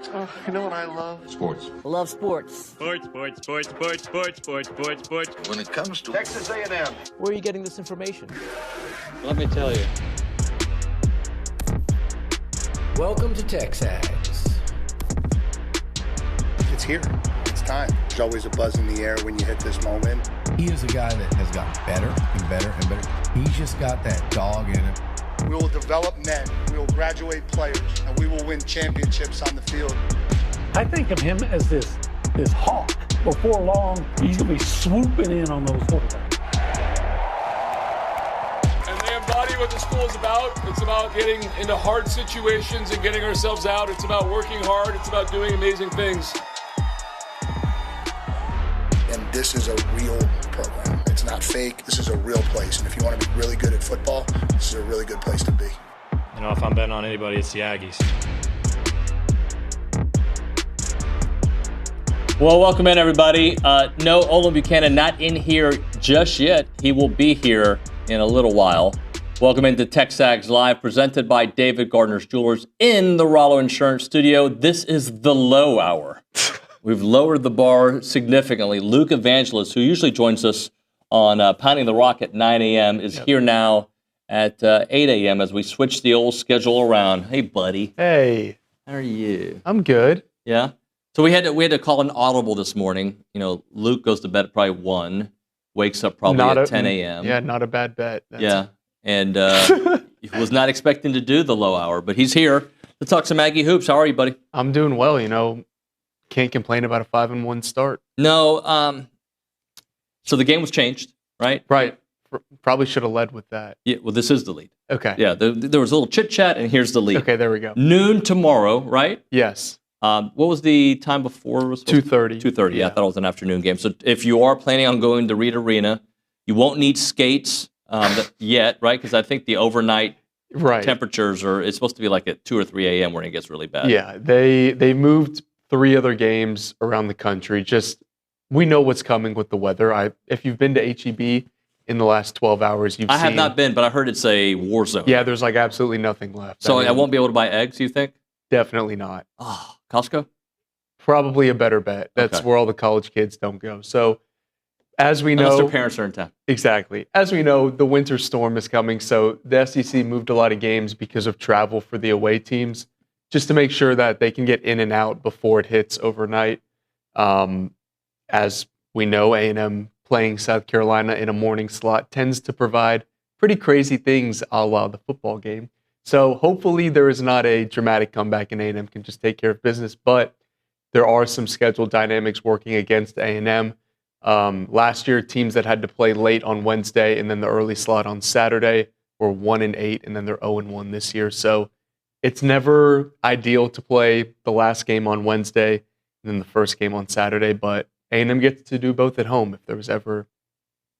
You know what I love? Sports. Love sports. Sports. When It comes to Texas A&M. Where are you getting this information? Let me tell you. Welcome to TexAgs. It's here. It's time. There's always a buzz in the air when you hit this moment. He is a guy that has gotten better and better and better. He's just got that dog in him. We will develop men. We will graduate players, and we will win championships on the field. I think of him as this hawk. Before long, he's going to be swooping in on those quarterbacks. And they embody what the school is about. It's about getting into hard situations and getting ourselves out. It's about working hard. It's about doing amazing things. And this is a real program. It's not fake. This is a real place. And if you want to be really good at football, this is a really good place to be. You know, if I'm betting on anybody, it's the Aggies. Well, welcome in, everybody. No, Olin Buchanan not in here just yet. He will be here in a little while. Welcome into TexAgs Live, presented by David Gardner's Jewelers in the Rollo Insurance Studio. This is the low hour. We've lowered the bar significantly. Luke Evangelist, who usually joins us on Pounding the Rock at 9 a.m., is here now at 8 a.m. as we switch the old schedule around. Hey, buddy. Hey. How are you? I'm good. Yeah? So we had to call an audible this morning. You know, Luke goes to bed at probably 1, wakes up probably at 10 a.m. Yeah, not a bad bet. And he was not expecting to do the low hour, but he's here to talk some Aggie hoops. How are you, buddy? I'm doing well, you know. Can't complain about a 5-1 start. No. So the game was changed, right? Right. Probably should have led with that. Yeah. Well, this is the lead. Okay. Yeah. There was a little chit chat, and here's the lead. Okay. There we go. Noon tomorrow, right? Yes. What was the time before? 2:30. 2:30. Yeah, I thought it was an afternoon game. So if you are planning on going to Reed Arena, you won't need skates yet, right? Because I think the overnight temperatures it's supposed to be like at 2 or 3 a.m. when it gets really bad. Yeah. They moved 3 other games around the country. We know what's coming with the weather. If you've been to HEB in the last 12 hours, I have not been, but I heard it's a war zone. Yeah, there's like absolutely nothing left. So I won't be able to buy eggs, you think? Definitely not. Oh, Costco? Probably a better bet. That's where all the college kids don't go. So as we know... Unless their parents are in town. Exactly. As we know, the winter storm is coming, so the SEC moved a lot of games because of travel for the away teams, just to make sure that they can get in and out before it hits overnight. As we know, A&M playing South Carolina in a morning slot tends to provide pretty crazy things a la the football game. So hopefully there is not a dramatic comeback and A&M can just take care of business, but there are some schedule dynamics working against A&M. Last year, teams that had to play late on Wednesday and then the early slot on Saturday were 1-8, and then they're 0-1 this year. So it's never ideal to play the last game on Wednesday and then the first game on Saturday, but A&M gets to do both at home. If there was ever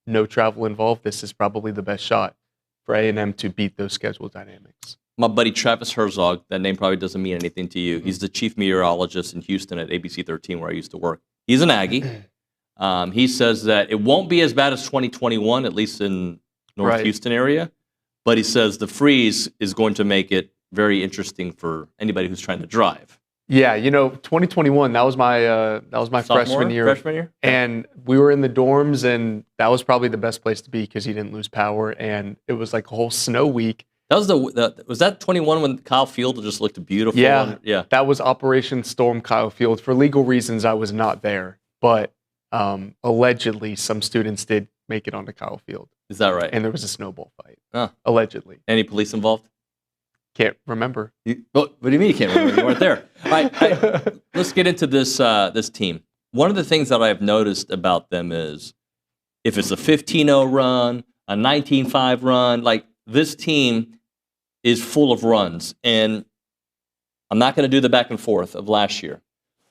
no travel involved, this is probably the best shot for A&M to beat those schedule dynamics. My buddy Travis Herzog, that name probably doesn't mean anything to you. He's the chief meteorologist in Houston at ABC 13, where I used to work. He's an Aggie. He says that it won't be as bad as 2021, at least in North Houston area, but he says the freeze is going to make it very interesting for anybody who's trying to drive. Yeah, 2021, that was my freshman year. And we were in the dorms, and that was probably the best place to be because you didn't lose power, and it was like a whole snow week. That was was that 21 when Kyle Field just looked beautiful? Yeah. That was Operation Storm Kyle Field. For legal reasons, I was not there, but allegedly some students did make it onto Kyle Field. Is that right? And there was a snowball fight. Allegedly. Any police involved? Can't remember. What do you mean you can't remember? You weren't there. All right, let's get into this team. One of the things that I've noticed about them is if it's a 15-0 run, a 19-5 run, like this team is full of runs. And I'm not going to do the back and forth of last year.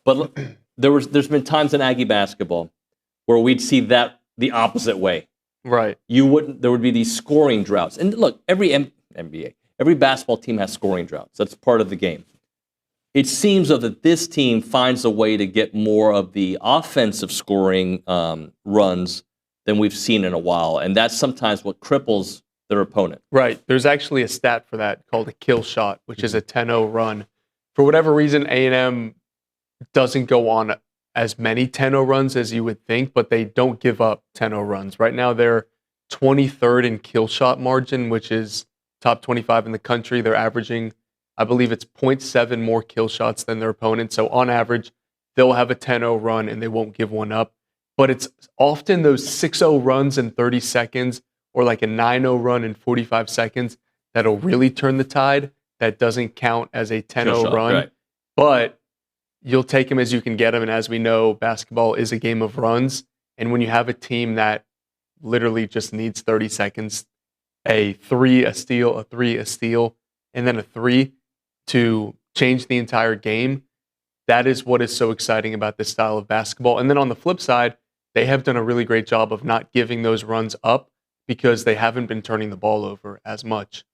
But there's been times in Aggie basketball where we'd see that the opposite way. Right. There would be these scoring droughts. And look, every NBA, every basketball team has scoring droughts. That's part of the game. It seems that this team finds a way to get more of the offensive scoring runs than we've seen in a while. And that's sometimes what cripples their opponent. Right. There's actually a stat for that called a kill shot, which is a 10-0 run for whatever reason, A&M doesn't go on as many 10-0 runs as you would think, but they don't give up 10-0 runs. Right now, they're 23rd in kill shot margin, which is top 25 in the country. They're averaging, I believe it's 0.7 more kill shots than their opponent. So on average, they'll have a 10-0 run and they won't give one up. But it's often those 6-0 runs in 30 seconds or like a 9-0 run in 45 seconds that'll really turn the tide. That doesn't count as a 10-0 run. Right. But you'll take them as you can get them. And as we know, basketball is a game of runs. And when you have a team that literally just needs 30 seconds, a 3, a steal, a 3, a steal, and then a 3 to change the entire game, that is what is so exciting about this style of basketball. And then on the flip side, they have done a really great job of not giving those runs up because they haven't been turning the ball over as much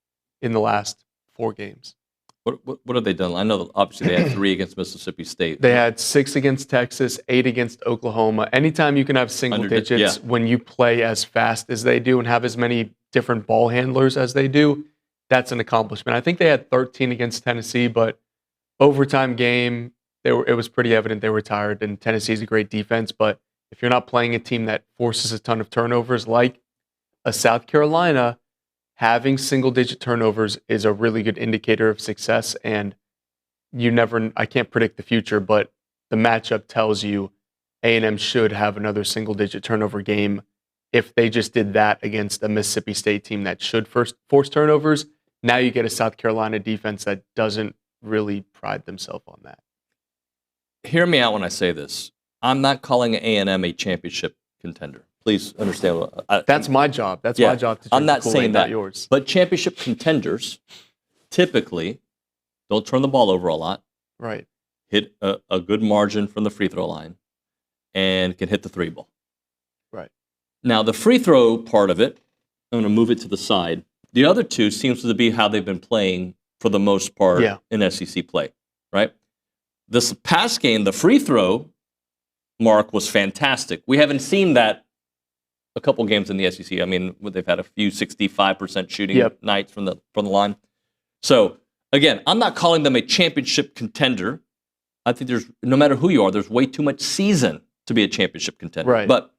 in the last 4 games. What have they done? I know that obviously they had 3 against Mississippi State. They had 6 against Texas, 8 against Oklahoma. Anytime you can have single digits when you play as fast as they do and have as many different ball handlers as they do, that's an accomplishment. I think they had 13 against Tennessee, but overtime game, it was pretty evident they were tired, and Tennessee's a great defense, but if you're not playing a team that forces a ton of turnovers like a South Carolina, having single-digit turnovers is a really good indicator of success, and I can't predict the future, but the matchup tells you A&M should have another single-digit turnover game. If they just did that against a Mississippi State team that should force turnovers, now you get a South Carolina defense that doesn't really pride themselves on that. Hear me out when I say this. I'm not calling A&M a championship contender. Please understand. That's my job. That's my job to drink I'm not the Kool-Aid, saying that. not yours. But championship contenders typically don't turn the ball over a lot. Right. Hit a good margin from the free throw line and can hit the 3 ball. Right. Now, the free throw part of it, I'm going to move it to the side. The other 2 seems to be how they've been playing for the most part in SEC play, right? This past game, the free throw mark was fantastic. We haven't seen that a couple games in the SEC. I mean, they've had a few 65% shooting nights from the line. So, again, I'm not calling them a championship contender. I think no matter who you are, there's way too much season to be a championship contender. Right. But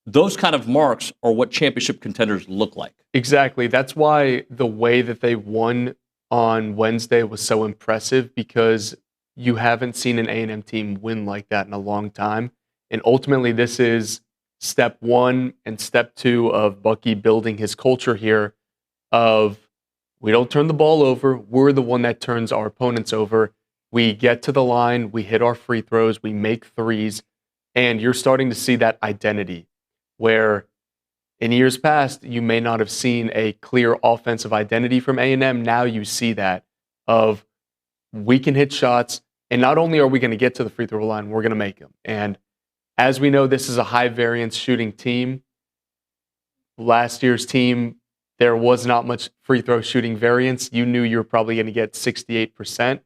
those kind of marks are what championship contenders look like. Exactly. That's why the way that they won on Wednesday was so impressive, because you haven't seen an A&M team win like that in a long time. And ultimately, this is step 1 and step 2 of Bucky building his culture here of we don't turn the ball over. We're the one that turns our opponents over. We get to the line. We hit our free throws. We make threes. And you're starting to see that identity where in years past, you may not have seen a clear offensive identity from A&M. Now you see that of we can hit shots, and not only are we going to get to the free throw line, we're going to make them. And as we know, this is a high variance shooting team. Last year's team, there was not much free throw shooting variance. You knew you were probably going to get 68%.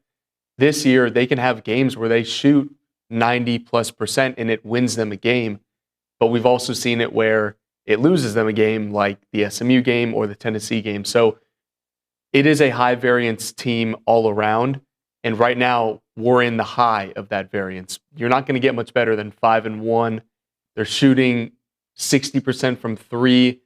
This year, they can have games where they shoot 90+% and it wins them a game. But we've also seen it where it loses them a game, like the SMU game or the Tennessee game. So it is a high variance team all around. And right now, we're in the high of that variance. You're not going to get much better than 5-1. They're shooting 60% from 3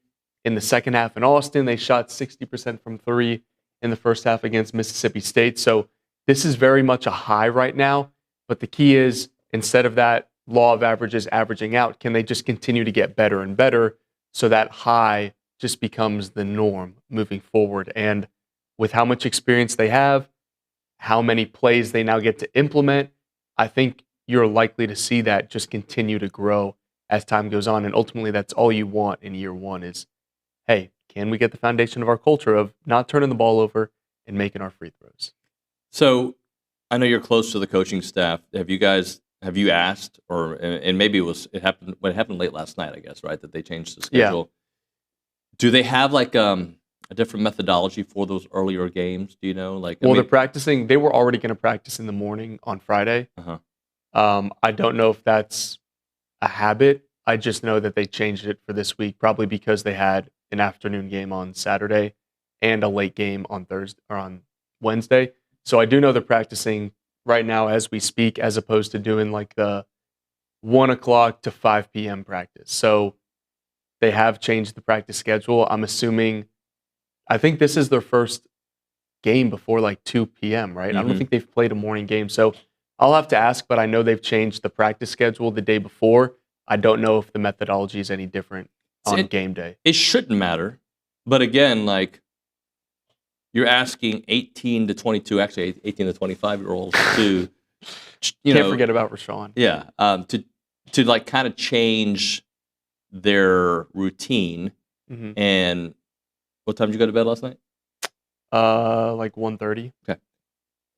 in the second half in Austin. They shot 60% from 3 in the first half against Mississippi State. So this is very much a high right now. But the key is, instead of that law of averages averaging out, can they just continue to get better and better so that high just becomes the norm moving forward? And with how much experience they have, how many plays they now get to implement, I think you're likely to see that just continue to grow as time goes on. And ultimately, that's all you want in year 1 is, hey, can we get the foundation of our culture of not turning the ball over and making our free throws? So I know you're close to the coaching staff. Have you asked, or and maybe it happened late last night, I guess, right? That they changed the schedule. Yeah. Do they have like a different methodology for those earlier games? Do you know? They're practicing. They were already going to practice in the morning on Friday. I don't know if that's a habit. I just know that they changed it for this week, probably because they had an afternoon game on Saturday and a late game on Thursday or on Wednesday. So I do know they're practicing right now as we speak, as opposed to doing like the 1 o'clock to 5 p.m. practice. So they have changed the practice schedule. I'm assuming, I think this is their first game before like 2 p.m., right? I don't think they've played a morning game. So I'll have to ask, but I know they've changed the practice schedule the day before. I don't know if the methodology is any different on game day. It shouldn't matter. But again, like, you're asking 18 to 22, actually 18 to 25-year-olds to, Can't forget about Rashawn. Yeah, to like kind of change their routine. And what time did you go to bed last night? Like 1:30. Okay.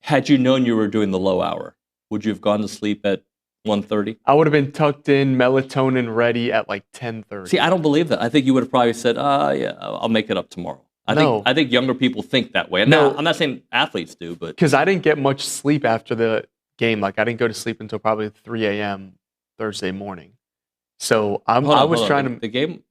Had you known you were doing the low hour, would you have gone to sleep at 1:30? I would have been tucked in, melatonin ready at like 10:30. See, I don't believe that. I think you would have probably said, yeah, I'll make it up tomorrow. I think younger people think that way. And now, I'm not saying athletes do, but... Because I didn't get much sleep after the game. Like, I didn't go to sleep until probably 3 a.m. Thursday morning. So I was trying to... The game...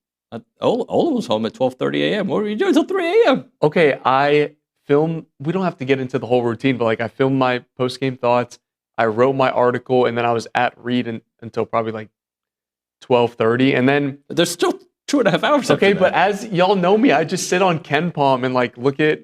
Olin was home at 12:30 a.m. What were you doing until 3 a.m.? Okay, I filmed... We don't have to get into the whole routine, but like I filmed my post-game thoughts. I wrote my article, and then I was at Reed until probably like 12:30. And then... There's still 2.5 hours. Okay, but as y'all know me, I just sit on Ken Palm and like look at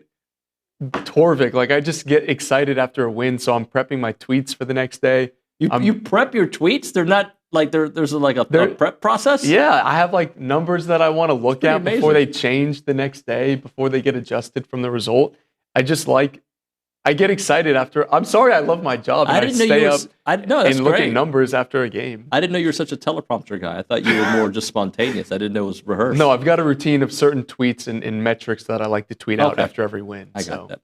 Torvik. Like, I just get excited after a win, so I'm prepping my tweets for the next day. You prep your tweets? They're not like there's like a prep process? Yeah, I have like numbers that I want to look at before they change the next day, before they get adjusted from the result. I get excited after. I'm sorry, I love my job. And I stay up and look at numbers after a game. I didn't know you were such a teleprompter guy. I thought you were more just spontaneous. I didn't know it was rehearsed. No, I've got a routine of certain tweets and metrics that I like to tweet out after every win. I got that.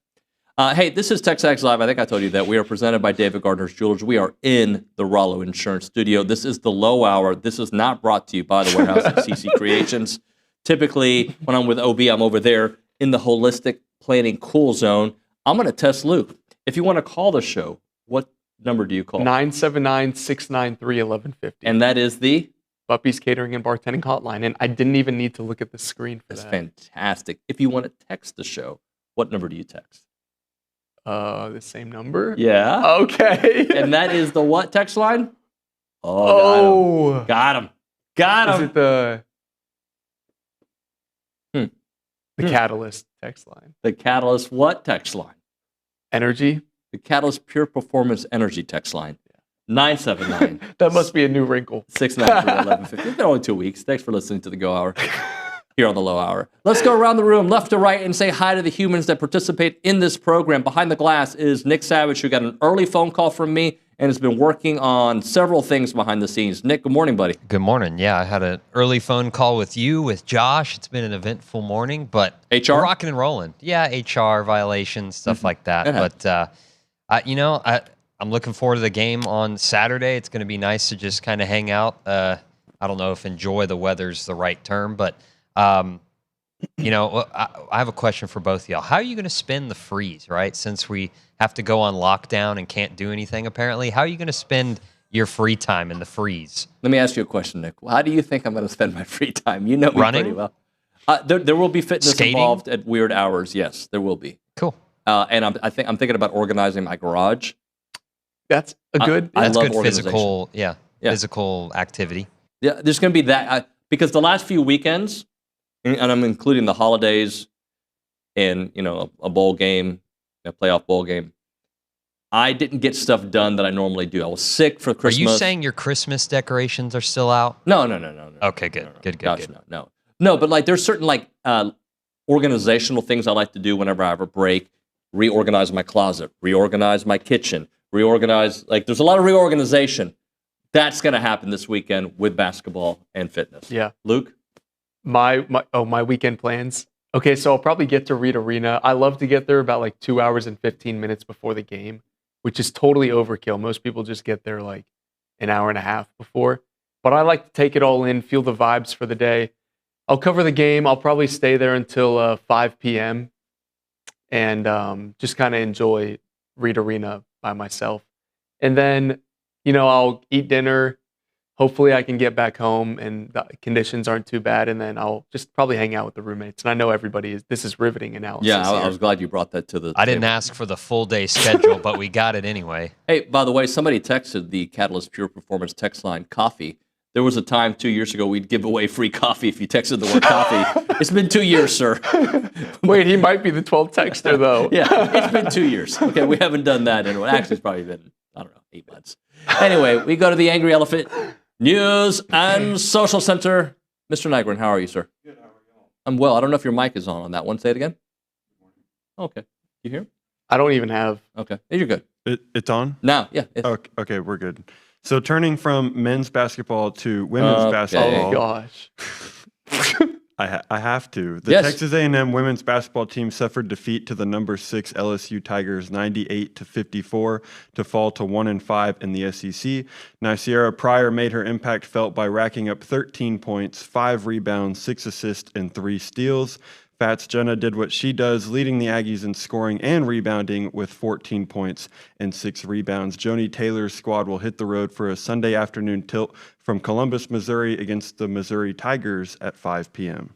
Hey, this is TexAgs Live. I think I told you that. We are presented by David Gardner's Jewelers. We are in the Rollo Insurance Studio. This is the low hour. This is not brought to you by the warehouse at CC Creations. Typically, when I'm with OB, I'm over there in the holistic planning cool zone. I'm going to test Luke. If you want to call the show, what number do you call? 979-693-1150. And that is the? Buppy's Catering and Bartending Hotline. And I didn't even need to look at the screen for that. That's fantastic. If you want to text the show, what number do you text? The same number? Yeah. Okay. And that is the what text line? Oh, got him. Is it the Catalyst text line? The Catalyst what text line? Energy? The Catalyst Pure Performance Energy text line. 979. That must be a new wrinkle. 693-1150. It's been only 2 weeks. Thanks for listening to the Go Hour here on the Low Hour. Let's go around the room, left to right, and say hi to the humans that participate in this program. Behind the glass is Nick Savage, who got an early phone call from me and has been working on several things behind the scenes. Nick, good morning, buddy. Good morning. Yeah, I had an early phone call with you, with Josh. It's been an eventful morning, but HR? We're rocking and rolling. Yeah, HR violations, stuff like that. But, I'm looking forward to the game on Saturday. It's going to be nice to just kind of hang out. I don't know if enjoy the weather's the right term, but, I have a question for both of y'all. How are you going to spend the freeze, right? Since we have to go on lockdown and can't do anything, apparently. How are you going to spend your free time in the freeze? Let me ask you a question, Nick. How do you think I'm going to spend my free time? You know me pretty well. There will be fitness involved at weird hours. Yes, there will be. Cool. And I'm thinking about organizing my garage. That's a good. That's good physical. Yeah, physical activity. Yeah, there's going to be that because the last few weekends, and I'm including the holidays, and a bowl game, a playoff bowl game. I didn't get stuff done that I normally do. I was sick for Christmas. Are you saying your Christmas decorations are still out? No. Okay, good. Good. No, but like there's certain like organizational things I like to do whenever I have a break. Reorganize my closet, reorganize my kitchen, reorganize. Like there's a lot of reorganization. That's going to happen this weekend with basketball and fitness. Yeah. Luke? My weekend plans. Okay, so I'll probably get to Reed Arena. I love to get there about like 2 hours and 15 minutes before the game, which is totally overkill. Most people just get there like an hour and a half before. But I like to take it all in, feel the vibes for the day. I'll cover the game. I'll probably stay there until 5 p.m. and just kind of enjoy Reed Arena by myself. And then, I'll eat dinner, hopefully I can get back home and the conditions aren't too bad, and then I'll just probably hang out with the roommates. And I know this is riveting analysis. Yeah, I was glad you brought that to the I didn't table. ask for the full day schedule, but we got it anyway. Hey, by the way, somebody texted the Catalyst Pure Performance text line coffee. There was a time 2 years ago we'd give away free coffee if you texted the word coffee. It's been 2 years, sir. Wait, he might be the 12th texter, though. Yeah, it's been 2 years. Okay, we haven't done that in, actually, it's probably been, 8 months. Anyway, we go to the Angry Elephant News and Social Center. Mr. Nygren, how are you, sir? Good, how are you? I'm well. I don't know if your mic is on that one. Say it again. Okay. You hear? I don't even have. Okay. You're good. It's on? Now, yeah. Okay, we're good. So turning from men's basketball to women's basketball. Oh, gosh. I have to. The Yes. Texas A&M women's basketball team suffered defeat to the number 6 LSU Tigers 98-54 to fall to 1-5 in the SEC. Nysiera Pryor made her impact felt by racking up 13 points, 5 rebounds, 6 assists, and 3 steals. Fats Jenna did what she does, leading the Aggies in scoring and rebounding with 14 points and 6 rebounds. Joni Taylor's squad will hit the road for a Sunday afternoon tilt from Columbus, Missouri against the Missouri Tigers at 5 p.m.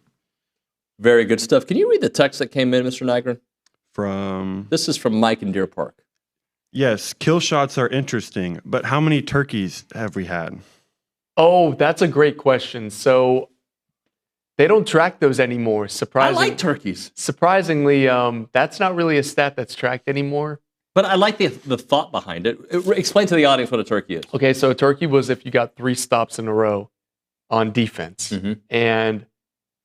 Very good stuff. Can you read the text that came in, Mr. Nygren? This is from Mike in Deer Park. Yes, kill shots are interesting, but how many turkeys have we had? Oh, that's a great question. So they don't track those anymore. I like turkeys. Surprisingly, that's not really a stat that's tracked anymore. But I like the thought behind it. Explain to the audience what a turkey is. Okay, so a turkey was if you got 3 stops in a row on defense. Mm-hmm. And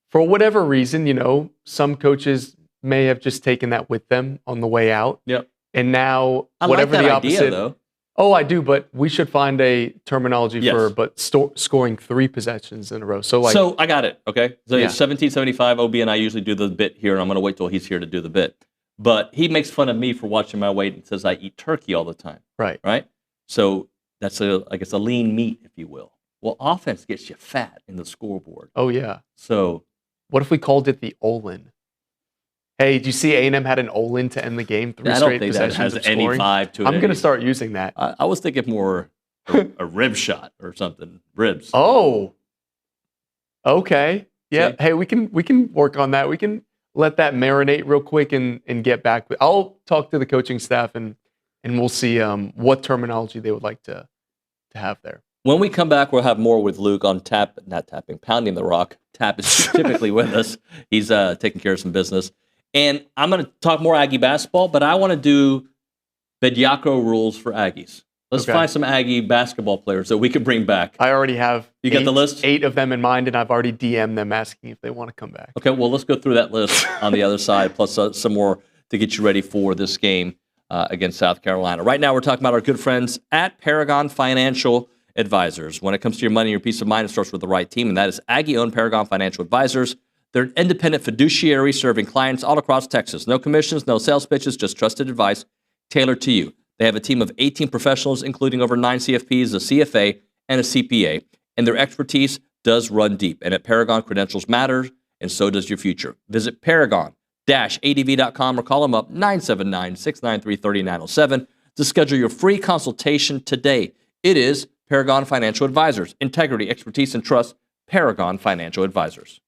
for whatever reason, some coaches may have just taken that with them on the way out. Yep. And now, I whatever like that the opposite. idea, though. Oh, I do, but we should find a terminology Yes. for scoring 3 possessions in a row. So I got it. Okay. So Yeah. 1775, OB and I usually do the bit here, and I'm going to wait till he's here to do the bit. But he makes fun of me for watching my weight and says I eat turkey all the time. Right. Right. So that's I guess a lean meat, if you will. Well, offense gets you fat in the scoreboard. Oh yeah. So what if we called it the Olin? Hey, do you see A&M had an Olin to end the game? 3 I don't straight think that possessions has of any scoring? vibe to it. I'm going to start using that. I was thinking more a rib shot or something. Ribs. Oh. Okay. Yeah. See? Hey, we can work on that. We can let that marinate real quick and get back. I'll talk to the coaching staff and we'll see what terminology they would like to have there. When we come back, we'll have more with Luke on Pounding the Rock. Tap is typically with us. He's taking care of some business. And I'm going to talk more Aggie basketball, but I want to do Bediacro rules for Aggies. Let's find some Aggie basketball players that we can bring back. I already have got the list? 8 of them in mind, and I've already DM'd them asking if they want to come back. Okay, well, let's go through that list on the other side, plus some more to get you ready for this game against South Carolina. Right now, we're talking about our good friends at Paragon Financial Advisors. When it comes to your money, your peace of mind, it starts with the right team, and that is Aggie-owned Paragon Financial Advisors. They're an independent fiduciary serving clients all across Texas. No commissions, no sales pitches, just trusted advice tailored to you. They have a team of 18 professionals, including over 9 CFPs, a CFA, and a CPA. And their expertise does run deep. And at Paragon, credentials matter, and so does your future. Visit paragon-adv.com or call them up 979-693-3907 to schedule your free consultation today. It is Paragon Financial Advisors. Integrity, expertise, and trust. Paragon Financial Advisors.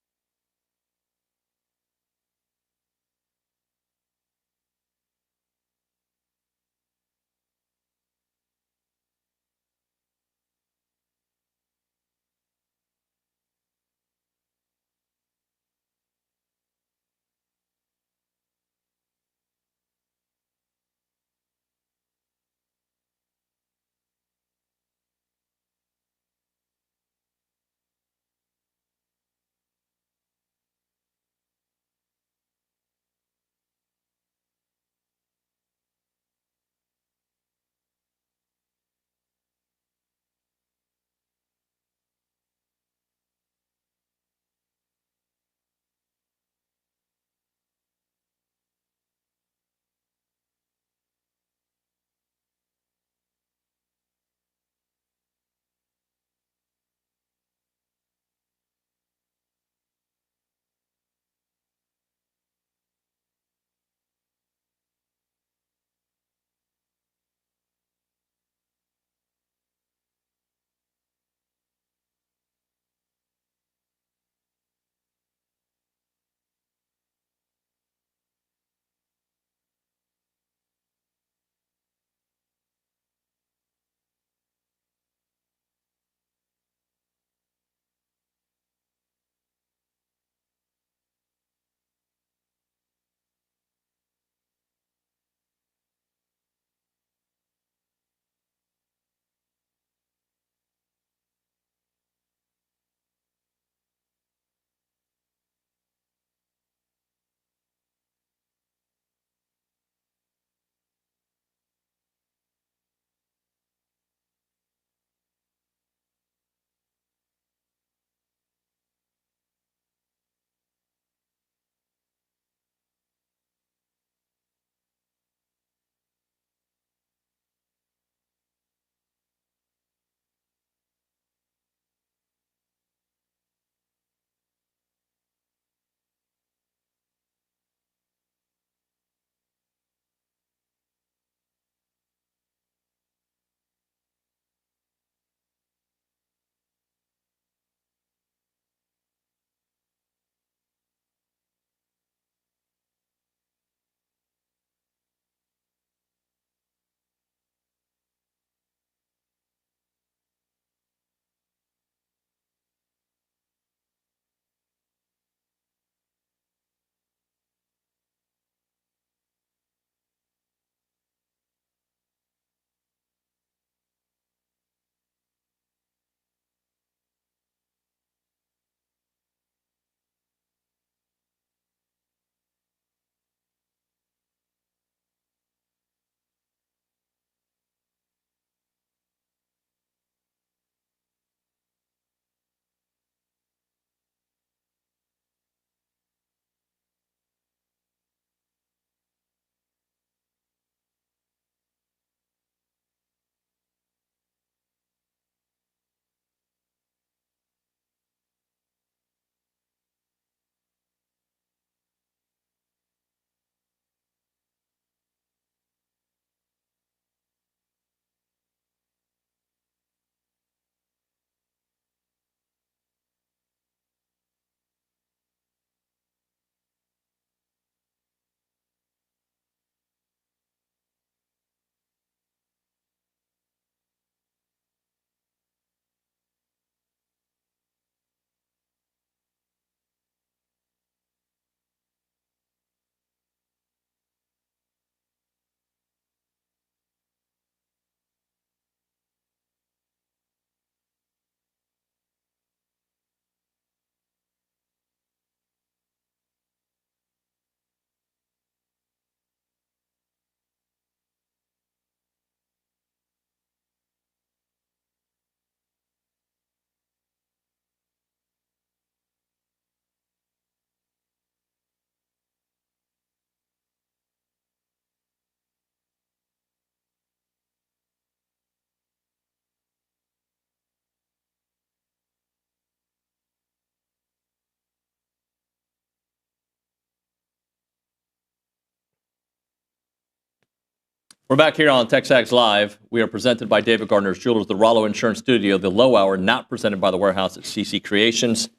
We're back here on TexAgs Live. We are presented by David Gardner's Jewelers, the Rollo Insurance Studio, the Low Hour, not presented by the Warehouse at CC Creations.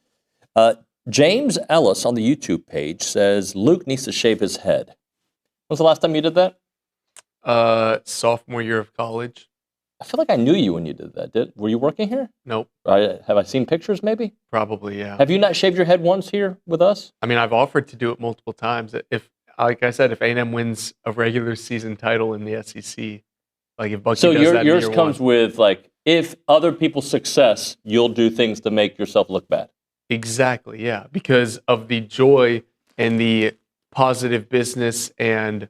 James Ellis on the YouTube page says Luke needs to shave his head. When was the last time you did that? Sophomore year of college. I feel like I knew you when you did that. Were you working here? Nope. Have I seen pictures maybe? Probably, yeah. Have you not shaved your head once here with us? I mean, I've offered to do it multiple times. If, like I said, if A&M wins a regular season title in the SEC, like if Bucky does that in yours year comes one, with like, if other people's success, you'll do things to make yourself look bad. Exactly, yeah, because of the joy and the positive business and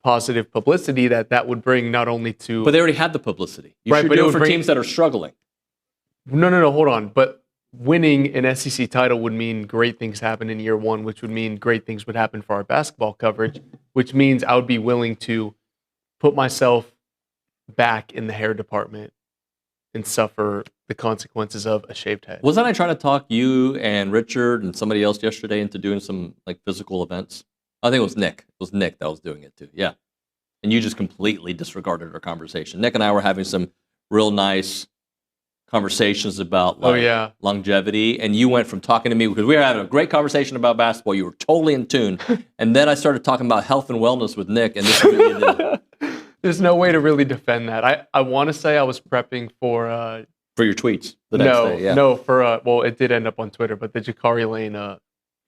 positive publicity that would bring not only to... But they already had the publicity. You should do it for teams that are struggling. No, hold on. But winning an SEC title would mean great things happen in year one, which would mean great things would happen for our basketball coverage, which means I would be willing to put myself back in the hair department and suffer the consequences of a shaved head. Wasn't I trying to talk you and Richard and somebody else yesterday into doing some like physical events? I think it was Nick. It was Nick that was doing it too. Yeah. And you just completely disregarded our conversation. Nick and I were having some real nice conversations about longevity, and you went from talking to me because we were having a great conversation about basketball. You were totally in tune, and then I started talking about health and wellness with Nick, and this is what you did. There's no way to really defend that. I want to say I was prepping for your tweets the next day. Yeah. No, for well, it did end up on Twitter, but the Jakari Lane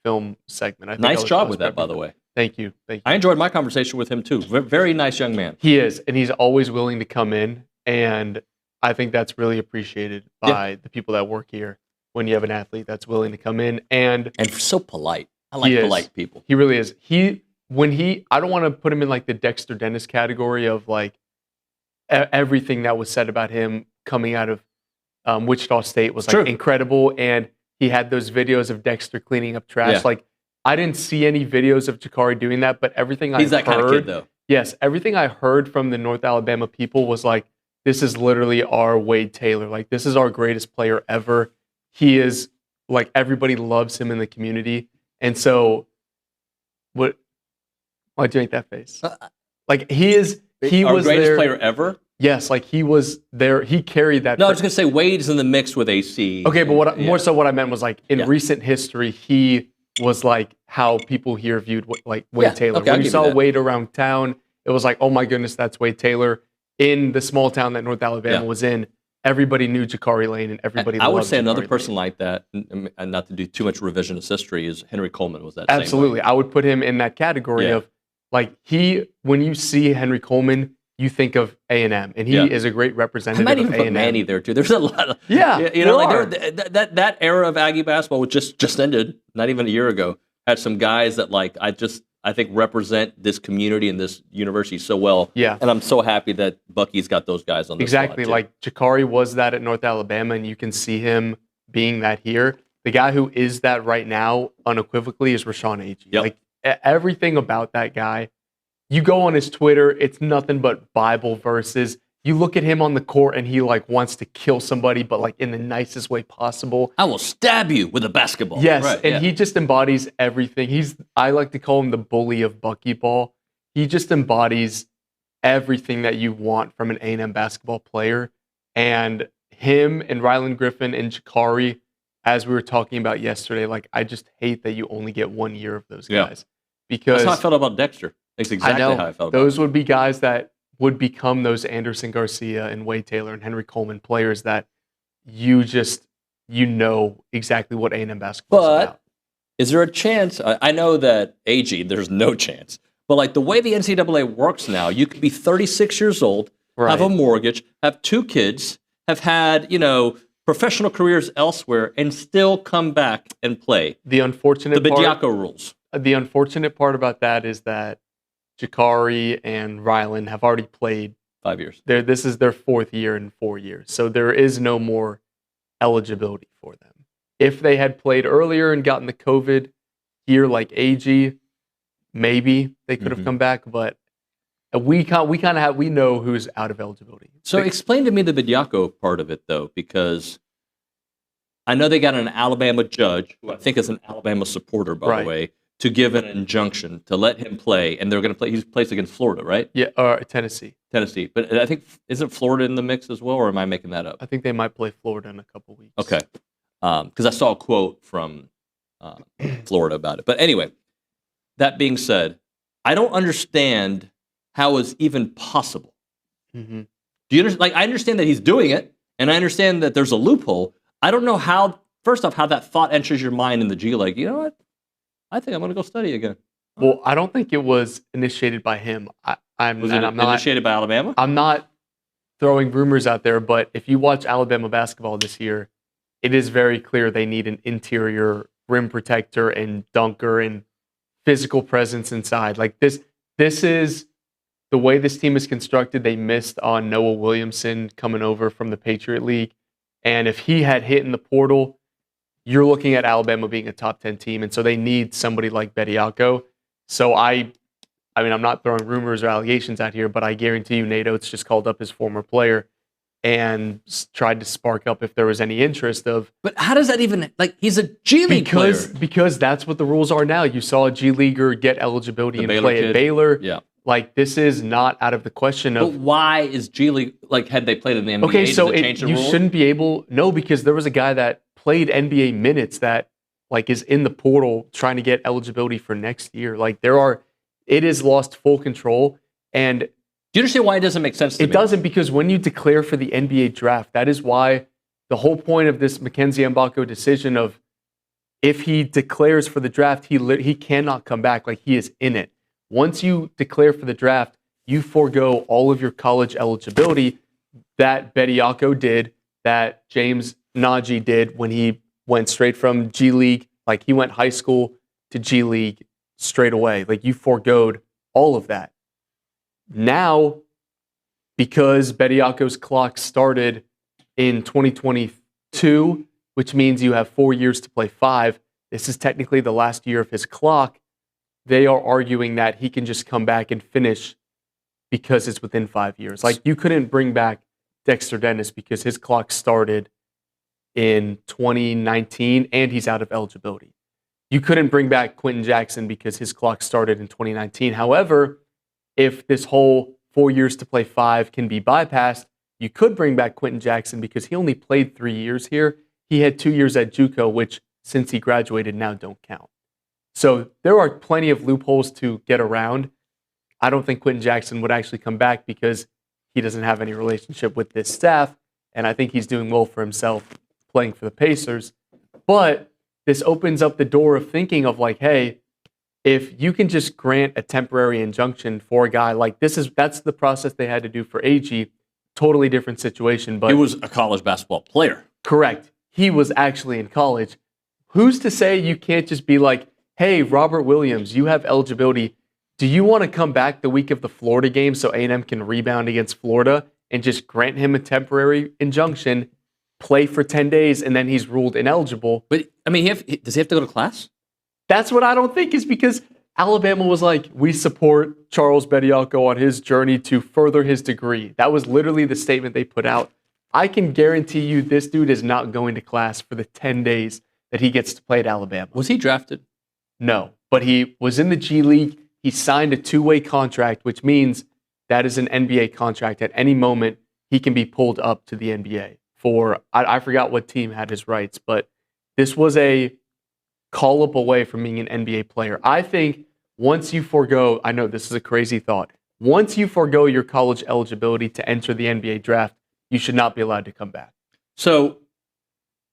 film segment. I think nice job with that, by the way. Thank you. I enjoyed my conversation with him too. Very nice young man. He is, and he's always willing to come in, and I think that's really appreciated by the people that work here when you have an athlete that's willing to come in and so polite. I like polite people. He really is. I don't want to put him in like the Dexter Dennis category of like everything that was said about him coming out of Wichita State was like incredible, and he had those videos of Dexter cleaning up trash. Yeah. Like I didn't see any videos of Jakari doing that, but everything he's that heard, kind of kid though. Yes, everything I heard from the North Alabama people was like, this is literally our Wade Taylor. Like, this is our greatest player ever. He is, like, everybody loves him in the community. And so, why'd you make that face? Like, he was our greatest there, player ever? Yes, like, he was there. He carried that. No, I was going to say Wade's in the mix with AC. Okay, but more so what I meant was, like, in recent history, he was, like, how people here viewed, like, Wade Taylor. Okay, when you saw Wade around town, it was like, oh, my goodness, that's Wade Taylor. In the small town that North Alabama was in, everybody knew Jakari Lane and everybody loved I would say another Jakari person Lane. like that, and not to do too much revisionist history, is Henry Coleman was that Absolutely. same way. I would put him in that category of, like, when you see Henry Coleman, you think of A&M, and he is a great representative I might of even A&M. put Manny there, too. There's a lot of... that era of Aggie basketball, which just ended, not even a year ago, had some guys that, like, I think represent this community and this university so well. Yeah. And I'm so happy that Bucky's got those guys on the Exactly. Like Jakari was that at North Alabama, and you can see him being that here. The guy who is that right now, unequivocally, is Rashawn Agee. Yep. Like, everything about that guy, you go on his Twitter, it's nothing but Bible verses. You look at him on the court, and he, like, wants to kill somebody, but, like, in the nicest way possible. I will stab you with a basketball. Yes, he just embodies everything. I like to call him the bully of buckyball. He just embodies everything that you want from an A&M basketball player. And him and Rylan Griffin and Jakari, as we were talking about yesterday, like, I just hate that you only get 1 year of those guys. Because that's how I felt about Dexter. That's exactly how I felt about those would be guys that would become those Anderson Garcia and Wade Taylor and Henry Coleman players that you know exactly what A&M basketball is about. Is there a chance? I know that Aggie, there's no chance. But like the way the NCAA works now, you could be 36 years old, have a mortgage, have 2 kids, have had, professional careers elsewhere, and still come back and play. The Bediako rules. The unfortunate part about that is that Jakari and Rylan have already played 5 years. This is their 4th year in 4 years. So there is no more eligibility for them. If they had played earlier and gotten the COVID year like Aggie, maybe they could have come back, but we know who's out of eligibility. So explain to me the Bediako part of it, though, because I know they got an Alabama judge, who I think is an Alabama supporter, by the way, to give an injunction to let him play, and they're going to play. He plays against Florida, right? Yeah, Tennessee. Tennessee, but I think isn't Florida in the mix as well, or am I making that up? I think they might play Florida in a couple weeks. Okay, because I saw a quote from Florida about it. But anyway, that being said, I don't understand how it's even possible. Mm-hmm. Do you understand? Like, I understand that he's doing it, and I understand that there's a loophole. I don't know how. First off, how that thought enters your mind in the G League. You know what? I think I'm going to go study again. Well, I don't think it was initiated by him. I'm not initiated by Alabama? I'm not throwing rumors out there, but if you watch Alabama basketball this year, it is very clear they need an interior rim protector and dunker and physical presence inside. Like this is the way this team is constructed. They missed on Noah Williamson coming over from the Patriot League. And if he had hit in the portal, you're looking at Alabama being a top 10 team. And so they need somebody like Bediako. So I mean, I'm not throwing rumors or allegations out here, but I guarantee you Nate Oates just called up his former player and tried to spark up if there was any interest of. But how does that even, like, he's a G League player. Because that's what the rules are now. You saw a G Leaguer get eligibility and play kid. at Baylor. Yeah. Like, this is not out of the question of. But why is G League, like, had they played in the NBA, okay, so you shouldn't be able. No, because there was a guy that played NBA minutes that, like, is in the portal trying to get eligibility for next year. Like, it has lost full control. And do you understand why it doesn't make sense to me? It doesn't, because when you declare for the NBA draft, that is why the whole point of this Mackenzie Mbako decision of if he declares for the draft, he cannot come back. Like, he is in it. Once you declare for the draft, you forego all of your college eligibility that Bediako did, that James Najee did when he went straight from G League. Like, he went high school to G League straight away. Like, you foregoed all of that. Now, because Bediako's clock started in 2022, which means you have 4 years to play 5, this is technically the last year of his clock. They are arguing that he can just come back and finish because it's within 5 years. Like, you couldn't bring back Dexter Dennis because his clock started in 2019 and he's out of eligibility. You couldn't bring back Quentin Jackson because his clock started in 2019. However, if this whole 4 years to play 5 can be bypassed, you could bring back Quentin Jackson because he only played 3 years here. He had 2 years at JUCO, which since he graduated now don't count. So there are plenty of loopholes to get around. I don't think Quentin Jackson would actually come back because he doesn't have any relationship with this staff, and I think he's doing well for himself playing for the Pacers. But this opens up the door of thinking of, like, hey, if you can just grant a temporary injunction for a guy like that's the process they had to do for Aggie. Totally different situation. But he was a college basketball player. Correct. He was actually in college. Who's to say you can't just be like, hey, Robert Williams, you have eligibility. Do you want to come back the week of the Florida game so A&M can rebound against Florida and just grant him a temporary injunction, play for 10 days, and then he's ruled ineligible? But, I mean, does he have to go to class? That's what I don't think, is because Alabama was like, we support Charles Bediako on his journey to further his degree. That was literally the statement they put out. I can guarantee you this dude is not going to class for the 10 days that he gets to play at Alabama. Was he drafted? No, but he was in the G League. He signed a 2-way contract, which means that is an NBA contract. At any moment, he can be pulled up to the NBA for, I forgot what team had his rights, but this was a call up away from being an NBA player. I think once you forego, I know this is a crazy thought, once you forego your college eligibility to enter the NBA draft, you should not be allowed to come back. So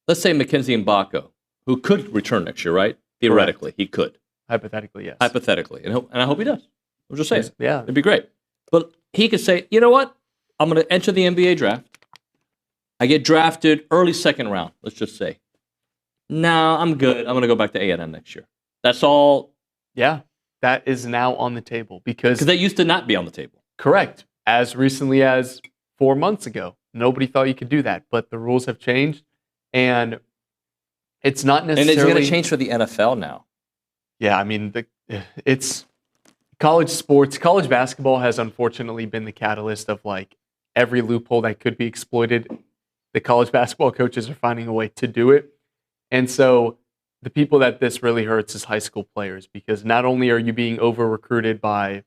let's say Mackenzie Mbako, who could return next year, right? Theoretically, he could. Hypothetically, yes. Hypothetically. And I hope he does. I'm just saying. Yeah. It'd be great. But he could say, you know what? I'm going to enter the NBA draft. I get drafted early second round, let's just say. No, I'm good. I'm going to go back to A&M next year. That's all. Yeah. That is now on the table because that used to not be on the table. Correct. As recently as 4 months ago, nobody thought you could do that, but the rules have changed, and it's not necessarily. And it's going to change for the NFL now. Yeah, I mean, it's college sports. College basketball has unfortunately been the catalyst of, like, every loophole that could be exploited. The college basketball coaches are finding a way to do it, and so the people that this really hurts is high school players, because not only are you being over-recruited by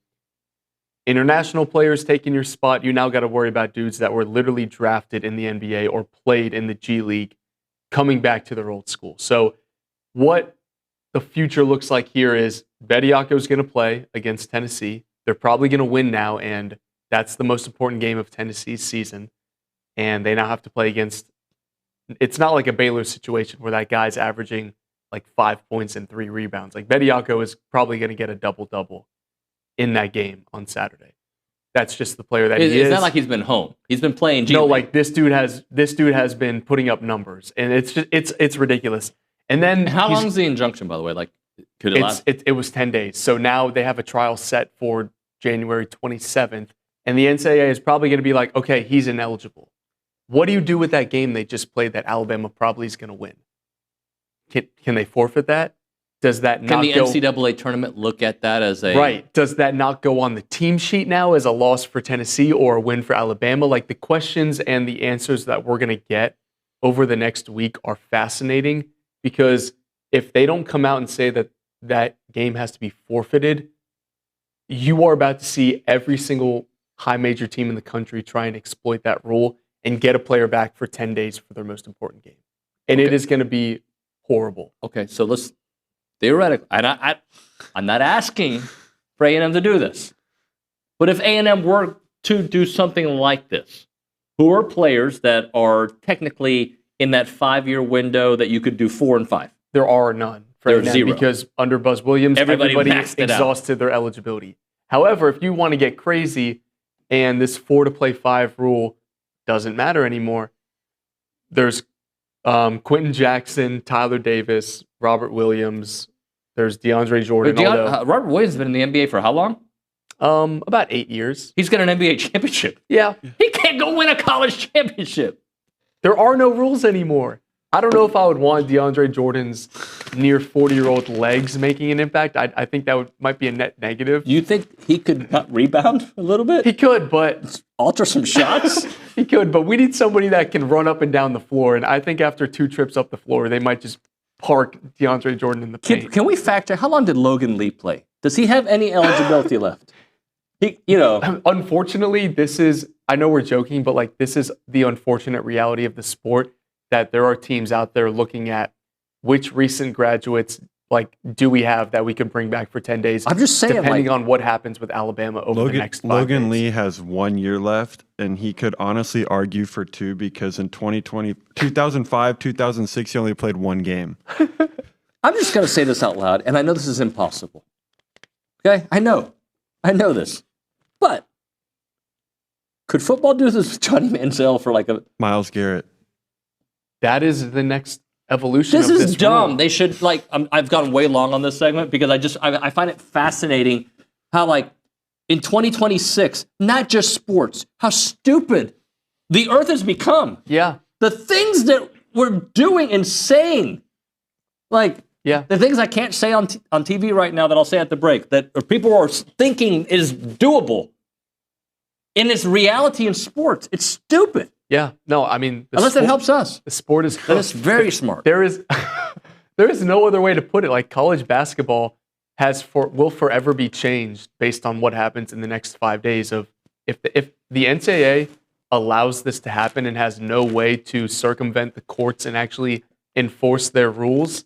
international players taking your spot, you now got to worry about dudes that were literally drafted in the NBA or played in the G League coming back to their old school. So what the future looks like here is Bediako's going to play against Tennessee. They're probably going to win now, and that's the most important game of Tennessee's season. And they now have to play against, it's not like a Baylor situation where that guy's averaging like 5 points and 3 rebounds. Like Bediako is probably going to get a double-double in that game on Saturday. That's just the player that he is. It's not like he's been home. He's been playing G League. No, like this dude has been putting up numbers, and it's ridiculous. And then how long is the injunction, by the way? Like, could it last? It was 10 days. So now they have a trial set for January 27th, and the NCAA is probably going to be like, okay, he's ineligible. What do you do with that game they just played that Alabama probably is going to win? Can they forfeit that? Does that not go? Can the NCAA tournament look at that as a... Right. Does that not go on the team sheet now as a loss for Tennessee or a win for Alabama? Like, the questions and the answers that we're going to get over the next week are fascinating, because if they don't come out and say that that game has to be forfeited, you are about to see every single high major team in the country try and exploit that rule and get a player back for 10 days for their most important game. And it is going to be horrible. Okay, so let's theoretically, and I'm not asking for A&M to do this, but if A&M were to do something like this, who are players that are technically in that 5-year window that you could do 4 and 5? There are none for There's A&M, zero. because under Buzz Williams, everybody exhausted their eligibility. However, if you want to get crazy and this 4-to-play-5 rule doesn't matter anymore, there's Quentin Jackson, Tyler Davis, Robert Williams. There's DeAndre Jordan. Robert Williams has been in the NBA for how long? About 8 years. He's got an NBA championship. Yeah. He can't go win a college championship. There are no rules anymore. I don't know if I would want DeAndre Jordan's near 40-year-old legs making an impact. I think that might be a net negative. You think he could not rebound a little bit? He could, but... alter some shots? He could, but we need somebody that can run up and down the floor. And I think after 2 trips up the floor, they might just park DeAndre Jordan in the paint. Can we factor, how long did Logan Lee play? Does he have any eligibility left? Unfortunately, this is, I know we're joking, but like this is the unfortunate reality of the sport, that there are teams out there looking at which recent graduates do we have that we could bring back for 10 days. I'm just saying, depending on what happens with Alabama over the next 5 Logan days. Lee has 1 year left, and he could honestly argue for 2, because in 2005, 2006, he only played 1 game. I'm just going to say this out loud, and I know this is impossible. Okay? I know this. But could football do this with Johnny Manziel for like a... Myles Garrett. That is the next evolution this of is this dumb. rule. They should, I've gone way long on this segment because I find it fascinating how, in 2026, not just sports, how stupid the earth has become. Yeah. The things that we're doing and saying, the things I can't say on TV right now that I'll say at the break, that people are thinking is doable. And it's reality in sports. It's stupid. Yeah. No, I mean... Unless it helps us. The sport is... That is very smart. There is no other way to put it. Like, college basketball will forever be changed based on what happens in the next 5 days. If the NCAA allows this to happen and has no way to circumvent the courts and actually enforce their rules,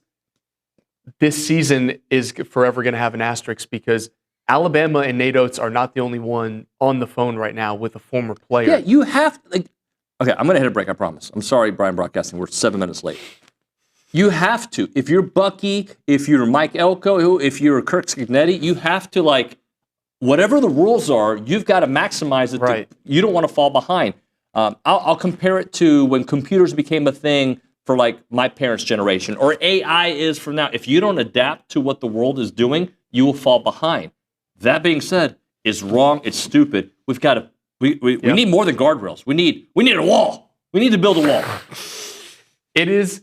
this season is forever going to have an asterisk, because Alabama and Nate Oates are not the only one on the phone right now with a former player. Yeah, you have... Okay, I'm going to hit a break, I promise. I'm sorry, Brian Broadcasting, we're 7 minutes late. You have to. If you're Bucky, if you're Mike Elko, if you're Kirk Cignetti, you have to, whatever the rules are, you've got to maximize it. Right. You don't want to fall behind. I'll compare it to when computers became a thing for, my parents' generation, or AI is from now. If you don't adapt to what the world is doing, you will fall behind. That being said, it's wrong, it's stupid. We've got to... We need more than guardrails. We need a wall. We need to build a wall. It's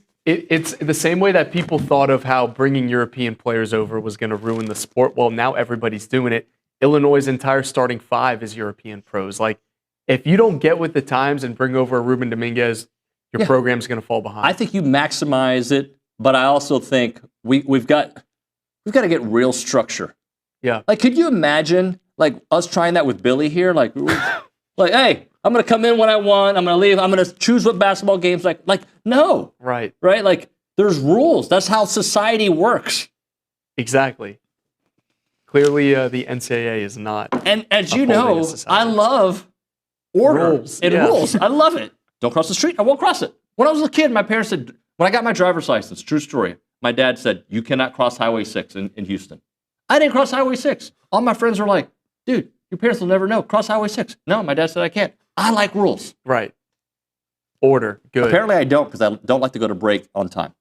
the same way that people thought of how bringing European players over was going to ruin the sport. Well, now everybody's doing it. Illinois' entire starting 5 is European pros. If you don't get with the times and bring over a Ruben Dominguez, your program's going to fall behind. I think you maximize it, but I also think we've got to get real structure. Yeah. Like, could you imagine like us trying that with Billy here? Like, hey, I'm going to come in when I want. I'm going to leave. I'm going to choose what basketball games like. Like, no. Right. Right? Like, there's rules. That's how society works. Exactly. Clearly, the NCAA is not. And as you know, I love order rules. and Yeah. rules. I love it. Don't cross the street. I won't cross it. When I was a kid, my parents said, when I got my driver's license, true story, my dad said, you cannot cross Highway 6 in Houston. I didn't cross Highway 6. All my friends were like, dude, your parents will never know. Cross Highway 6. No, my dad said I can't. I like rules. Right. Order. Good. Apparently I don't, because I don't like to go to break on time.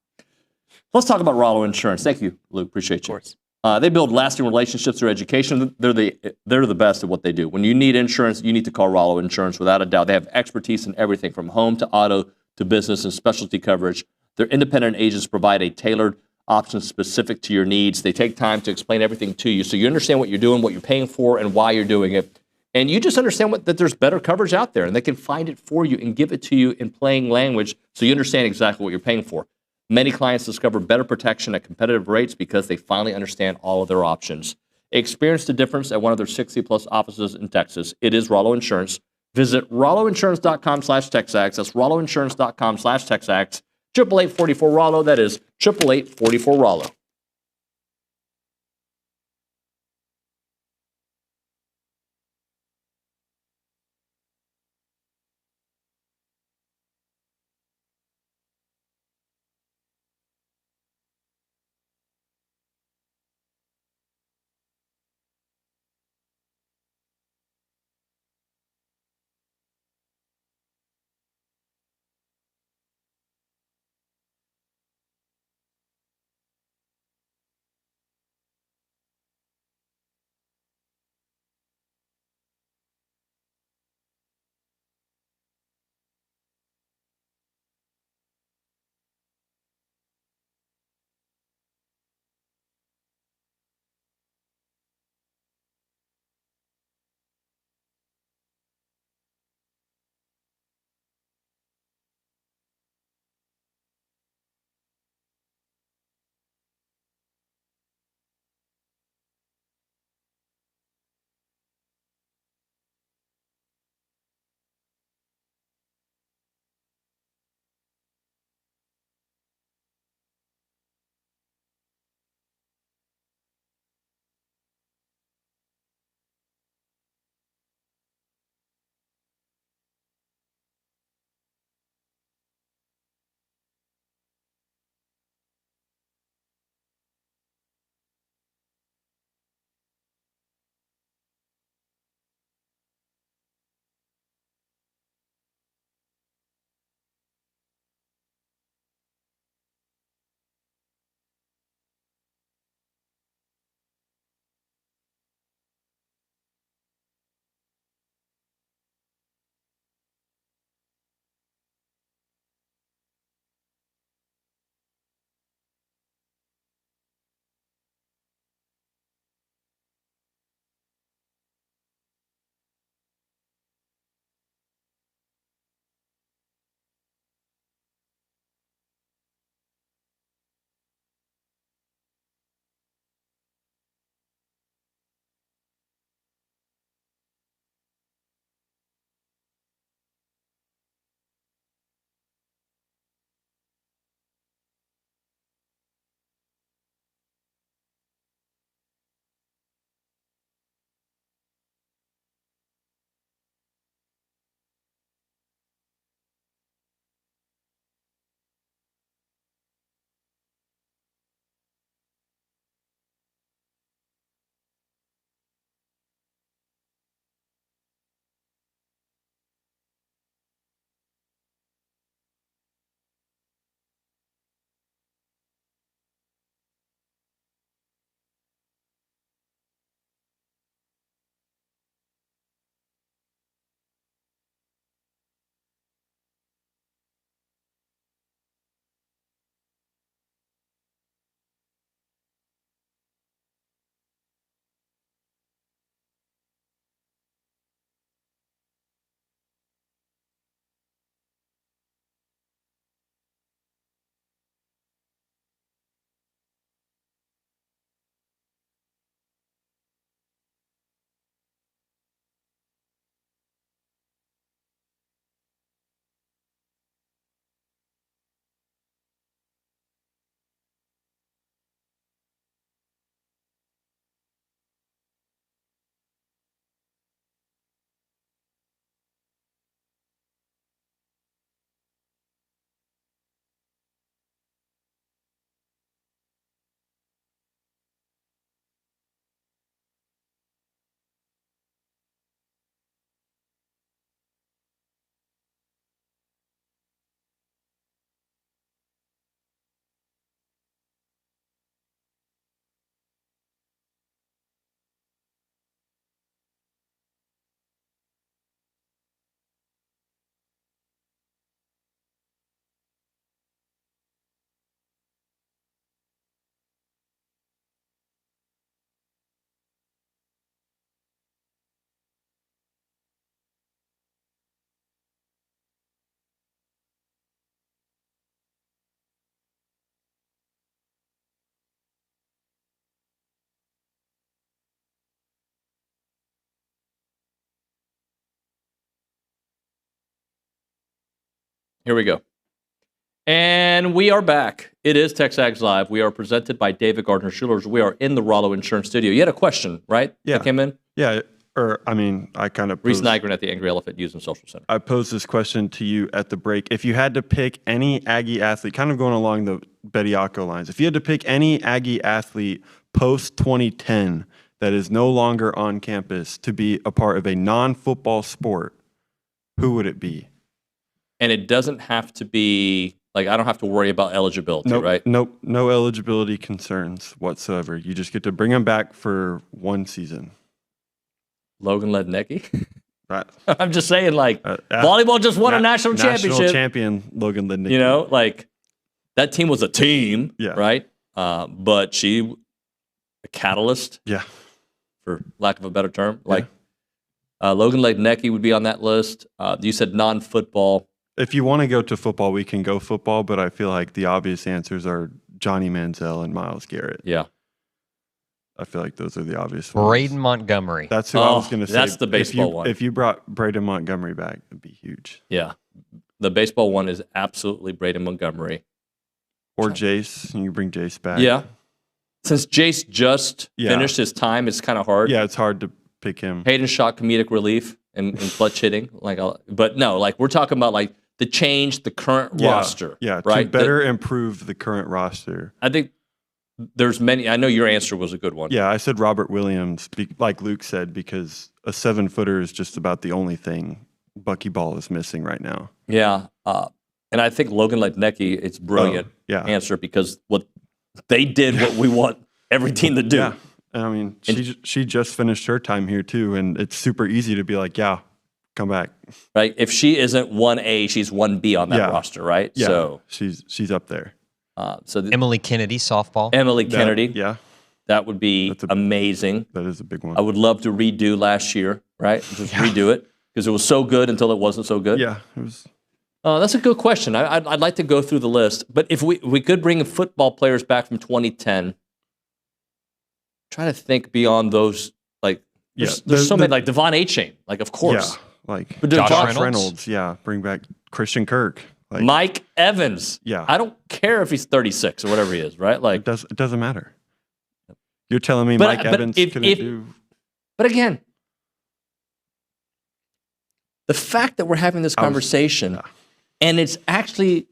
Let's talk about Rollo Insurance. Thank you, Luke. Appreciate you. Of course. They build lasting relationships through education. They're the best at what they do. When you need insurance, you need to call Rollo Insurance without a doubt. They have expertise in everything from home to auto to business and specialty coverage. Their independent agents provide a tailored option specific to your needs. They take time to explain everything to you so you understand what you're doing, what you're paying for, and why you're doing it. And you just understand that there's better coverage out there, and they can find it for you and give it to you in plain language so you understand exactly what you're paying for. Many clients discover better protection at competitive rates because they finally understand all of their options. Experience the difference at one of their 60-plus offices in Texas. It is Rollo Insurance. Visit rolloinsurance.com/TexAgs. That's rolloinsurance.com/TexAgs. 888-44-ROLLO. That is 888-44-ROLLO. Here we go. And we are back. It is TexAgs Live. We are presented by David Gardner Jewelers. We are in the Rollo Insurance Studio. You had a question, right? Yeah. That came in? Yeah. I kind of Reese Nygren at the Angry Elephant Youth and Social Center. I posed this question to you at the break. If you had to pick any Aggie athlete, kind of going along the Bediako lines, if you had to pick any Aggie athlete post 2010 that is no longer on campus to be a part of a non-football sport, who would it be? And it doesn't have to be, like, I don't have to worry about eligibility, right? Nope. No eligibility concerns whatsoever. You just get to bring them back for one season. Logan Lednicki? Right. I'm just saying, like, volleyball just won a national championship. National champion Logan Lednicki. You know, like, that team was a team, right? But she, a catalyst, for lack of a better term. Like, Logan Lednicki would be on that list. You said non-football. If you want to go to football, we can go football, but I feel like the obvious answers are Johnny Manziel and Myles Garrett. Yeah. I feel like those are the obvious ones. Braden Montgomery. That's who I was going to say. That's the baseball one. If you brought Braden Montgomery back, it'd be huge. Yeah. The baseball one is absolutely Braden Montgomery. Or Jace. You can bring Jace back. Yeah. Since Jace just finished his time, it's kind of hard. Yeah, it's hard to pick him. Hayden shot comedic relief and clutch hitting. But no, like, we're talking about, like, the change, the current roster. Yeah, right? to better improve the current roster. I think there's many. I know your answer was a good one. Yeah, I said Robert Williams, like Luke said, because a 7-footer is just about the only thing Buckyball is missing right now. Yeah, and I think Logan Lednicki, it's brilliant answer, because what they did what we want every team to do. Yeah, I mean, she just finished her time here too, and it's super easy to be like, come back. Right. If she isn't 1A, she's 1B on that roster, right? Yeah. So she's up there. Emily Kennedy, softball. Emily Kennedy. Yeah. That would be amazing. That is a big one. I would love to redo last year, right? Just redo it, because it was so good until it wasn't so good. Yeah. It was. That's a good question. I'd like to go through the list. But if we could bring football players back from 2010, try to think beyond those. Like, there's so many, like Devon Achane, like, of course. Yeah. Like Josh Reynolds, bring back Christian Kirk, like, Mike Evans. Yeah, I don't care if he's 36 or whatever he is, right? Like, it doesn't matter. You're telling me Mike Evans couldn't do? But again, the fact that we're having this conversation and it's actually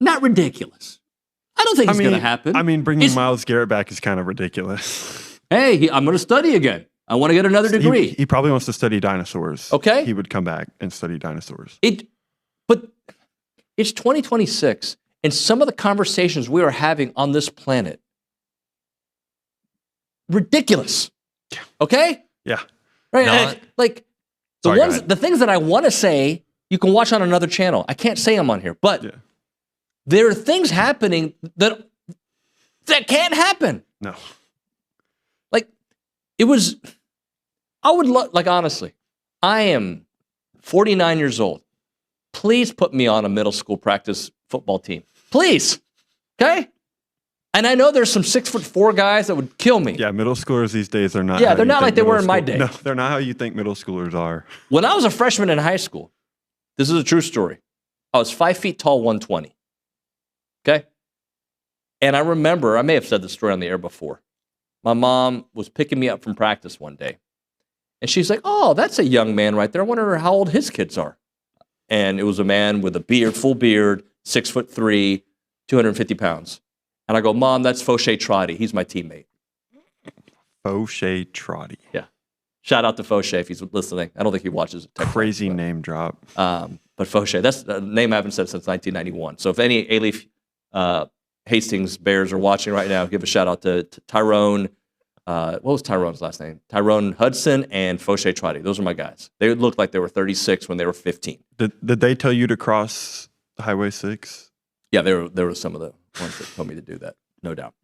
not ridiculous. I don't think it's going to happen. I mean, bringing Myles Garrett back is kind of ridiculous. Hey, I'm going to study again. I want to get another degree. He probably wants to study dinosaurs. Okay. He would come back and study dinosaurs. But it's 2026, and some of the conversations we are having on this planet, ridiculous. Okay? Yeah. Right? The things that I want to say, you can watch on another channel. I can't say them on here, but there are things happening that can't happen. No. Like, it was... I would love, like, honestly, I am 49 years old. Please put me on a middle school practice football team. Please. Okay? And I know there's some 6'4" guys that would kill me. Yeah, middle schoolers these days are not. Yeah, they're not like they were in my day. No, they're not how you think middle schoolers are. When I was a freshman in high school, this is a true story. I was 5 feet tall, 120. Okay? And I remember, I may have said this story on the air before. My mom was picking me up from practice one day. And she's like, oh, that's a young man right there. I wonder how old his kids are. And it was a man with a beard, full beard, 6'3", 250 pounds. And I go, Mom, that's Fauché Trotty. He's my teammate. Fauché Trotty. Yeah. Shout out to Fauché if he's listening. I don't think he watches it. Crazy name drop. But Fauché, that's a name I haven't said since 1991. So if any A-Leaf Hastings Bears are watching right now, give a shout out to Tyrone. What was Tyrone's last name? Tyrone Hudson and Fauché Trotty. Those are my guys. They looked like they were 36 when they were 15. Did they tell you to cross Highway 6? Yeah, there were some of the ones that told me to do that, no doubt.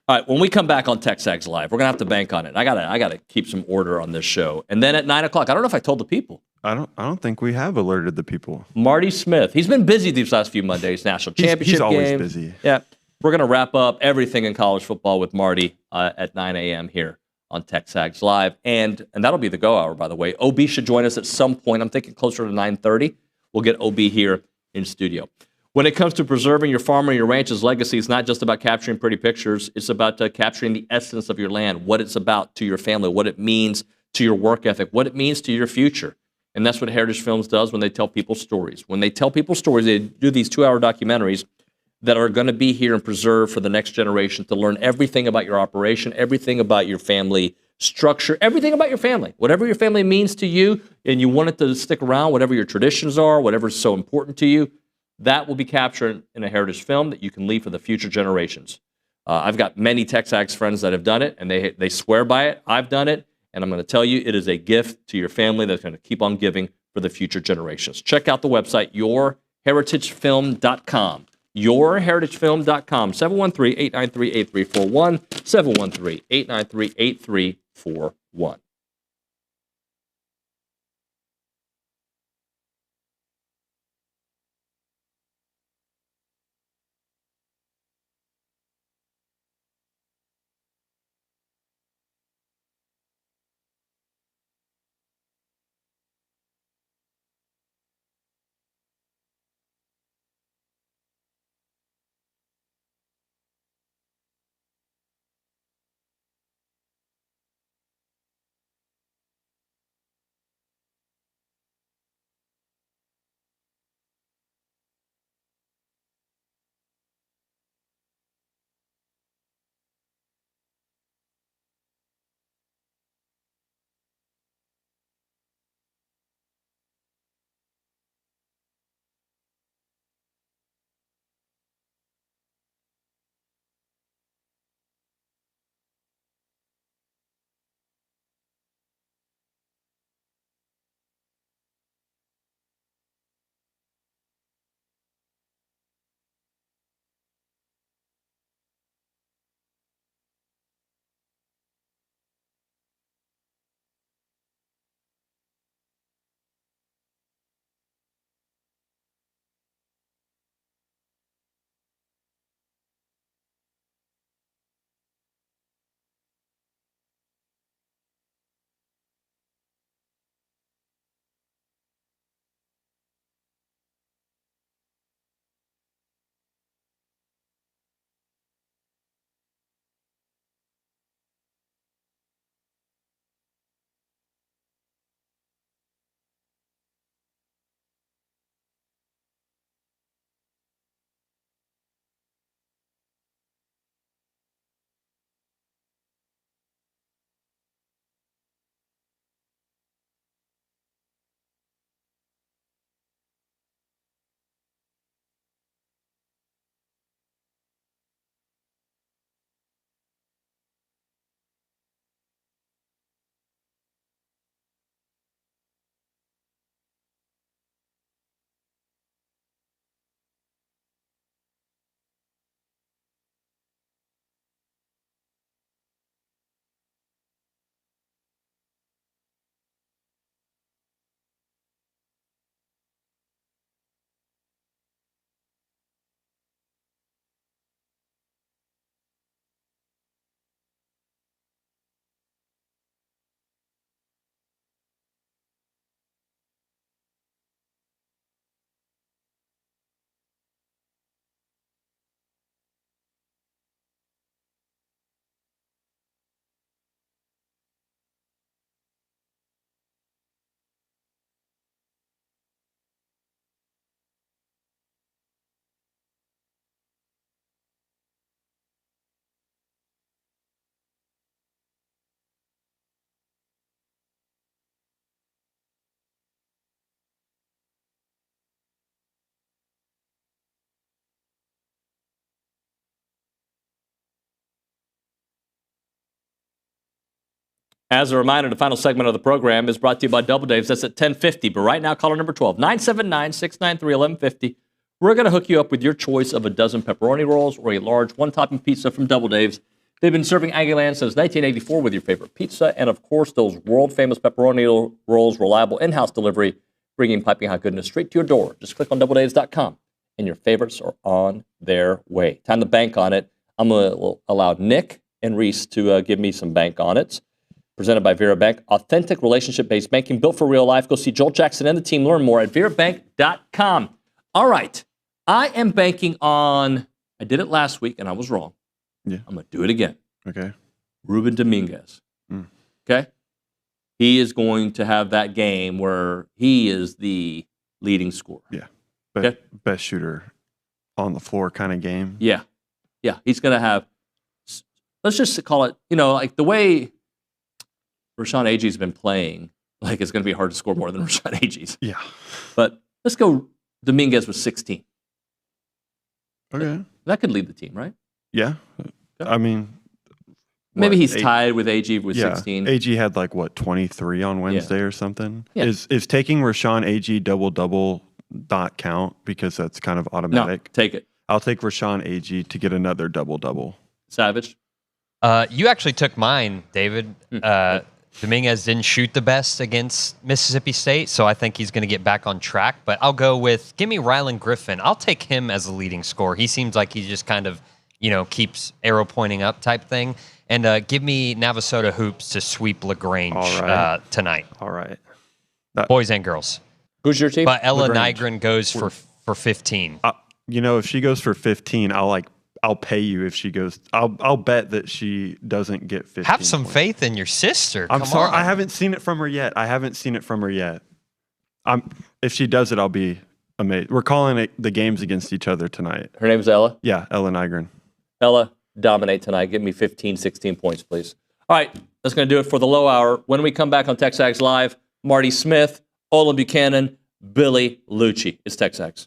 All right, when we come back on TexAgs Live, we're gonna have to bank on it. I gotta keep some order on this show. And then at 9 o'clock, I don't know if I told the people. I don't think we have alerted the people. Marty Smith. He's been busy these last few Mondays. National championship He's always game. busy. Yeah. We're going to wrap up everything in college football with Marty at 9 a.m. here on TexAgs Live. And that'll be the go hour, by the way. OB should join us at some point. I'm thinking closer to 9:30. We'll get OB here in studio. When it comes to preserving your farm or your ranch's legacy, it's not just about capturing pretty pictures. It's about capturing the essence of your land, what it's about to your family, what it means to your work ethic, what it means to your future. And that's what Heritage Films does when they tell people stories. When they tell people stories, they do these 2-hour documentaries that are going to be here and preserved for the next generation to learn everything about your operation, everything about your family structure, everything about your family. Whatever your family means to you and you want it to stick around, whatever your traditions are, whatever's so important to you, that will be captured in a heritage film that you can leave for the future generations. I've got many TexAgs friends that have done it, and they swear by it. I've done it, and I'm going to tell you it is a gift to your family that's going to keep on giving for the future generations. Check out the website, yourheritagefilm.com. yourheritagefilm.com, 713-893-8341, 713-893-8341. As a reminder, the final segment of the program is brought to you by Double Dave's. That's at 10:50. But right now, caller number 12, 979-693-1150. We're going to hook you up with your choice of a dozen pepperoni rolls or a large one-topping pizza from Double Dave's. They've been serving Aggieland since 1984 with your favorite pizza and, of course, those world-famous pepperoni rolls, reliable in-house delivery, bringing piping hot goodness straight to your door. Just click on doubledaves.com, and your favorites are on their way. Time to bank on it. I'm going to allow Nick and Reese to give me some bank on it. Presented by Vera Bank, authentic relationship-based banking built for real life. Go see Joel Jackson and the team. Learn more at verabank.com. All right. I am banking on, I did it last week and I was wrong. Yeah. I'm going to do it again. Okay. Ruben Dominguez. Okay? He is going to have that game where he is the leading scorer. Yeah. Okay? Best shooter on the floor kind of game. Yeah. Yeah. He's going to have, let's just call it, like the way Rashawn Agee's been playing, like it's going to be hard to score more than Rashawn Agee's. Yeah. But let's go Dominguez with 16. Okay. That could lead the team, right? Yeah. I mean, maybe he's tied with Agee with 16. Agee had 23 on Wednesday or something. Yeah. Is taking Rashawn Agee double not count because that's kind of automatic? No, take it. I'll take Rashawn Agee to get another double. Savage? You actually took mine, David. Dominguez didn't shoot the best against Mississippi State, so I think he's going to get back on track. But I'll go with, give me Rylan Griffin. I'll take him as a leading scorer. He seems like he just kind of, keeps arrow pointing up type thing. And give me Navasota Hoops to sweep LaGrange tonight. All right. Boys and girls. Who's your team? But Ella LaGrange. Nygren goes for 15. If she goes for 15, I'll pay you if she goes. I'll bet that she doesn't get 15. Have some points. faith in your sister. I'm Come sorry, on. I haven't seen it from her yet. If she does it, I'll be amazed. We're calling it the games against each other tonight. Her name's Ella? Yeah, Ella Nygren. Ella, dominate tonight. Give me 15, 16 points, please. All right, that's going to do it for the low hour. When we come back on TexAgs Live, Marty Smith, Olin Buchanan, Billy Liucci. It's TexAgs.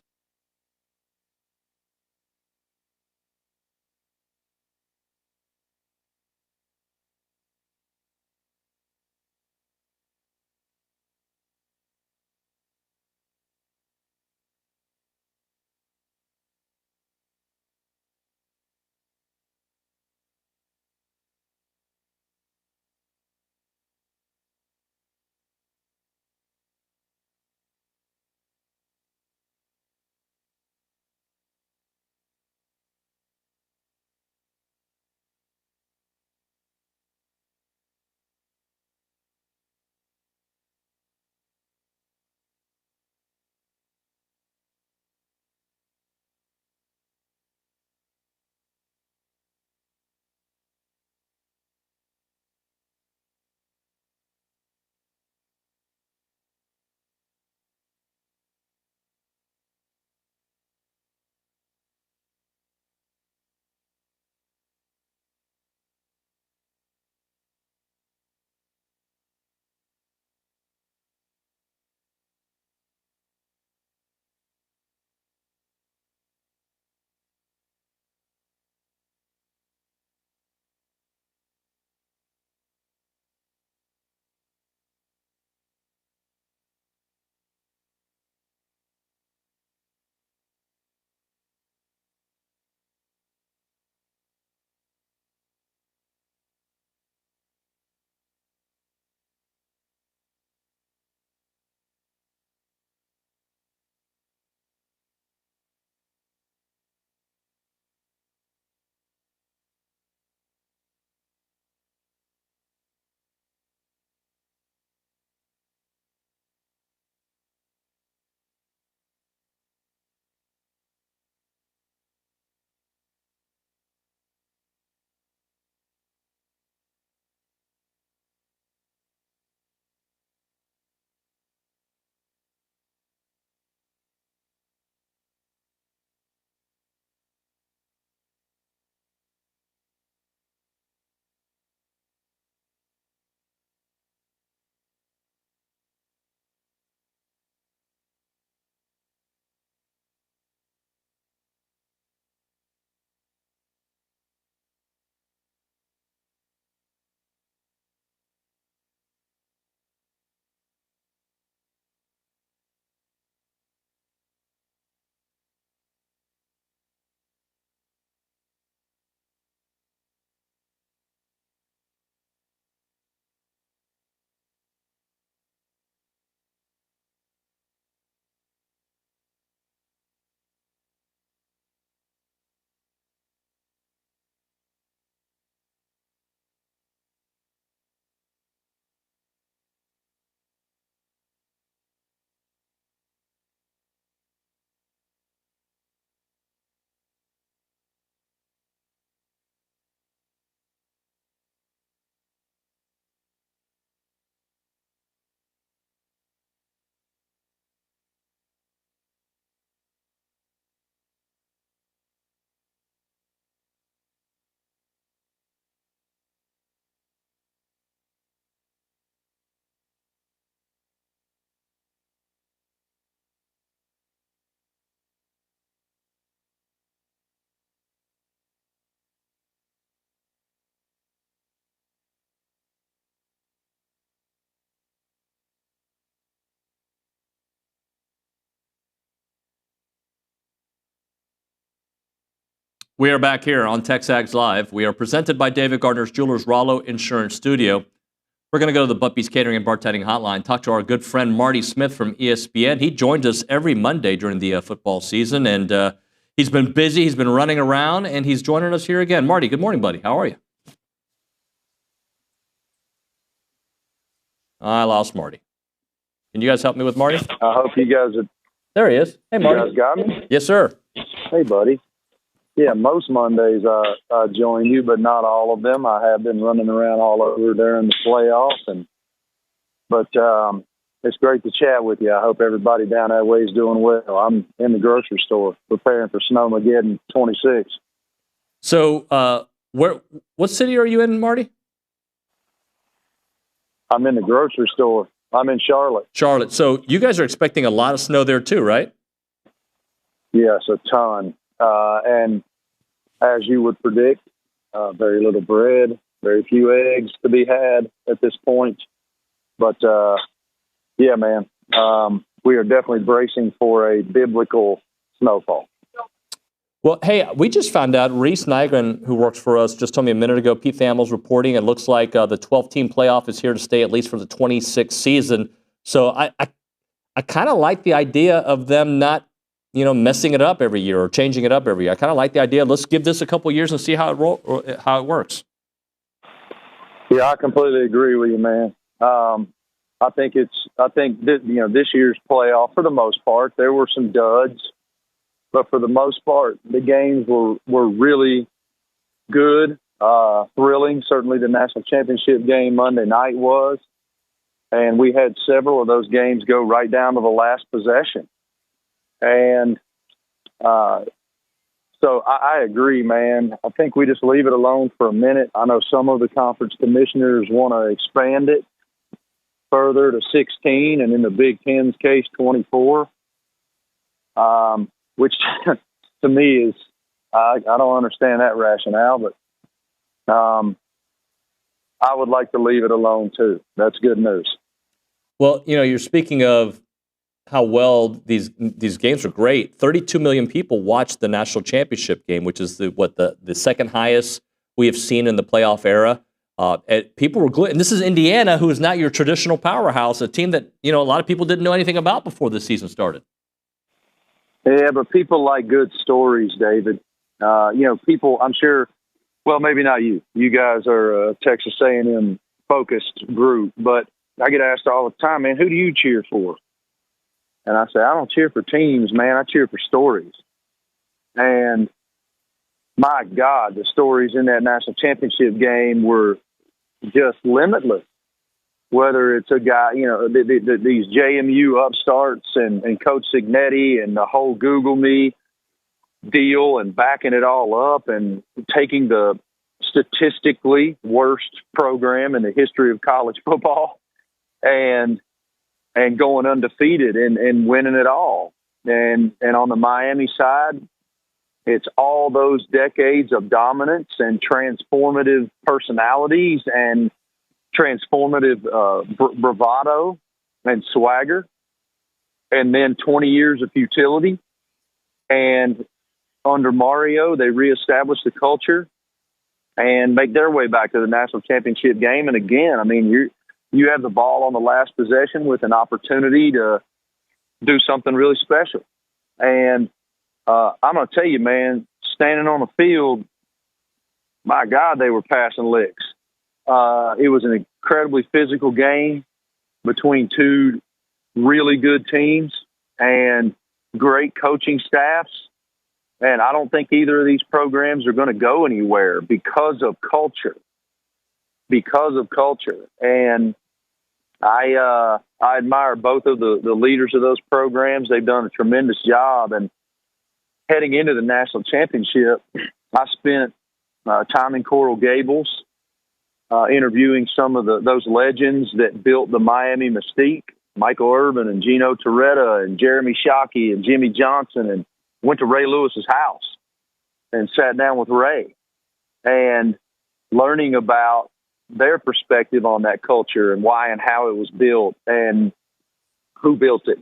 We are back here on TexAgs Live. We are presented by David Gardner's Jewelers Rollo Insurance Studio. We're going to go to the Buppy's Catering and Bartending Hotline, talk to our good friend Marty Smith from ESPN. He joins us every Monday during the football season, and he's been busy. He's been running around, and he's joining us here again. Marty, good morning, buddy. How are you? I lost Marty. Can you guys help me with Marty? I hope you guys are. There he is. Hey, Marty. You guys got me? Yes, sir. Hey, buddy. Yeah, most Mondays I join you, but not all of them. I have been running around all over during the playoffs, but it's great to chat with you. I hope everybody down that way is doing well. I'm in the grocery store preparing for Snowmageddon 26. So, what city are you in, Marty? I'm in the grocery store. I'm in Charlotte. Charlotte. So you guys are expecting a lot of snow there too, right? Yes, a ton. And as you would predict, very little bread, very few eggs to be had at this point. But, yeah, man, we are definitely bracing for a biblical snowfall. Well, hey, we just found out, Reese Nygren, who works for us, just told me a minute ago, Pete Thamel's reporting, it looks like the 12-team playoff is here to stay at least for the 26th season. So I kind of like the idea of them not, messing it up every year or changing it up every year. I kind of like the idea. Let's give this a couple years and see how it works. Yeah, I completely agree with you, man. I think this year's playoff, for the most part, there were some duds, but for the most part, the games were really good, thrilling. Certainly, the national championship game Monday night was, and we had several of those games go right down to the last possession. And so I agree, man. I think we just leave it alone for a minute. I know some of the conference commissioners want to expand it further to 16, and in the Big Ten's case, 24, which to me is, I don't understand that rationale, but I would like to leave it alone too. That's good news. Well, you're speaking of how well these games are great. 32 million people watched the national championship game, which is the second highest we have seen in the playoff era. People were glued, and this is Indiana, who is not your traditional powerhouse, a team that a lot of people didn't know anything about before the season started. Yeah, but people like good stories, David. People, I'm sure. Well, maybe not you. You guys are a Texas A&M focused group, but I get asked all the time, man, who do you cheer for? And I say, I don't cheer for teams, man. I cheer for stories. And my God, the stories in that national championship game were just limitless. Whether it's a guy, these JMU upstarts and Coach Signetti and the whole Google Me deal and backing it all up and taking the statistically worst program in the history of college football and going undefeated and winning it all. And on the Miami side, it's all those decades of dominance and transformative personalities and transformative bravado and swagger. And then 20 years of futility. And under Mario, they reestablished the culture and make their way back to the national championship game. And again, I mean, you have the ball on the last possession with an opportunity to do something really special. And I'm going to tell you, man, standing on the field, my God, they were passing licks. It was an incredibly physical game between two really good teams and great coaching staffs. And I don't think either of these programs are going to go anywhere because of culture. And I admire both of the leaders of those programs. They've done a tremendous job. And heading into the national championship, I spent time in Coral Gables interviewing some of those legends that built the Miami Mystique, Michael Irvin and Gino Torretta and Jeremy Shockey and Jimmy Johnson, and went to Ray Lewis's house and sat down with Ray and learning about their perspective on that culture and why and how it was built and who built it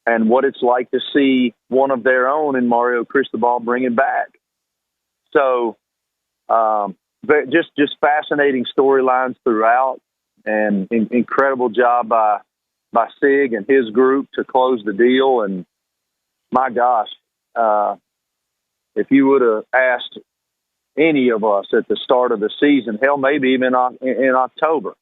and what it's like to see one of their own in Mario Cristobal bring it back. So, but just fascinating storylines throughout, and incredible job by Sig and his group to close the deal. And my gosh, if you would have asked any of us at the start of the season, hell, maybe even in October,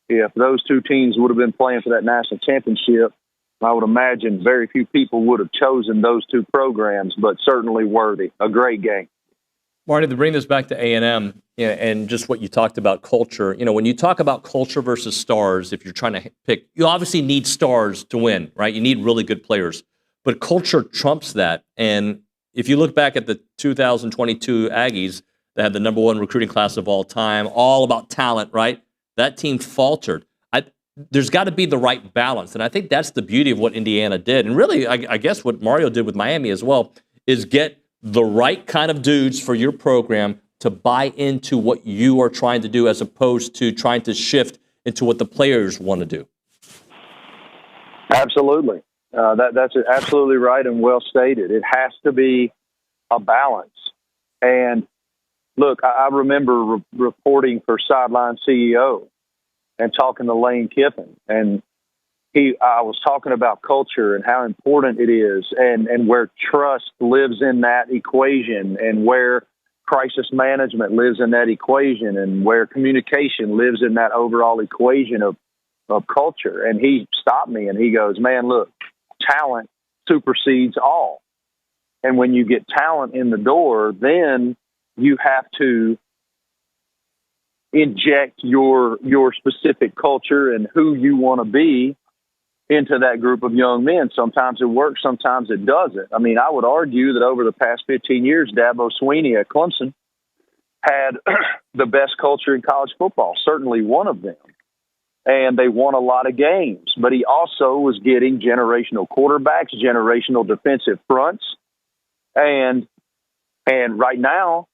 if those two teams would have been playing for that national championship, I would imagine very few people would have chosen those two programs, but certainly worthy. A great game. Marty, to bring this back to A&M, and just what you talked about culture, when you talk about culture versus stars, if you're trying to pick, you obviously need stars to win, right? You need really good players, but culture trumps that. And if you look back at the 2022 Aggies, that had the #1 recruiting class of all time, all about talent, right? That team faltered. There's got to be the right balance, and I think that's the beauty of what Indiana did, and really, I guess what Mario did with Miami as well, is get the right kind of dudes for your program to buy into what you are trying to do, as opposed to trying to shift into what the players want to do. Absolutely. That's absolutely right and well stated. It has to be a balance. And look, I remember reporting for Sideline CEO and talking to Lane Kiffin, and I was talking about culture and how important it is, and where trust lives in that equation, and where crisis management lives in that equation, and where communication lives in that overall equation of culture. And he stopped me and he goes, man, look, talent supersedes all. And when you get talent in the door, then you have to inject your specific culture and who you want to be into that group of young men. Sometimes it works, sometimes it doesn't. I mean, I would argue that over the past 15 years, Dabo Swinney at Clemson had the best culture in college football, certainly one of them. And they won a lot of games, but he also was getting generational quarterbacks, generational defensive fronts. And right now,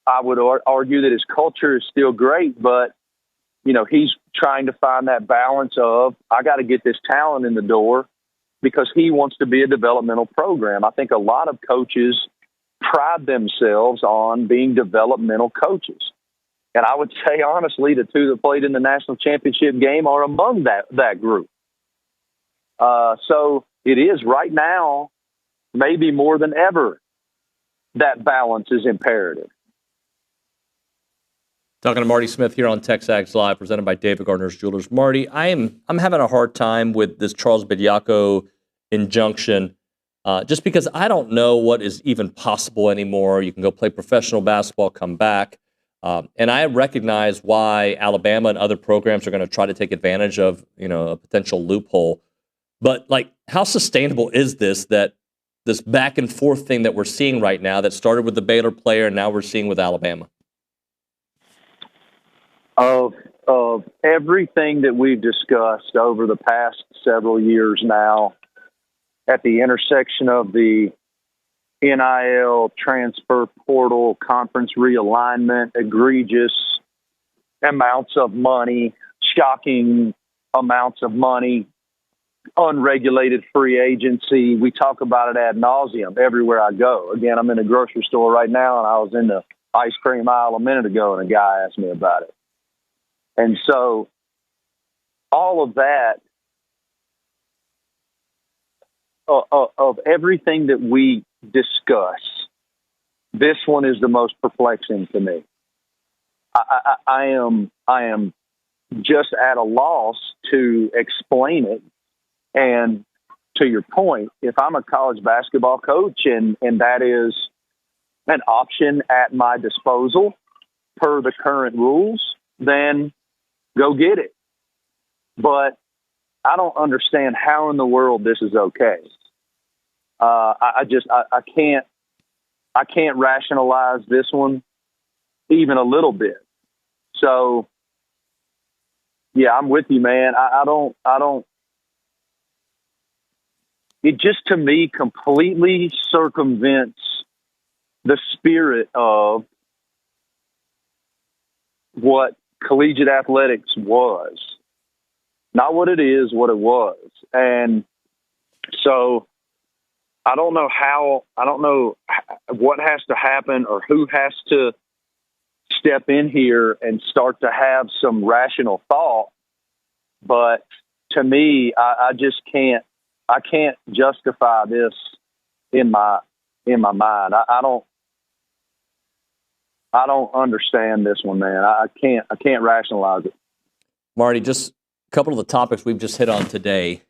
I would argue that his culture is still great, but, he's trying to find that balance of, I got to get this talent in the door because he wants to be a developmental program. I think a lot of coaches pride themselves on being developmental coaches. And I would say, honestly, the two that played in the national championship game are among that group. So it is right now, maybe more than ever, that balance is imperative. Talking to Marty Smith here on TexAgs Live, presented by David Gardner's Jewelers. Marty, I'm having a hard time with this Charles Bediako injunction, just because I don't know what is even possible anymore. You can go play professional basketball, come back. And I recognize why Alabama and other programs are going to try to take advantage of, a potential loophole. But how sustainable is this back and forth thing that we're seeing right now that started with the Baylor player and now we're seeing with Alabama? Of everything that we've discussed over the past several years now, at the intersection of the NIL, transfer portal, conference realignment, egregious amounts of money, shocking amounts of money, unregulated free agency. We talk about it ad nauseum everywhere I go. Again, I'm in a grocery store right now, and I was in the ice cream aisle a minute ago, and a guy asked me about it. And so all of that, of everything that we discuss, this one is the most perplexing to me. I am just at a loss to explain it. And to your point, if I'm a college basketball coach and that is an option at my disposal per the current rules, then go get it. But I don't understand how in the world this is okay. I can't rationalize this one even a little bit. So yeah, I'm with you, man. I don't. It just, to me, completely circumvents the spirit of what collegiate athletics was. Not what it is, what it was. And so I don't know what has to happen or who has to step in here and start to have some rational thought. But to me, I just can't. I can't justify this in my mind. I don't understand this one, man. I can't rationalize it. Marty, just a couple of the topics we've just hit on today.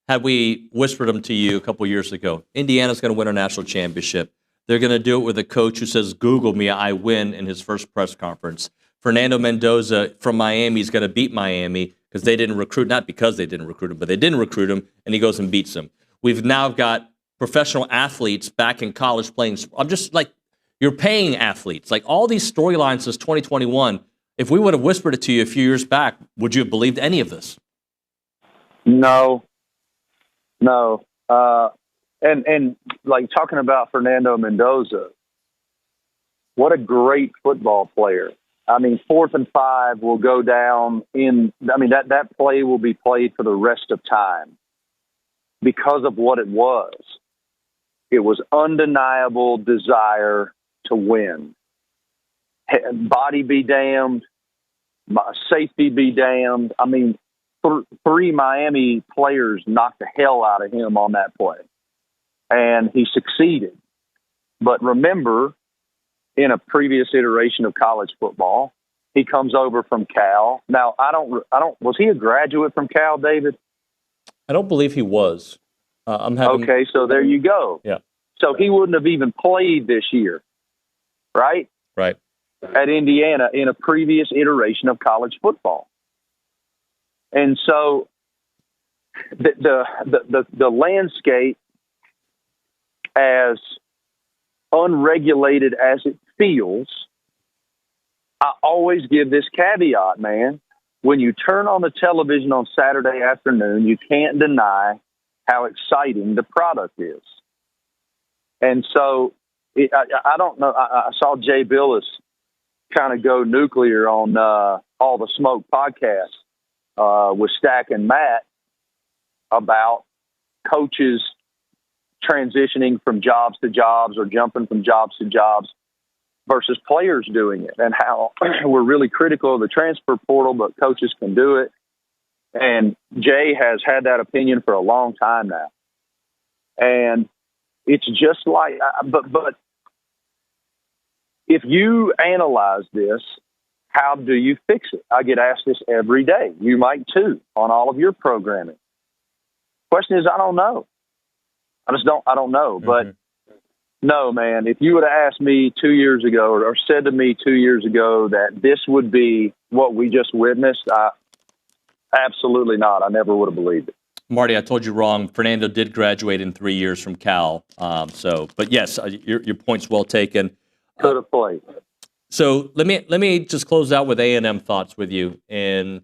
Had we whispered them to you a couple years ago, Indiana's going to win a national championship. They're going to do it with a coach who says, "Google me, I win," in his first press conference. Fernando Mendoza from Miami is going to beat Miami because they didn't recruit, not because they didn't recruit him, but they didn't recruit him, and he goes and beats them. We've now got professional athletes back in college playing. I'm just like, you're paying athletes. Like all these storylines since 2021, if we would have whispered it to you a few years back, would you have believed any of this? No. And like talking about Fernando Mendoza, what a great football player. I mean, 4th and 5 will go down that play will be played for the rest of time because of what it was. It was undeniable desire to win. Body be damned, safety be damned. I mean, 3 Miami players knocked the hell out of him on that play, and he succeeded. But remember, in a previous iteration of college football, he comes over from Cal. Now, was he a graduate from Cal, David? I don't believe he was. Okay, so there you go. Yeah. So he wouldn't have even played this year, right? Right. At Indiana in a previous iteration of college football. And so the landscape, as unregulated as it feels, I always give this caveat, man. When you turn on the television on Saturday afternoon, you can't deny how exciting the product is. And so I don't know. I saw Jay Billis kind of go nuclear on All the Smoke podcast with Stack and Matt about coaches transitioning from jobs to jobs or jumping from jobs to jobs versus players doing it, and how we're really critical of the transfer portal, but coaches can do it. And Jay has had that opinion for a long time now. And it's just like, but if you analyze this, how do you fix it? I get asked this every day. You might too, on all of your programming. Question is, I don't know. I don't know. Mm-hmm. But no, man, if you would have asked me 2 years ago or said to me 2 years ago that this would be what we just witnessed, absolutely not. I never would have believed it. Marty, I told you wrong. Fernando did graduate in 3 years from Cal. But yes, your point's well taken. Could have played. So let me just close out with A&M thoughts with you. And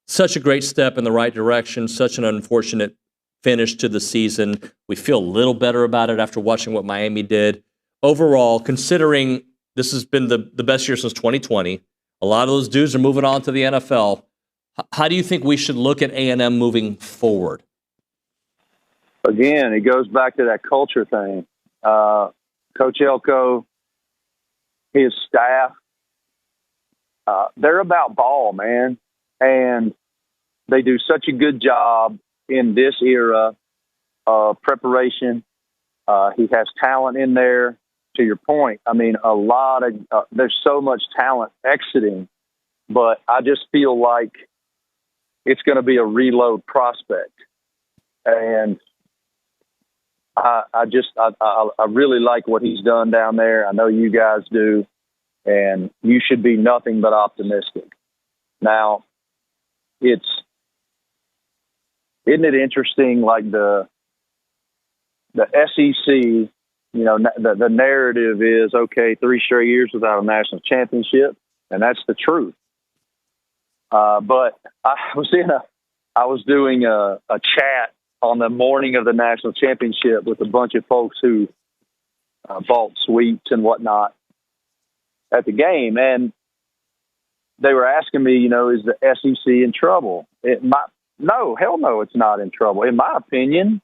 such a great step in the right direction, such an unfortunate finish to the season. We feel a little better about it after watching what Miami did. Overall, considering this has been the best year since 2020, a lot of those dudes are moving on to the NFL. How do you think we should look at A&M moving forward? Again, it goes back to that culture thing. Coach Elko, his staff, they're about ball, man. And they do such a good job in this era of preparation. He has talent in there. To your point, I mean, there's so much talent exiting, but I just feel like it's going to be a reload prospect. And I really like what he's done down there. I know you guys do, and you should be nothing but optimistic. Now, isn't it interesting, like the SEC, you know, the narrative is, okay, 3 straight years without a national championship, and that's the truth. But I was doing a chat on the morning of the national championship with a bunch of folks who bought suites and whatnot at the game, and they were asking me, you know, is the SEC in trouble? No, hell no, it's not in trouble. In my opinion,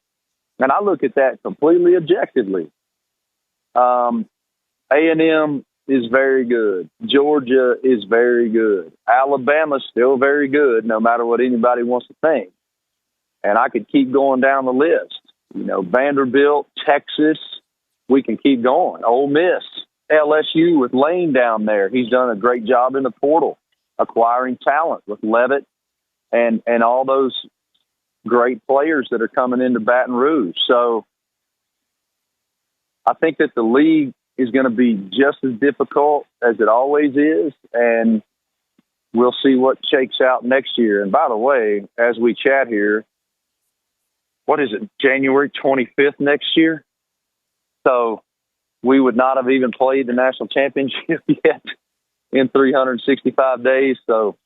and I look at that completely objectively, A&M is very good. Georgia is very good. Alabama's still very good, no matter what anybody wants to think. And I could keep going down the list. You know, Vanderbilt, Texas, we can keep going. Ole Miss, LSU with Lane down there. He's done a great job in the portal, acquiring talent with Levitt and all those great players that are coming into Baton Rouge. So I think that the league is going to be just as difficult as it always is, and we'll see what shakes out next year. And by the way, as we chat here, what is it, January 25th next year? So we would not have even played the national championship yet in 365 days. So,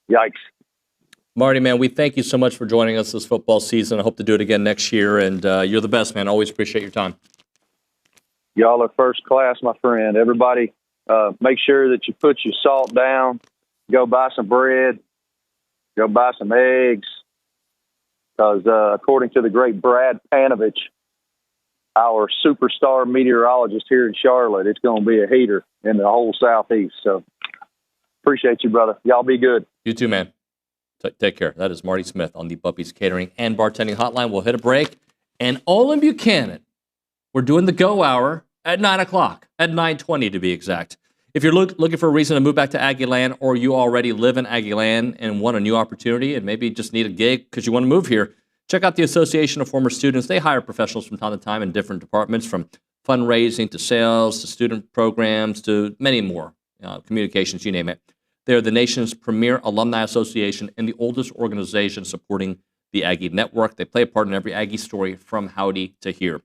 yikes. Marty, man, we thank you so much for joining us this football season. I hope to do it again next year, and you're the best, man. Always appreciate your time. Y'all are first class, my friend. Everybody, make sure that you put your salt down. Go buy some bread. Go buy some eggs. Because according to the great Brad Panovich, our superstar meteorologist here in Charlotte, it's going to be a heater in the whole Southeast. So appreciate you, brother. Y'all be good. You too, man. Take care. That is Marty Smith on the Bubby's Catering and Bartending Hotline. We'll hit a break. And Olin Buchanan, we're doing the go hour at 9 o'clock, at 9:20 to be exact. If you're looking for a reason to move back to Aggie Land, or you already live in Aggie Land and want a new opportunity and maybe just need a gig because you want to move here, check out the Association of Former Students. They hire professionals from time to time in different departments, from fundraising to sales to student programs to many more, communications, you name it. They're the nation's premier alumni association and the oldest organization supporting the Aggie network. They play a part in every Aggie story from Howdy to here.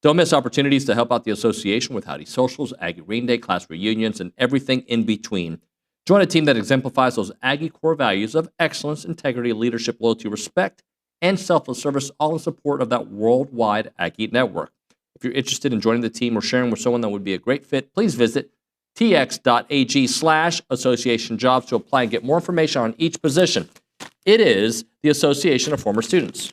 Don't miss opportunities to help out the association with Howdy Socials, Aggie Green Day, class reunions, and everything in between. Join a team that exemplifies those Aggie core values of excellence, integrity, leadership, loyalty, respect, and selfless service, all in support of that worldwide Aggie network. If you're interested in joining the team or sharing with someone that would be a great fit, please visit tx.ag/association jobs to apply and get more information on each position. It is the Association of Former Students.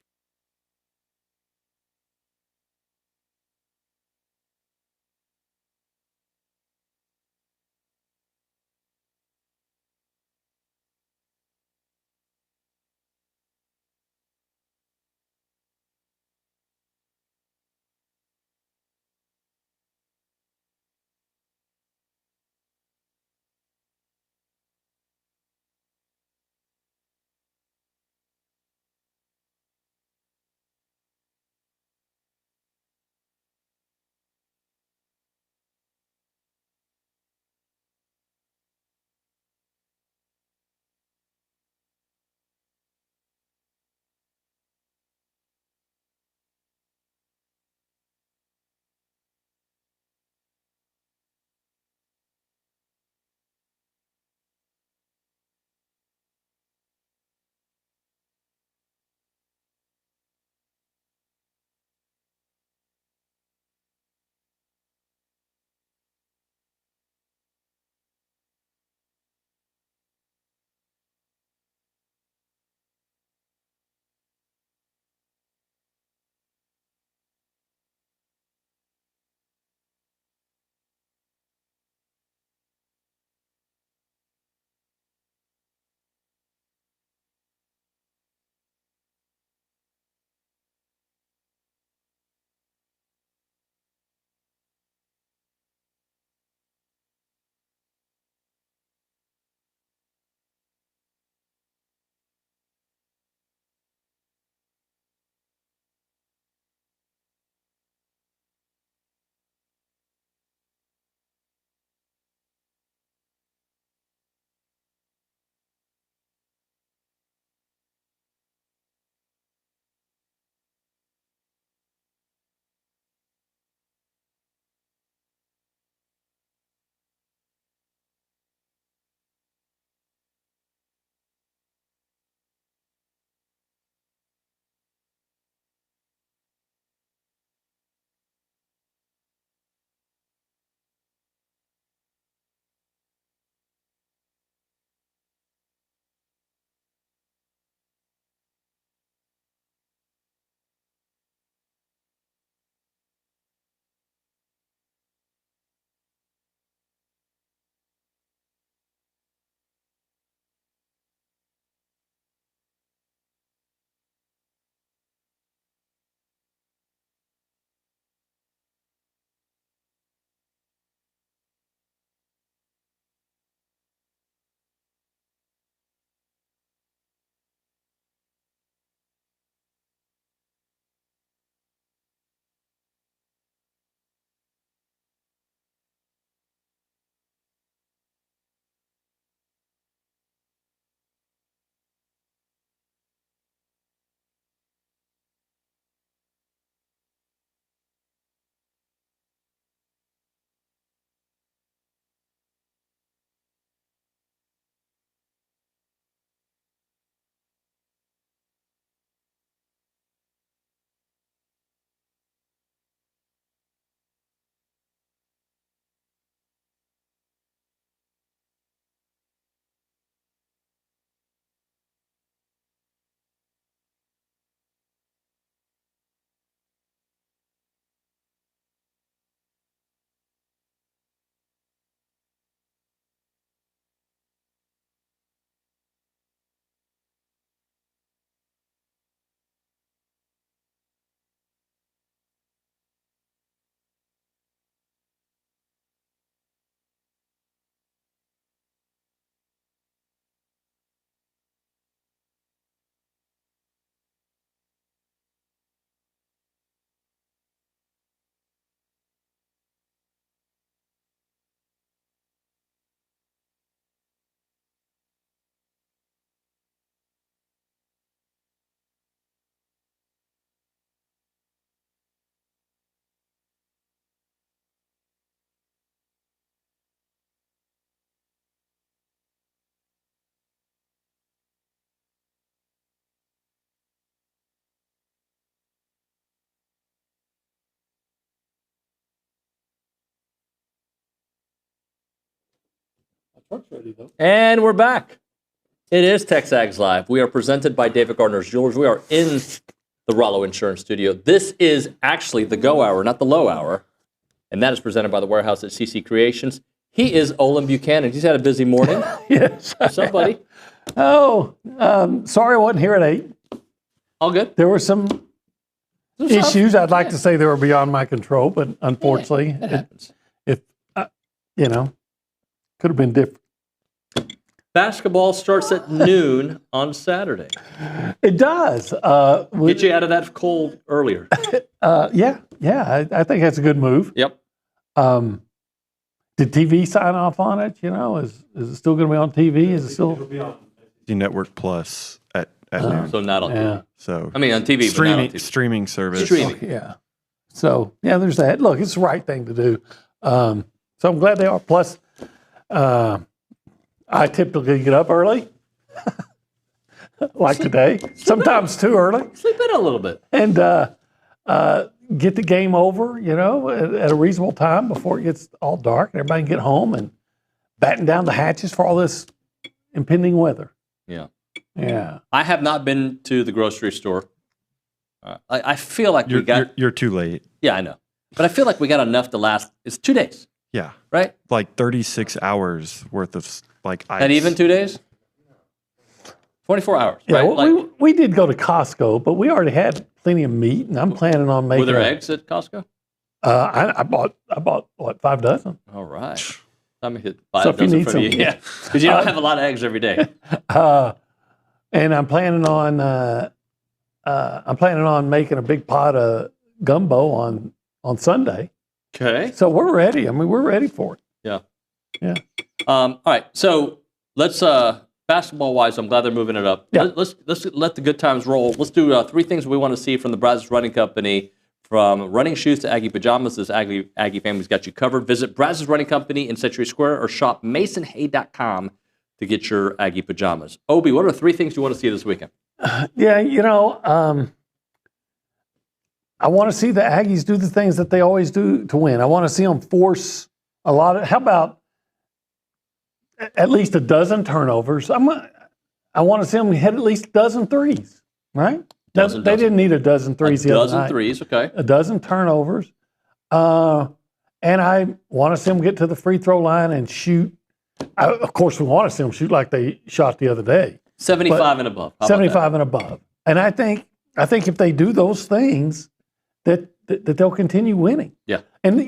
And we're back. It is TexAgs Live. We are presented by David Gardner's Jewelers. We are in the Rollo Insurance Studio. This is actually the go hour, not the low hour. And that is presented by the warehouse at CC Creations. He is Olin Buchanan. He's had a busy morning. Yes. What's up, buddy? Oh, sorry I wasn't here at 8. All good. There were some issues. I'd like to say they were beyond my control, but unfortunately, it happens. Could have been different. Basketball starts at noon on Saturday. It does. Get you out of that cold earlier. Yeah. I think that's a good move. Yep. Did TV sign off on it? Is it still going to be on TV? Is it still? It'll be on the Network Plus at noon. So not on TV. So on TV, streaming, but not on TV. Streaming service. Streaming. Yeah. So there's that. Look, it's the right thing to do. So I'm glad they are. Plus, I typically get up early, like today. Sometimes too early. Sleep in a little bit. And get the game over, at a reasonable time before it gets all dark and everybody can get home and batten down the hatches for all this impending weather. Yeah. Yeah. I have not been to the grocery store. I feel like you're too late. Yeah, I know. But I feel like we got enough to last. It's 2 days. Yeah. Right? Like 36 hours worth of ice. And even 2 days? 24 hours. Yeah, right? well, we did go to Costco, but we already had plenty of meat, and I'm planning on making. Were there eggs at Costco? I bought what, 5 dozen. All right. I'm gonna hit 5 So if you dozen need for some, you. Yeah, because you don't have a lot of eggs every day. And I'm planning on making a big pot of gumbo on Sunday. Okay. So we're ready. I mean, we're ready for it. Yeah. Yeah. All right. So let's basketball wise, I'm glad they're moving it up. Yeah. Let's let the good times roll. Let's do 3 things we want to see from the Brazos Running Company. From running shoes to Aggie pajamas, this Aggie family's got you covered. Visit Brazos Running Company in Century Square or shop masonhay.com to get your Aggie pajamas. Obi, what are 3 things you want to see this weekend? Yeah, I want to see the Aggies do the things that they always do to win. I want to see them force a lot of. How about at least a dozen turnovers? I want to see them hit at least a dozen threes, right? They didn't need a dozen threes the other night. A dozen threes, okay. A dozen turnovers. And I want to see them get to the free throw line and shoot. Of course, we want to see them shoot like they shot the other day. 75 and above. 75 and above. And I think if they do those things, that they'll continue winning. Yeah. And,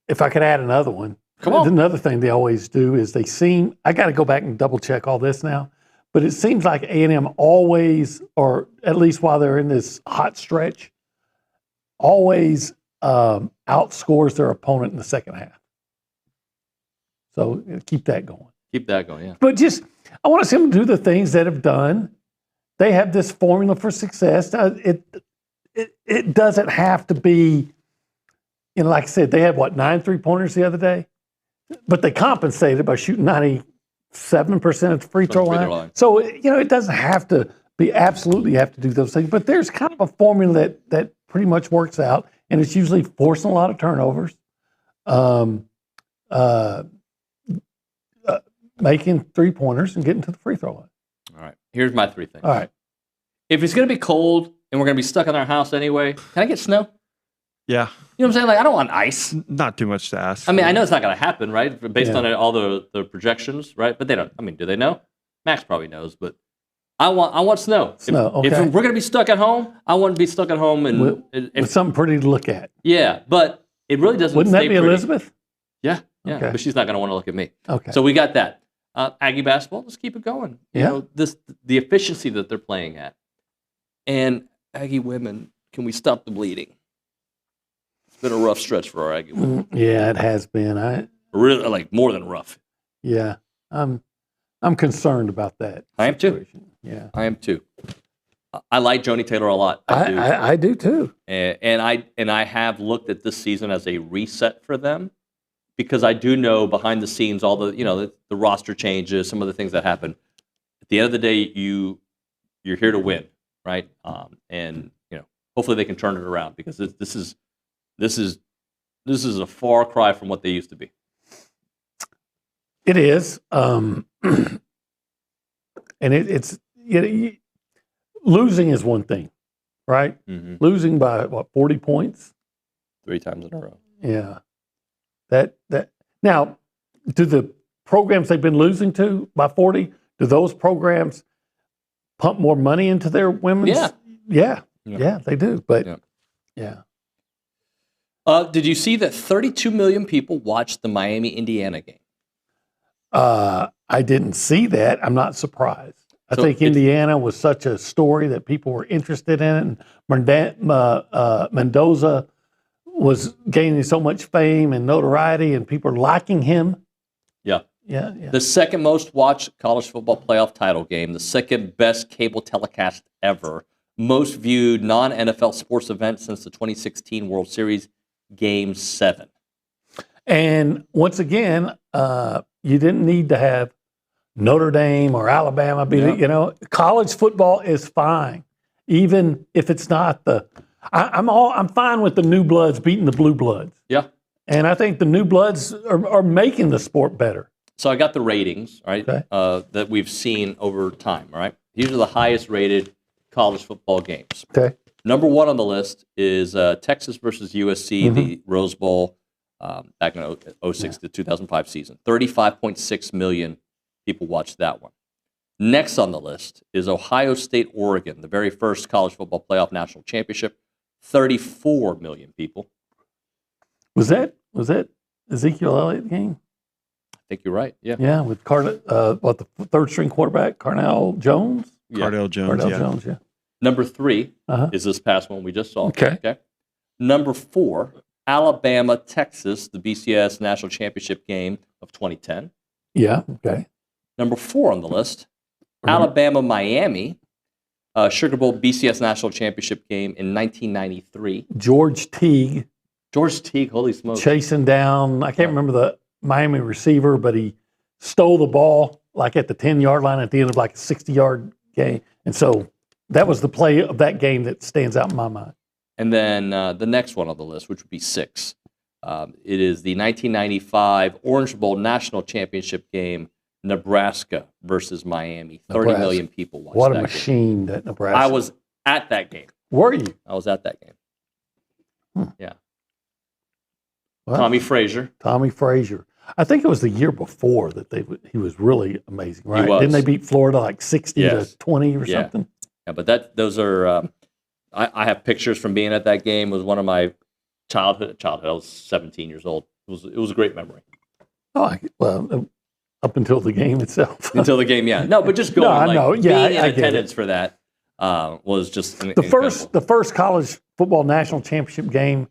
if I could add another one. Come on. Another thing they always do is I got to go back and double check all this now, but it seems like A&M always, or at least while they're in this hot stretch, always outscores their opponent in the second half. So keep that going. Keep that going, yeah. But I want to see them do the things that have done. They have this formula for success. It doesn't have to be, like I said, they had 9 3-pointers the other day, but they compensated by shooting 97% at the free throw line. So, it doesn't have to be absolutely you have to do those things, but there's kind of a formula that pretty much works out, and it's usually forcing a lot of turnovers, making 3-pointers and getting to the free throw line. All right. Here's my 3 things. All right. If it's going to be cold and we're going to be stuck in our house anyway, can I get snow? Yeah. You know what I'm saying? Like, I don't want ice. Not too much to ask. I mean, I know it's not going to happen, right? Based on all the projections, right? But they don't. I mean, do they know? Max probably knows, but I want snow. Okay. If we're going to be stuck at home, I want to be stuck at home with something pretty to look at. Yeah, but it really doesn't. Wouldn't that be pretty. Elizabeth? Yeah. Okay. But she's not going to want to look at me. Okay. So we got that. Aggie basketball. Let's keep it going. You know, the efficiency that they're playing at, and Aggie women. Can we stop the bleeding? It's been a rough stretch for our Aggie women. Yeah, it has been. Really, like more than rough. Yeah, I'm concerned about that. I am too. Yeah, I am too. I like Joni Taylor a lot. I do too. And I have looked at this season as a reset for them, because I do know behind the scenes all the the roster changes, some of the things that happen. At the end of the day, you're here to win, right? And hopefully they can turn it around, because this is a far cry from what they used to be. It is. And it's losing is one thing, right? Mm-hmm. Losing by 40 points? 3 times in a row. Yeah. That now, do the programs they've been losing to by 40, do those programs pump more money into their women's? Yeah, they do. But yeah. Did you see that 32 million people watched the Miami-Indiana game? I didn't see that. I'm not surprised. I think Indiana was such a story that people were interested in it. And Mendoza was gaining so much fame and notoriety, and people are liking him. Yeah. Yeah. The second most watched college football playoff title game, the second best cable telecast ever, most viewed non-NFL sports event since the 2016 World Series, Game 7. And once again, you didn't need to have Notre Dame or Alabama be, college football is fine, even if it's not the. I'm fine with the new bloods beating the blue bloods. Yeah, and I think the new bloods are making the sport better. So I got the ratings, right, that we've seen over time. All right, these are the highest rated college football games. Okay. Number 1 on the list is Texas versus USC, the Rose Bowl back in 06 to 2005 season. 35.6 million people watched that one. Next on the list is Ohio State, Oregon, the very first college football playoff national championship. 34 million people. Was that Ezekiel Elliott game? I think you're right. Yeah. Yeah, with the third string quarterback, Cardale Jones? Yeah. Cardale Jones, yeah. Number 3 is this past one we just saw. Okay. Number 4, Alabama, Texas, the BCS national championship game of 2010. Yeah, okay. Number 4 on the list, Alabama, Miami, Sugar Bowl BCS national championship game in 1993. George Teague, holy smokes. Chasing down, I can't remember the Miami receiver, but he stole the ball like at the 10-yard line at the end of like a 60-yard game. And so that was the play of that game that stands out in my mind. And then the next one on the list, which would be 6, it is the 1995 Orange Bowl national championship game, Nebraska versus Miami. 30 million people watched that. What a machine that Nebraska. I was at that game. Were you? I was at that game. Yeah. Well, Tommy Frazier. I think it was the year before that he was really amazing, right? He was. Didn't they beat Florida like 60 to 20 or something? Yeah, but those are I have pictures from being at that game. It was one of my childhood. I was 17 years old. It was a great memory. Oh, well, up until the game itself. Until the game, yeah. No, but just going, being in attendance for that was just incredible. The first college football national championship game.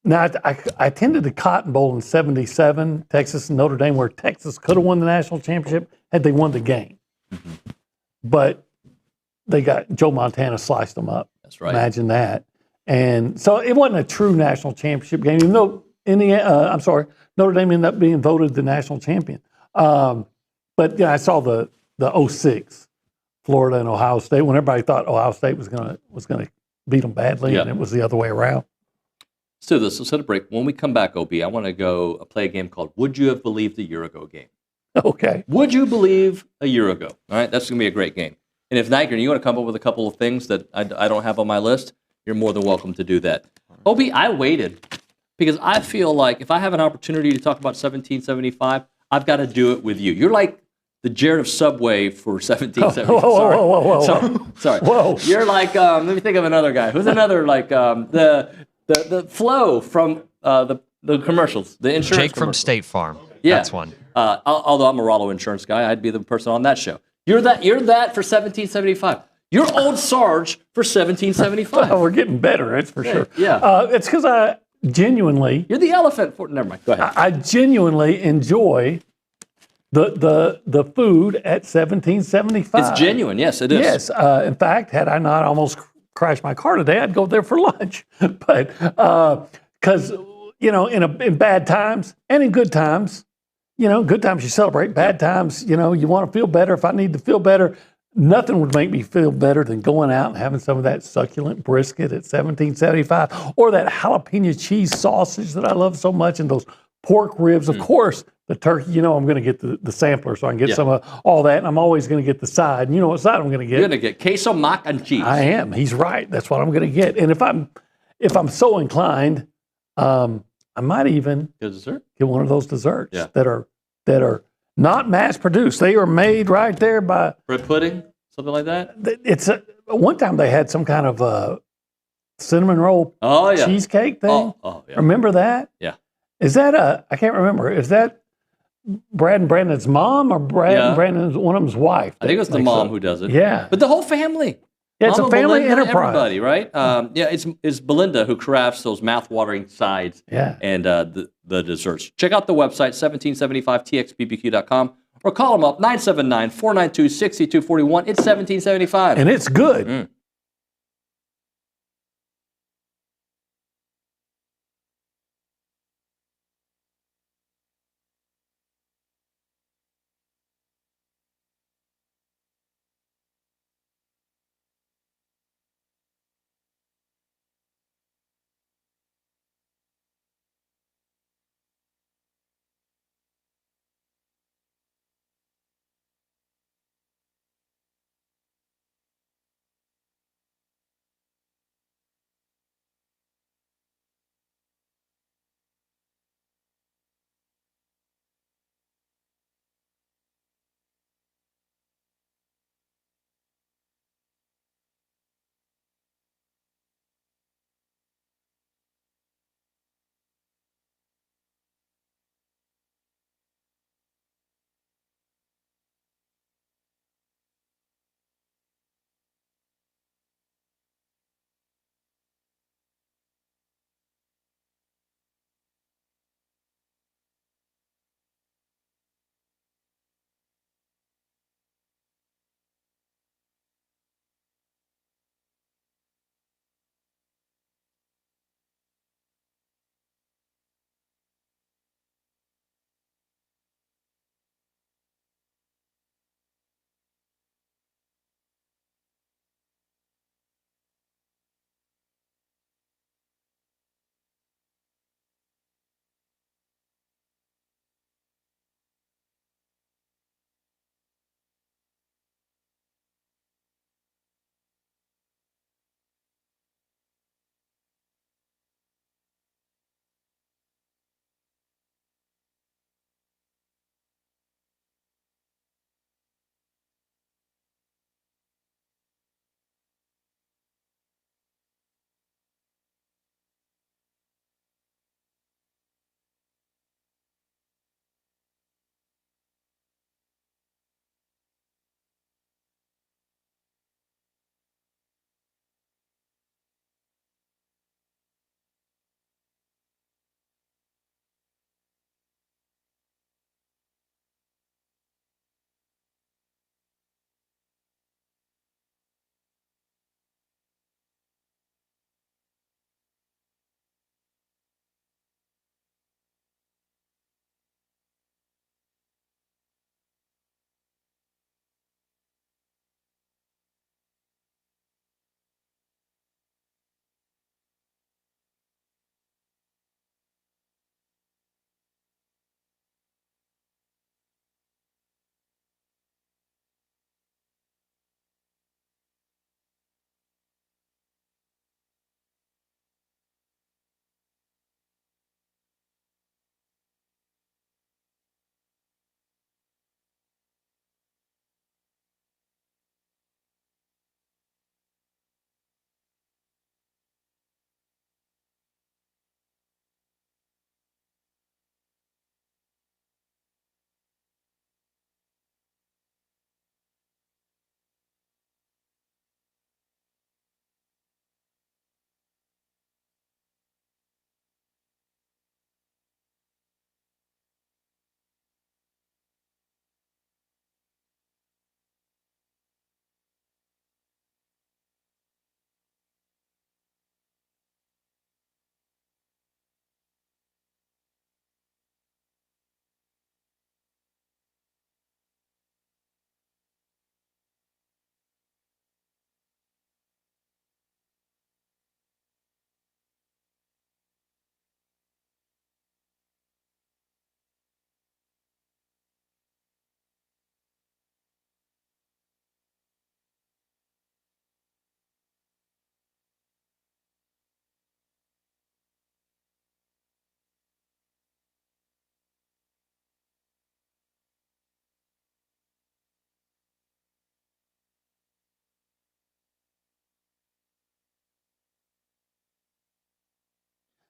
Now, I attended the Cotton Bowl in '77, Texas and Notre Dame, where Texas could have won the national championship had they won the game. Mm-hmm. But they got Joe Montana sliced them up. That's right. Imagine that. And so it wasn't a true national championship game, even though Notre Dame ended up being voted the national champion. But I saw the 06 Florida and Ohio State when everybody thought Ohio State was gonna beat them badly, and it was the other way around. Let's do this. Let's hit a break. When we come back, OB, I want to go play a game called Would You Have Believed a Year Ago game. Okay. Would you believe a year ago? All right, that's going to be a great game. And if Niger, you want to come up with a couple of things that I don't have on my list, you're more than welcome to do that. OB, I waited because I feel like if I have an opportunity to talk about 1775, I've got to do it with you. You're like the Jared of Subway for 1775. Whoa. Sorry. Whoa. You're like, let me think of another guy. Who's another, like, the Flo from the commercials, the insurance Jake from State Farm. Yeah. That's one. Although I'm a Rollo insurance guy, I'd be the person on that show. You're that for 1775. You're old Sarge for 1775. Well, we're getting better, that's for sure. Yeah. It's because I genuinely... You're the elephant for... Never mind. Go ahead. I genuinely enjoy the food at 1775. It's genuine. Yes, it is. Yes. In fact, had I not almost crashed my car today, I'd go there for lunch. But because, in bad times and in good times, good times you celebrate. Bad times, you want to feel better. If I need to feel better, nothing would make me feel better than going out and having some of that succulent brisket at 1775 or that jalapeno cheese sausage that I love so much and those pork ribs, of course, the turkey. You know, I'm going to get the sampler so I can get some of all that, and I'm always going to get the side. And you know what side I'm going to get? You're going to get queso, mac, and cheese. I am. He's right. That's what I'm going to get. And if I'm so inclined, I might even get one of those desserts that are not mass produced. They are made right there by bread pudding, something like that. It's one time they had some kind of cinnamon roll cheesecake thing. Oh, yeah. Remember that? Yeah. Is that I can't remember. Is that Brad and Brandon's mom or Brad and Brandon's one of them's wife? I think it's the mom who does it. Yeah. But the whole family. Yeah, it's Mama, a family Belinda, enterprise. Everybody, right? It's Belinda who crafts those mouth-watering sides and the desserts. Check out the website, 1775txbbq.com, or call them up, 979-492-6241. It's 1775. And it's good.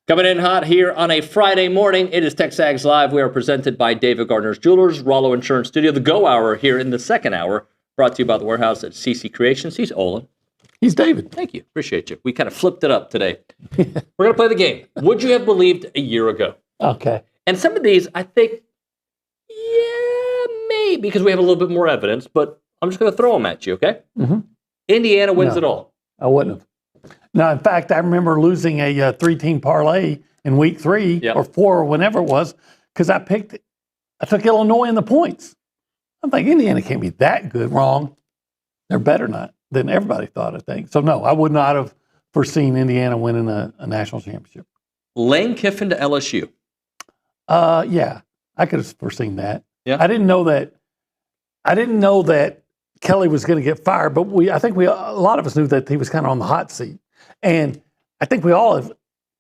Coming in hot here on a Friday morning, it is TexAgs Live. We are presented by David Gardner's Jewelers, Rollo Insurance Studio, the Go Hour here in the second hour, brought to you by the warehouse at CC Creations. He's Olin. He's David. Thank you. Appreciate you. We kind of flipped it up today. We're going to play the game. Would you have believed a year ago? Okay. And some of these, I think, maybe, because we have a little bit more evidence, but I'm just going to throw them at you, okay? Mm-hmm. Indiana wins it all. I wouldn't have. No, in fact, I remember losing a 3-team parlay in week 3 or 4 or whenever it was because I took Illinois in the points. I'm thinking Indiana can't be that good. Wrong. They're better than everybody thought, I think. So, no, I would not have foreseen Indiana winning a national championship. Lane Kiffin to LSU. Yeah, I could have foreseen that. Yeah. I didn't know that Kelly was going to get fired, but I think a lot of us knew that he was kind of on the hot seat. And I think we all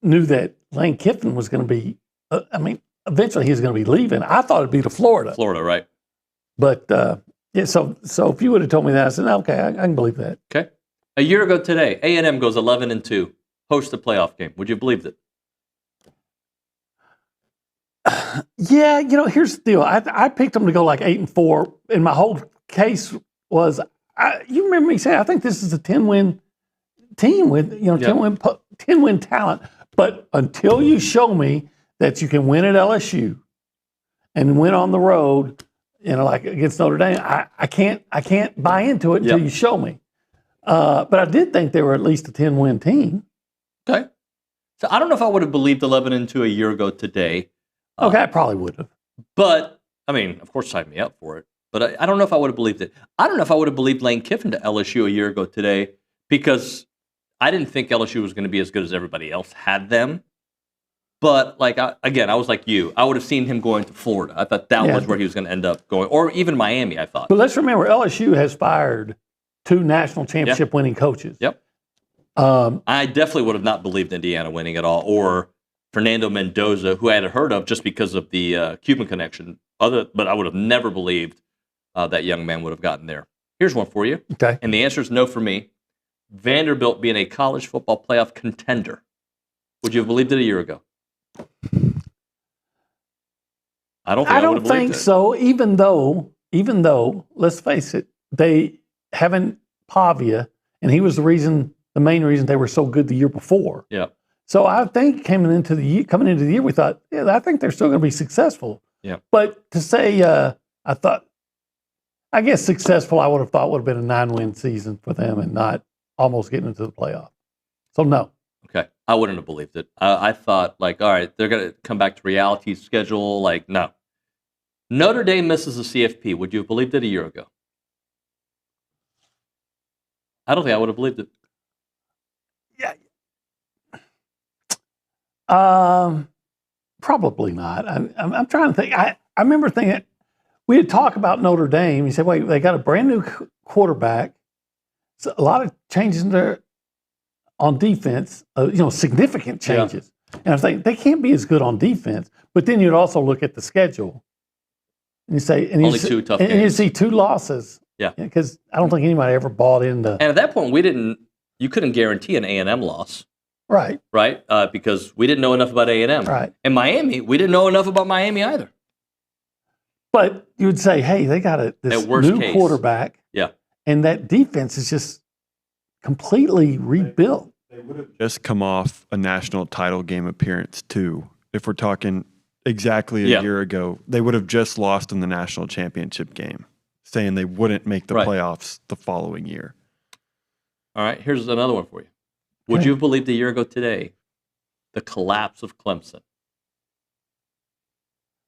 knew that Lane Kiffin was going to be, eventually he was going to be leaving. I thought it'd be to Florida. Florida, right. But, yeah, so if you would have told me that, I said, okay, I can believe that. Okay. A year ago today, A&M goes 11-2, hosts the playoff game. Would you have believed it? Yeah, here's the deal. I picked them to go like 8-4, and my whole case was, you remember me saying, I think this is a 10-win team with 10-win talent. But until you show me that you can win at LSU and win on the road, like against Notre Dame, I can't buy into it until you show me. But I did think they were at least a 10-win team. Okay. So I don't know if I would have believed 11-2 a year ago today. Okay, I probably would have. But, of course, sign me up for it. But I don't know if I would have believed it. I don't know if I would have believed Lane Kiffin to LSU a year ago today because I didn't think LSU was going to be as good as everybody else had them. But, I was like you. I would have seen him going to Florida. I thought that was where he was going to end up going. Or even Miami, I thought. But let's remember, LSU has fired 2 national championship winning coaches. Yep. I definitely would have not believed Indiana winning at all. Or Fernando Mendoza, who I had heard of just because of the Cuban connection. But I would have never believed that young man would have gotten there. Here's one for you. Okay. And the answer is no for me. Vanderbilt being a college football playoff contender. Would you have believed it a year ago? I don't think so. Even though, let's face it, they haven't Pavia, and he was the main reason they were so good the year before. Yeah. So I think coming into the year, we thought, I think they're still going to be successful. Yeah. But to say, I guess successful, I would have thought would have been a 9-win season for them and not almost getting into the playoff. So no. Okay. I wouldn't have believed it. I thought, all right, they're going to come back to reality schedule. No. Notre Dame misses the CFP. Would you have believed it a year ago? I don't think I would have believed it. Yeah. Probably not. I'm trying to think. I remember thinking, we had talked about Notre Dame. He said, wait, they got a brand new quarterback. So a lot of changes on defense, significant changes. Yeah. And I was thinking, they can't be as good on defense. But then you'd also look at the schedule. And you say, only 2 tough games. And you see 2 losses. Yeah. Because I don't think anybody ever bought into. And at that point, you couldn't guarantee an A&M loss. Right. Right? Because we didn't know enough about A&M. Right. And Miami, we didn't know enough about Miami either. But you would say, hey, they got this new quarterback. Yeah. And that defense is just completely rebuilt. They would have just come off a national title game appearance, too. If we're talking exactly a year ago, they would have just lost in the national championship game, saying they wouldn't make the playoffs the following year. All right, here's another one for you. Would you have believed a year ago today the collapse of Clemson?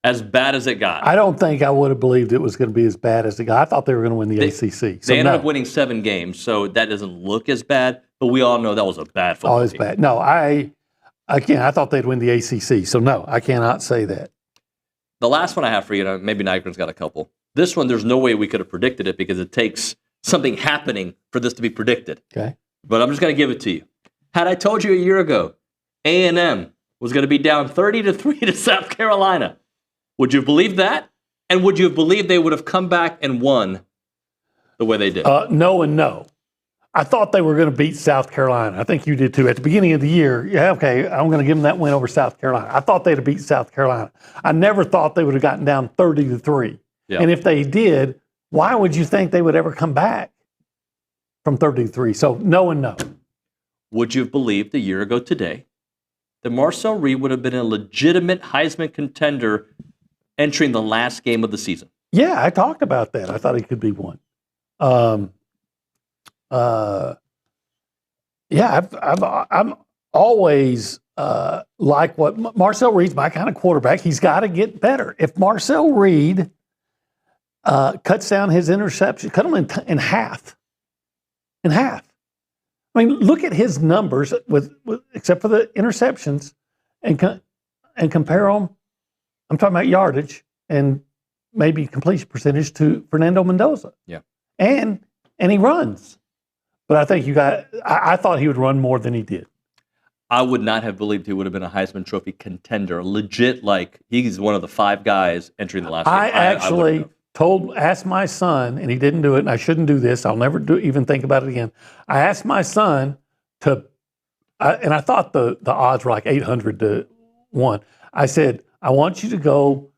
As bad as it got. I don't think I would have believed it was going to be as bad as it got. I thought they were going to win the ACC. So they ended up winning 7 games, so that doesn't look as bad, but we all know that was a bad football team. It's bad. No, I thought they'd win the ACC, so no, I cannot say that. The last one I have for you, maybe Nigram's got a couple. This one, there's no way we could have predicted it because it takes something happening for this to be predicted. Okay. But I'm just going to give it to you. Had I told you a year ago A&M was going to be down 30-3 to South Carolina, would you have believed that? And would you have believed they would have come back and won the way they did? No and no. I thought they were going to beat South Carolina. I think you did too. At the beginning of the year, yeah, okay, I'm going to give them that win over South Carolina. I thought they'd have beat South Carolina. I never thought they would have gotten down 30-3. Yeah. And if they did, why would you think they would ever come back from 30-3? So no and no. Would you have believed a year ago today that Marcel Reed would have been a legitimate Heisman contender entering the last game of the season? Yeah, I talked about that. I thought he could be one. I'm always like what Marcel Reed's my kind of quarterback. He's got to get better. If Marcel Reed cuts down his interception, cut them in half. In half. I mean, look at his numbers with except for the interceptions, and compare them. I'm talking about yardage and maybe completion percentage to Fernando Mendoza. Yeah, and he runs, but I think I thought he would run more than he did. I would not have believed he would have been a Heisman Trophy contender. Legit, like he's one of the 5 guys entering the last game. I actually asked my son, and he didn't do it, and I shouldn't do this. I'll never even think about it again. I asked my son and I thought the odds were like 800 to 1. I said, I want you to go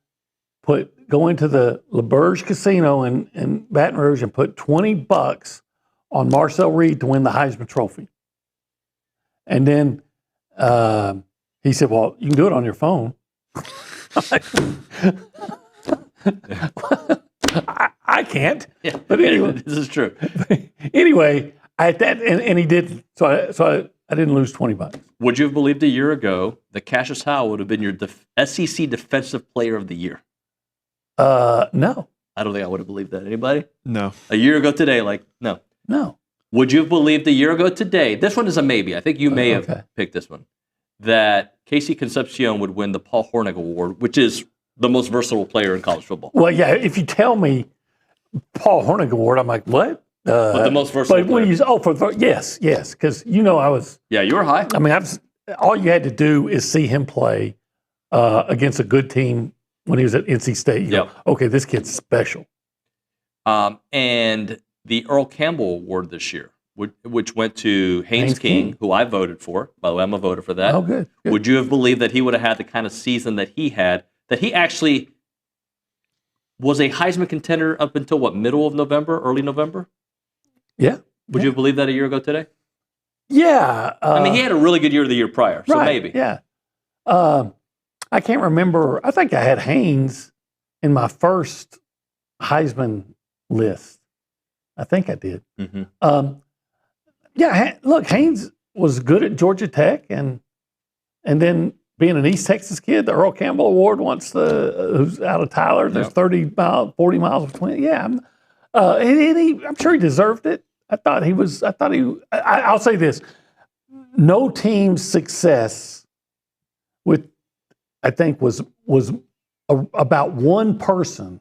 into the LaBerge Casino in Baton Rouge and put $20 on Marcel Reed to win the Heisman Trophy. And then he said, well, you can do it on your phone. I can't. Yeah, but anyway, this is true. Anyway, and he did. So I didn't lose $20. Would you have believed a year ago that Cassius Howell would have been your SEC Defensive Player of the Year? No. I don't think I would have believed that. Anybody? No. A year ago today, no. No. Would you have believed a year ago today? This one is a maybe. I think you may have picked this one. That Casey Concepcion would win the Paul Hornung Award, which is the most versatile player in college football. Well, yeah. If you tell me Paul Hornung Award, I'm like, what? But the most versatile player. Yes, because I was. Yeah, you were high. I mean, all you had to do is see him play against a good team when he was at NC State. You go, okay, this kid's special. And the Earl Campbell Award this year, which went to Haynes King, who I voted for. By the way, I'm a voter for that. Oh, good. Would you have believed that he would have had the kind of season that he had, that he actually was a Heisman contender up until, middle of November, early November? Yeah. Would you have believed that a year ago today? Yeah. I mean, he had a really good year the year prior, so right, maybe. Yeah. I can't remember. I think I had Haynes in my first Heisman list. I think I did. Mm-hmm. Look, Haynes was good at Georgia Tech, and then being an East Texas kid, the Earl Campbell Award who's out of Tyler. There's 40 miles between. Yeah, I'm sure he deserved it. I'll say this: no team's success I think was about one person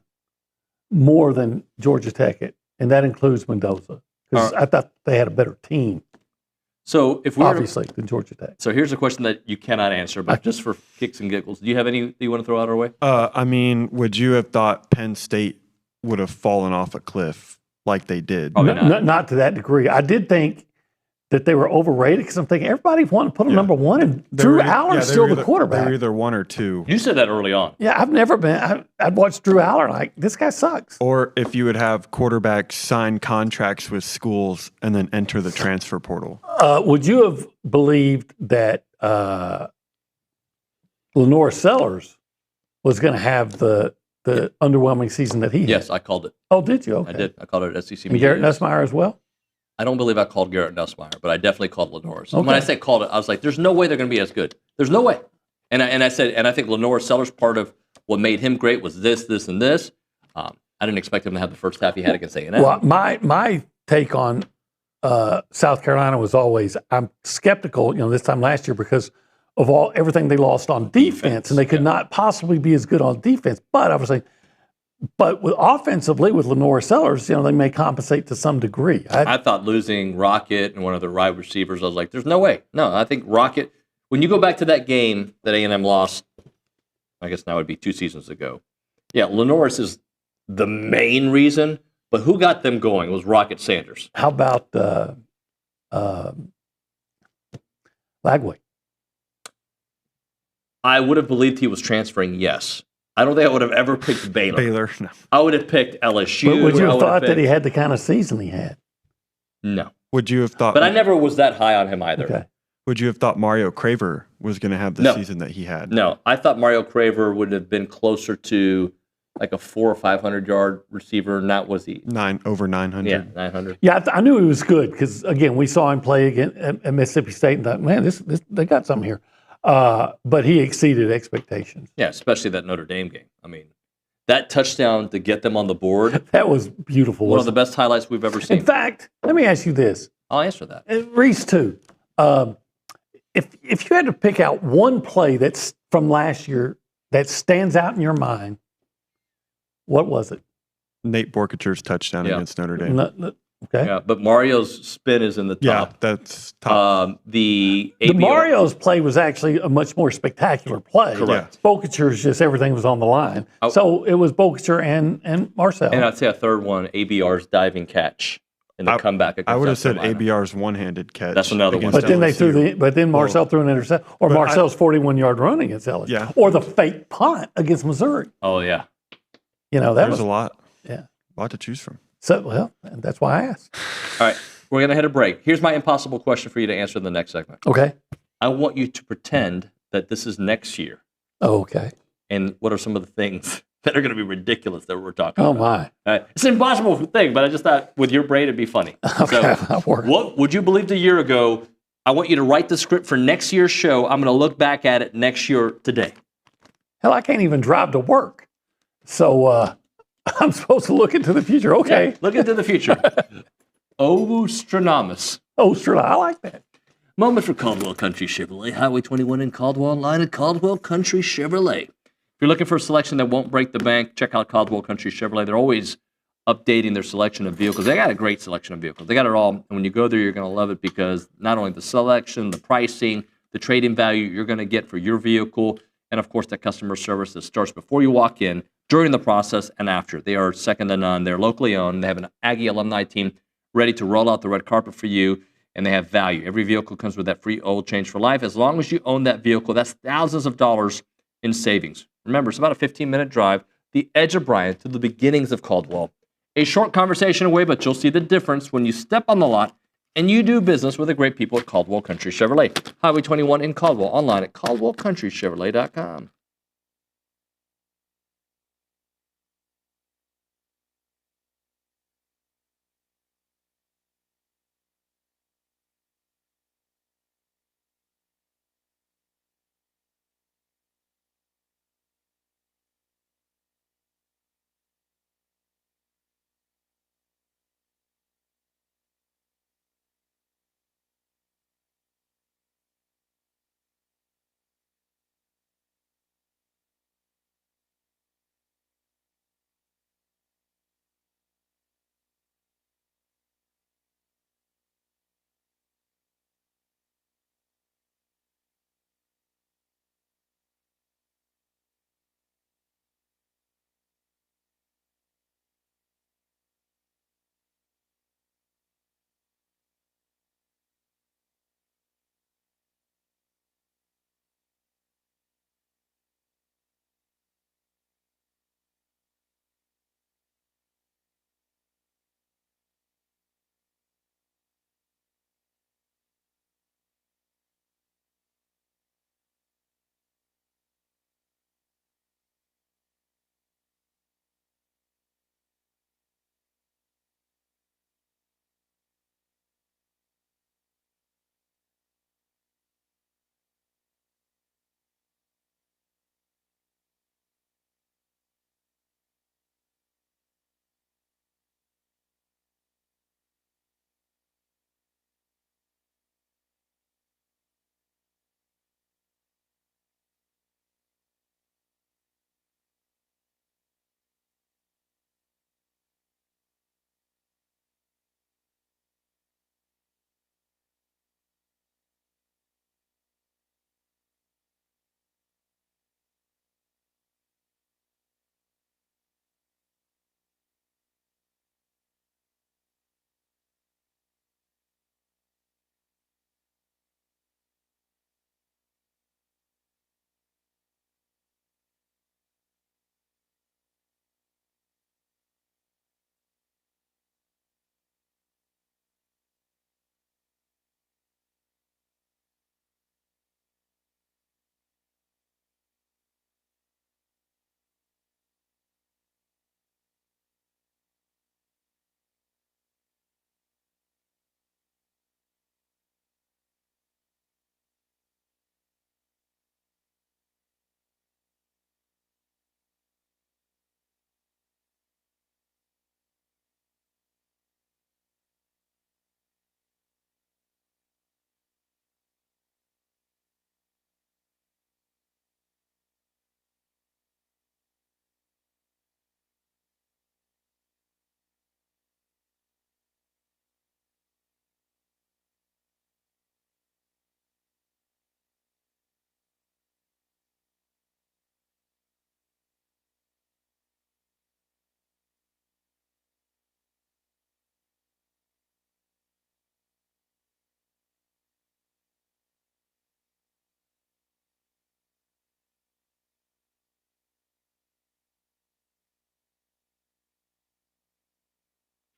more than Georgia Tech, and that includes Mendoza, because I thought they had a better team. So if we obviously than Georgia Tech. So here's a question that you cannot answer, but just for kicks and giggles, do you have any that you want to throw out our way? I mean, would you have thought Penn State would have fallen off a cliff like they did? Probably not. Not to that degree. I did think that they were overrated, because I'm thinking everybody wanted to put them number one, and Drew Allen's still the quarterback. They're either 1 or 2. You said that early on. Yeah, I've never been. I'd watched Drew Allen like, this guy sucks. Or if you would have quarterbacks sign contracts with schools and then enter the transfer portal. Would you have believed that Lenore Sellers was going to have the underwhelming season that he had? Yes, I called it. Oh, did you? Okay. I did. I called it at SEC And Media. Garrett Nussmeier as well? I don't believe I called Garrett Nussmeier, but I definitely called Lenore. So when I say called it, I was like, there's no way they're going to be as good. There's no way. And I said, and I think Lenore Sellers, part of what made him great was this, and this. I didn't expect him to have the first half he had against A&M. Well, my take on South Carolina was always, I'm skeptical, this time last year, because of everything they lost on defense, and they could not possibly be as good on defense. But I was like, offensively with Lenore Sellers, they may compensate to some degree. I thought losing Rocket and one of the wide receivers, I was like, there's no way. No, I think Rocket, when you go back to that game that A&M lost, I guess now would be 2 seasons ago. Yeah, Lenore's is the main reason, but who got them going was Rocket Sanders. How about Lagway. I would have believed he was transferring, yes. I don't think I would have ever picked Baylor. No. I would have picked LSU. But would you I have would thought that picked- he had the kind of season he had? No. Would you have thought? But I never was that high on him either. Okay. Would you have thought Mario Craver was going to have the No. season that he had? No, I thought Mario Craver would have been closer to like a 400 or 500 yard receiver, and that was he. Over 900. Yeah, 900. Yeah, I knew he was good because, again, we saw him play again at Mississippi State and thought, man, this they got something here. But he exceeded expectations. Yeah, especially that Notre Dame game. I mean, that touchdown to get them on the board. That was beautiful. One of the best highlights we've ever seen. In fact, let me ask you this. I'll answer that. Reese, too. If you had to pick out one play that's from last year that stands out in your mind, what was it? Nate Borkacher's touchdown against Notre Dame. Okay. Yeah, but Mario's spin is in the top. Yeah, that's top. The Mario's play was actually a much more spectacular play. Correct. Bokacher's just everything was on the line. So it was Bokacher and Marcel. And I'd say a third one, ABR's diving catch in the comeback. I would have against said South Carolina. ABR's one-handed catch. That's another one. But then Marcel threw an interception, or Marcel's 41-yard run against LSU, Yeah. or the fake punt against Missouri. Oh yeah. That was a lot. Yeah. A lot to choose from. So, well, that's why I asked. All right, we're gonna hit a break. Here's my impossible question for you to answer in the next segment. Okay. I want you to pretend that this is next year. Oh, okay. And what are some of the things that are going to be ridiculous that we're talking Oh, about? my. All right. It's an impossible thing, but I just thought with your brain it'd be funny. Okay, So, I'll work. what would you believe a year ago? I want you to write the script for next year's show. I'm going to look back at it next year today. Hell, I can't even drive to work. So I'm supposed to look into the future. Okay. Yeah, look into the future. Ostronomus. I like that. Moment for Caldwell Country Chevrolet. Highway 21 in Caldwell, online at Caldwell Country Chevrolet. If you're looking for a selection that won't break the bank, check out Caldwell Country Chevrolet. They're always updating their selection of vehicles. They got a great selection of vehicles. They got it all. And when you go there, you're going to love it because not only the selection, the pricing, the trade-in value you're going to get for your vehicle, and of course, that customer service that starts before you walk in, during the process, and after. They are second to none. They're locally owned. They have an Aggie alumni team ready to roll out the red carpet for you, and they have value. Every vehicle comes with that free oil change for life. As long as you own that vehicle, that's thousands of dollars in savings. Remember, it's about a 15-minute drive, the edge of Bryan to the beginnings of Caldwell. A short conversation away, but you'll see the difference when you step on the lot and you do business with the great people at Caldwell Country Chevrolet. Highway 21 in Caldwell, online at caldwellcountrychevrolet.com.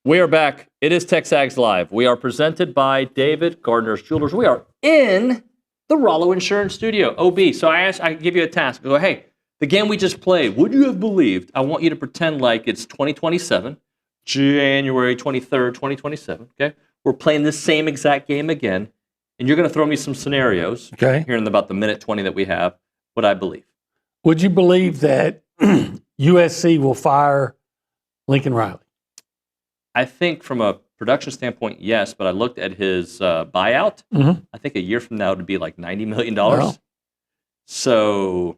We are back. It is TexAgs Live. We are presented by David Gardner's Jewelers. We are in the Rollo Insurance Studio. OB, so I give you a task. I go, hey, the game we just played, would you have believed? I want you to pretend like it's 2027, January 23rd, 2027, okay? We're playing this same exact game again, and you're going to throw me some scenarios here in about the minute 20 that we have, what I believe. Would you believe that USC will fire Lincoln Riley? I think from a production standpoint, yes, but I looked at his buyout. I think a year from now it would be like $90 million. Wow. So,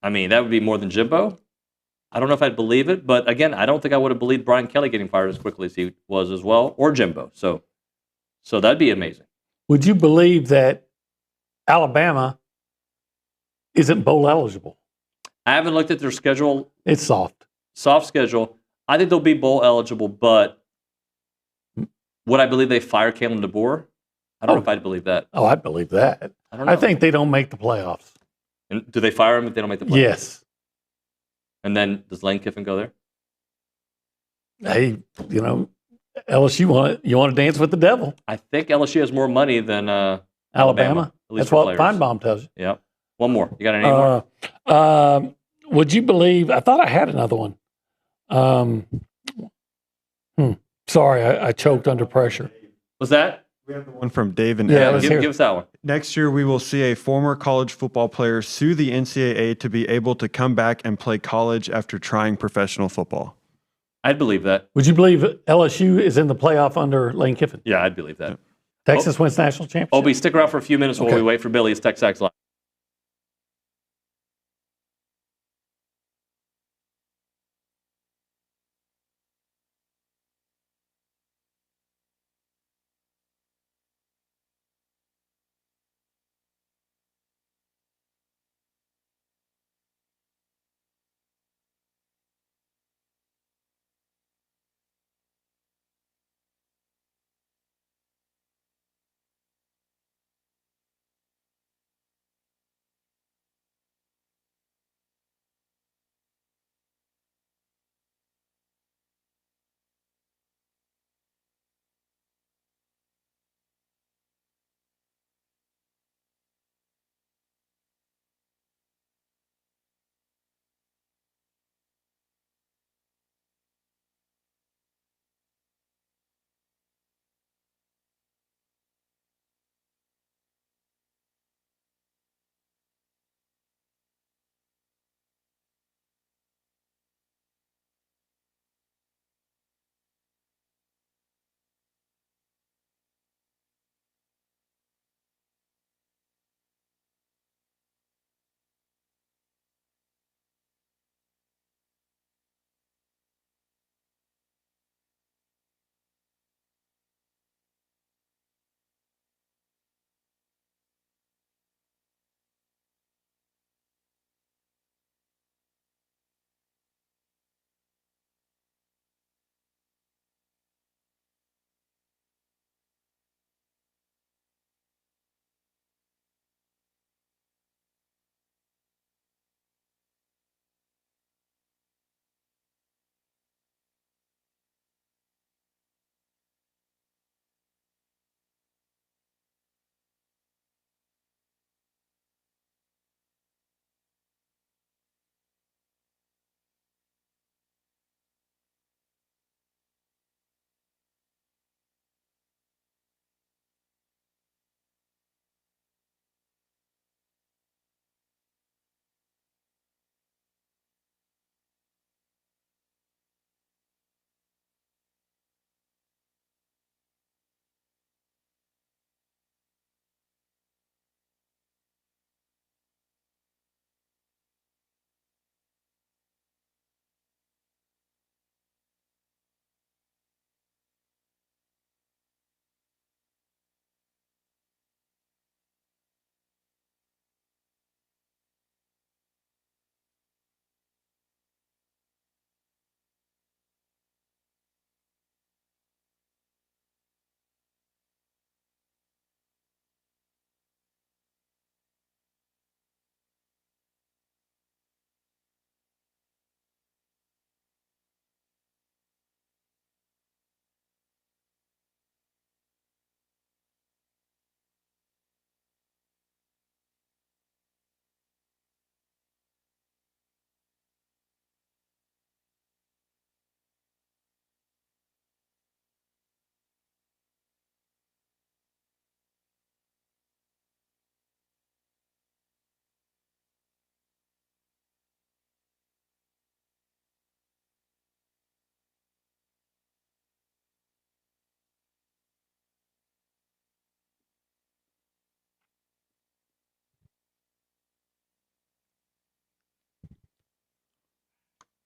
I mean, that would be more than Jimbo. I don't know if I'd believe it, but again, I don't think I would have believed Brian Kelly getting fired as quickly as he was as well, or Jimbo. So that'd be amazing. Would you believe that Alabama isn't bowl eligible? I haven't looked at their schedule. It's soft. Soft schedule. I think they'll be bowl eligible, but would I believe they fire Kalen DeBoer? I don't know if I'd believe that. Oh, I believe that. I don't know. I think they don't make the playoffs. And do they fire him if they don't make the playoffs? Yes. And then does Lane Kiffin go there? Hey, LSU you want to dance with the devil? I think LSU has more money than Alabama. At least That's what players. Feinbaum tells you. Yeah. One more. You got any more? Would you believe? I thought I had another one. Sorry, I choked under pressure. Was that? We have the one from Dave and Yeah, Aggie. Give us that one. Next year, we will see a former college football player sue the NCAA to be able to come back and play college after trying professional football. I'd believe that. Would you believe LSU is in the playoff under Lane Kiffin? Yeah, I'd believe that. Texas wins national championship. Obi, stick around for a few minutes while we wait for Billy's TexAgs Live.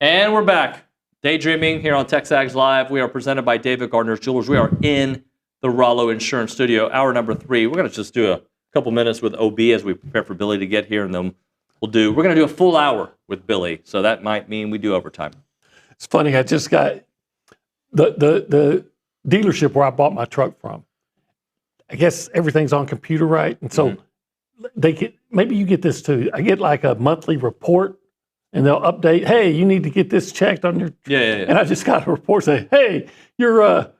And we're back. Daydreaming here on TexAgs Live. We are presented by David Gardner's Jewelers. We are in the Rollo Insurance Studio, hour number 3. We're going to just do a couple minutes with OB as we prepare for Billy to get here, and then we're going to do a full hour with Billy. So that might mean we do overtime. It's funny. I just got the dealership where I bought my truck from. I guess everything's on computer, right? And so they get, maybe you get this too. I get like a monthly report, and they'll update. Hey, you need to get this checked on your. Yeah. And I just got a report saying, hey, your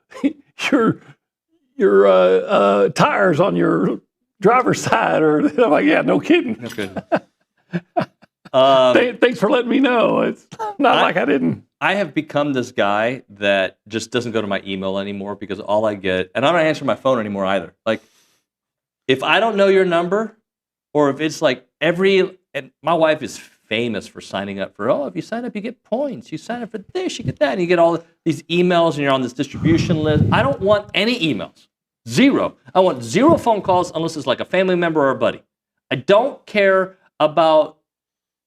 tires on your driver's side, or I'm like, yeah, no kidding. That's good. Thanks for letting me know. It's not like I didn't. I have become this guy that just doesn't go to my email anymore because all I get, and I don't answer my phone anymore either. Like, if I don't know your number, or if it's like and my wife is famous for signing up for, if you sign up, you get points. You sign up for this, you get that. And you get all these emails, and you're on this distribution list. I don't want any emails. 0. I want 0 phone calls unless it's like a family member or a buddy. I don't care about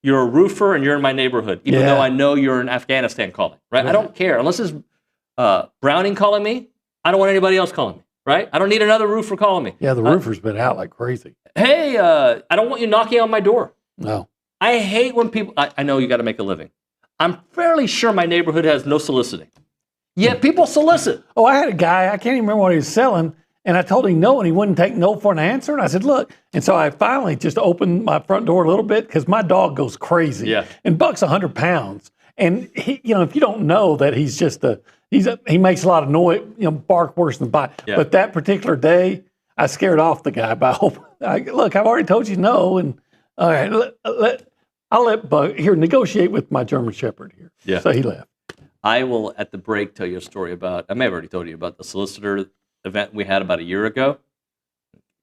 you're a roofer and you're in my neighborhood, even though I know you're in Afghanistan calling, right? I don't care. Unless it's Browning calling me, I don't want anybody else calling me, right? I don't need another roofer calling me. Yeah, the roofer's been out like crazy. Hey, I don't want you knocking on my door. No. I hate when people, I know you got to make a living. I'm fairly sure my neighborhood has no soliciting. Yet people solicit. Oh, I had a guy, I can't even remember what he was selling, and I told him no, and he wouldn't take no for an answer. And I said, look. And so I finally just opened my front door a little bit because my dog goes crazy. Yeah. And Buck's 100 pounds. And he, if you don't know that he's just he makes a lot of noise, bark worse than bite. Yeah. But that particular day, I scared off the guy by look, I've already told you no. And all right, I'll let Buck here negotiate with my German Shepherd here. Yeah. So he left. I will, at the break, tell you a story about, I may have already told you about the solicitor event we had about a year ago.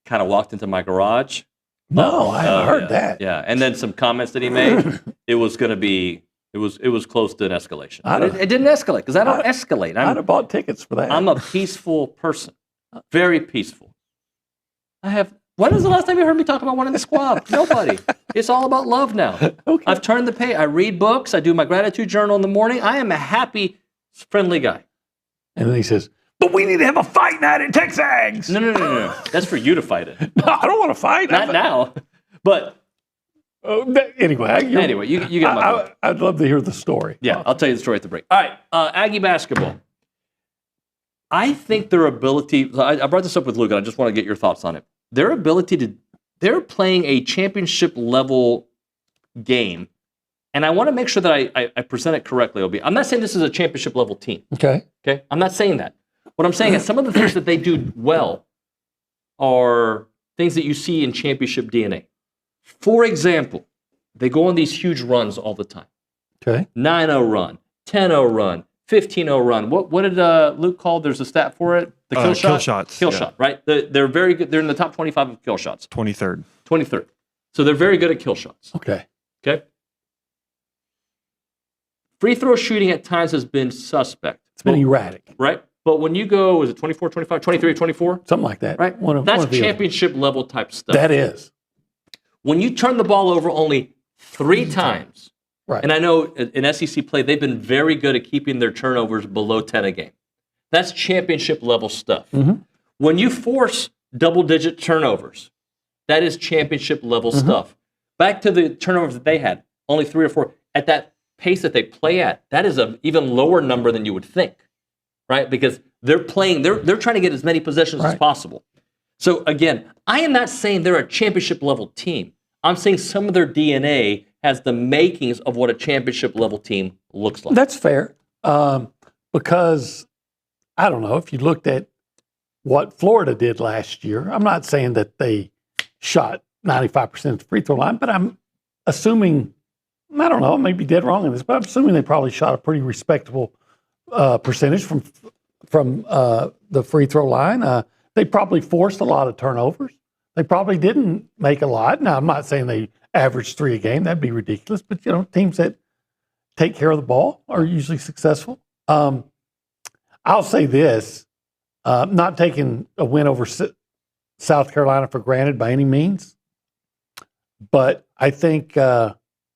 Kind of walked into my garage. No, I haven't heard that. Yeah, and then some comments that he made. It was going to be, it was close to an escalation. It didn't escalate because I don't escalate. I'd have bought tickets for that. I'm a peaceful person, very peaceful. When was the last time you heard me talk about one in the squad? Nobody. It's all about love now. Okay. I've turned the page. I read books. I do my gratitude journal in the morning. I am a happy, friendly guy. And then he says, but we need to have a fight night at TexAgs. No. That's for you to fight it. No, I don't want to fight. Not now. But anyway, you get my point. I'd love to hear the story. Yeah, I'll tell you the story at the break. All right, Aggie basketball. I think their ability, I brought this up with Luke, and I just want to get your thoughts on it. Their ability they're playing a championship level game, and I want to make sure that I present it correctly, OB. I'm not saying this is a championship level team. Okay. I'm not saying that. What I'm saying is some of the things that they do well are things that you see in championship DNA. For example, they go on these huge runs all the time. Okay. 9-0 run, 10-0 run, 15-0 run. What did Luke call? There's a stat for it. The kill shot? Kill shots. Kill shot, right? They're very good. They're in the top 25 of kill shots. 23rd. 23rd. So they're very good at kill shots. Okay. Free throw shooting at times has been suspect. It's been erratic. Right? But when you go, is it 24, 25, 23, 24? Something like that. Right? That's championship level type stuff. That is. When you turn the ball over only 3 times, right? And I know in SEC play, they've been very good at keeping their turnovers below 10 a game. That's championship level stuff. Mm-hmm. When you force double-digit turnovers, that is championship level stuff. Back to the turnovers that they had, only 3 or 4. At that pace that they play at, that is an even lower number than you would think, right? Because they're playing, they're trying to get as many possessions as possible. So again, I am not saying they're a championship level team. I'm saying some of their DNA has the makings of what a championship level team looks like. That's fair. Because I don't know if you looked at what Florida did last year. I'm not saying that they shot 95% of the free throw line, but I'm assuming, I don't know, I may be dead wrong in this, but I'm assuming they probably shot a pretty respectable percentage from the free throw line. They probably forced a lot of turnovers. They probably didn't make a lot. Now, I'm not saying they averaged 3 a game. That'd be ridiculous. But, teams that take care of the ball are usually successful. I'll say this, not taking a win over South Carolina for granted by any means, but I think the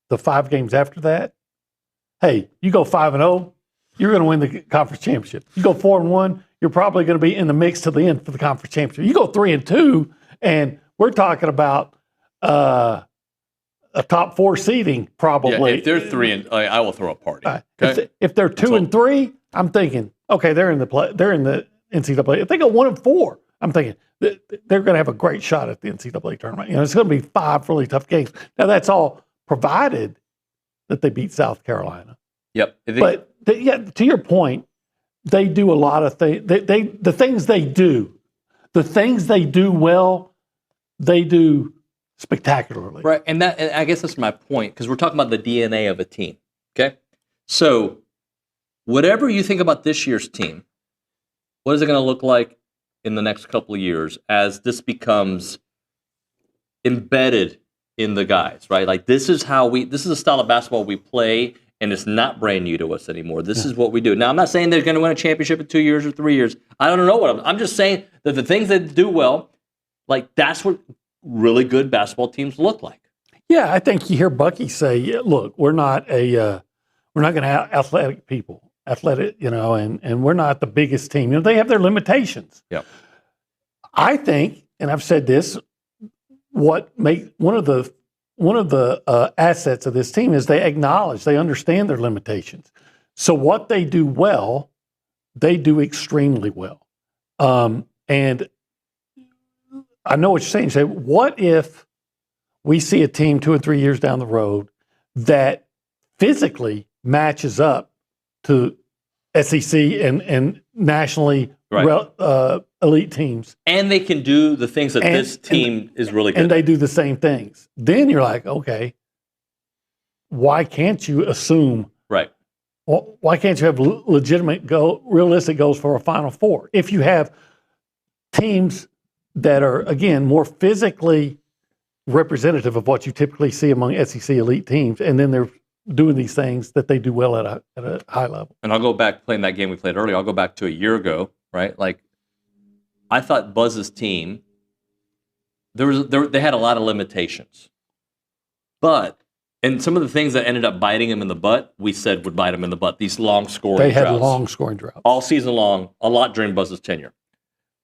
5 games after that, hey, you go 5-0, you're going to win the conference championship. You go 4-1, you're probably going to be in the mix to the end for the conference championship. You go 3-2, and we're talking about a top 4 seeding probably. Yeah, if they're 3 I will throw a party. Okay? If they're 2-3, I'm thinking, okay, they're in the NCAA. If they go 1-4, I'm thinking they're going to have a great shot at the NCAA tournament. It's going to be 5 really tough games. Now that's all provided that they beat South Carolina. Yep. But to your point, they do a lot of things. The things they do well, they do spectacularly. Right, and I guess that's my point, because we're talking about the DNA of a team, okay? So whatever you think about this year's team, what is it going to look like in the next couple of years as this becomes embedded in the guys, right? Like this is a style of basketball we play, and it's not brand new to us anymore. This is what we do. Now, I'm not saying they're going to win a championship in 2 years or 3 years. I don't know what I'm just saying that the things they do well, like that's what really good basketball teams look like. Yeah, I think you hear Bucky say, "Look, we're not going to have athletic people, and we're not the biggest team. They have their limitations." Yeah, I think, and I've said this, one of the assets of this team is they understand their limitations. So what they do well, they do extremely well, and I know what you're saying. You say, what if we see a team 2 or 3 years down the road that physically matches up to SEC and nationally elite teams? And they can do the things that this team is really good at. And they do the same things. Then you're like, okay, why can't you assume? Right. Why can't you have realistic goals for a Final Four? If you have teams that are, again, more physically representative of what you typically see among SEC elite teams, and then they're doing these things that they do well at a high level. And I'll go back playing that game we played earlier. I'll go back to a year ago, right? Like, I thought Buzz's team, they had a lot of limitations. And some of the things that ended up biting him in the butt, we said would bite him in the butt. These long scoring droughts. They had long scoring droughts. All season long, a lot during Buzz's tenure.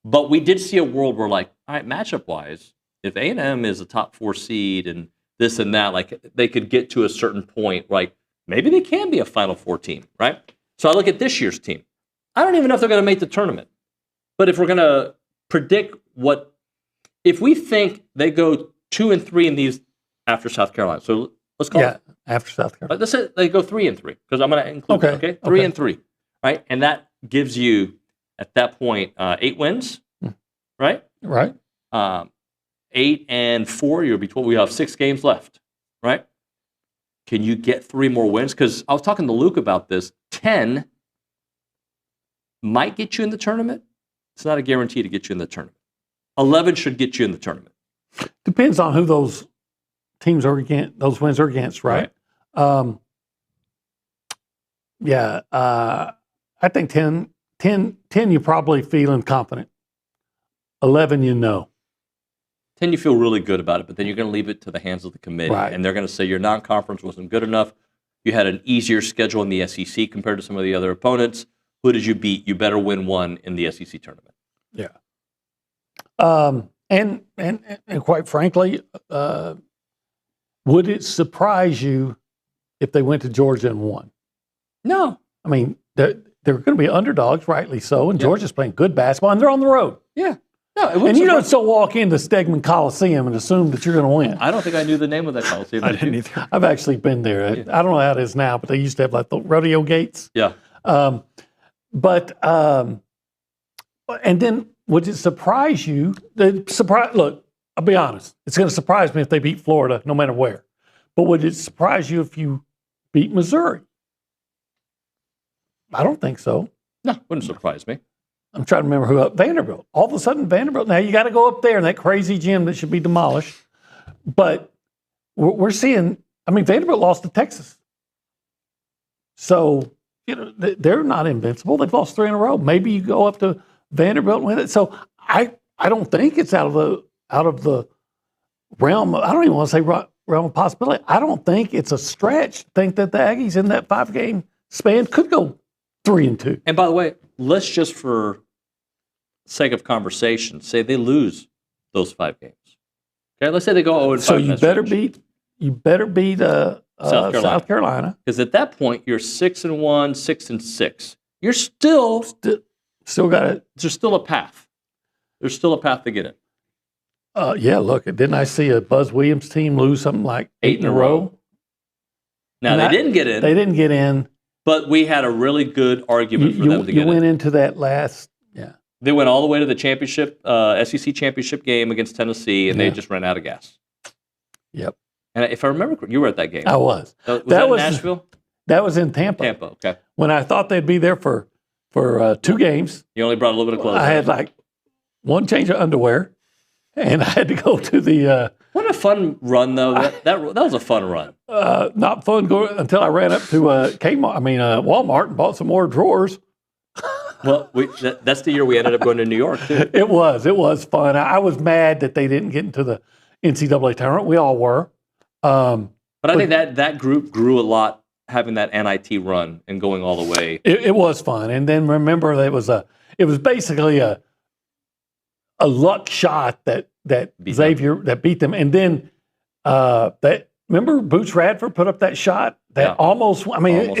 But we did see a world where, like, all right, matchup-wise, if A&M is a top 4 seed and this and that, like, they could get to a certain point, like, maybe they can be a Final Four team, right? So I look at this year's team. I don't even know if they're going to make the tournament. But if we're going to predict if we think they go 2-3 in these after South Carolina, so let's call it. After South Carolina. Let's say they go 3-3, because I'm going to include that, okay? 3-3, right? And that gives you, at that point, 8 wins, right? Right. 8 and 4, we have 6 games left, right? Can you get 3 more wins? Because I was talking to Luke about this. 10 might get you in the tournament. It's not a guarantee to get you in the tournament. 11 should get you in the tournament. Depends on who those teams are against, those wins are against, right? I think 10 you're probably feeling confident. 11 10 you feel really good about it, but then you're going to leave it to the hands of the committee, and they're going to say your non-conference wasn't good enough. You had an easier schedule in the SEC compared to some of the other opponents. Who did you beat? You better win one in the SEC tournament. Yeah. And quite frankly, would it surprise you if they went to Georgia and won? No. I mean, they're going to be underdogs, rightly so, and Georgia's playing good basketball, and they're on the road. Yeah. No, and you don't still walk into Stegman Coliseum and assume that you're going to win. I don't think I knew the name of that Coliseum. I didn't either. I've actually been there. I don't know how it is now, but they used to have like the rodeo gates. Yeah. And then would it surprise you? Look, I'll be honest. It's going to surprise me if they beat Florida, no matter where. But would it surprise you if you beat Missouri? I don't think so. No, wouldn't surprise me. I'm trying to remember who Vanderbilt. All of a sudden, Vanderbilt. Now you got to go up there in that crazy gym that should be demolished. But we're seeing. I mean, Vanderbilt lost to Texas, so they're not invincible. They've lost 3 in a row. Maybe you go up to Vanderbilt and win it. So I don't think it's out of the realm. I don't even want to say realm of possibility. I don't think it's a stretch to think that the Aggies in that 5-game span could go 3-2. And by the way, let's just for sake of conversation say they lose those 5 games. Okay, let's say they go 0-5. So you better beat South Carolina. Because at that point you're 6-1, 6-6. You're still got it. There's still a path. There's still a path to get in. Yeah, look, didn't I see a Buzz Williams team lose something like 8 in a row? Now, they didn't get in. They didn't get in. But we had a really good argument for them to get in. You went into that last, They went all the way to the championship, SEC championship game against Tennessee, and they just ran out of gas. Yep. And if I remember, you were at that game. I was. Was that in Nashville? That was in Tampa. Tampa, okay. When I thought they'd be there for 2 games. You only brought a little bit of clothes. I had like one change of underwear, and I had to go to the. What a fun run, though. That was a fun run. Not fun until I ran up to Walmart and bought some more drawers. Well, that's the year we ended up going to New York, too. It was fun. I was mad that they didn't get into the NCAA tournament. We all were. But I think that group grew a lot, having that NIT run and going all the way. It was fun. And then remember, it was basically a luck shot that beat them. And then remember Boots Radford put up that shot that almost. I mean,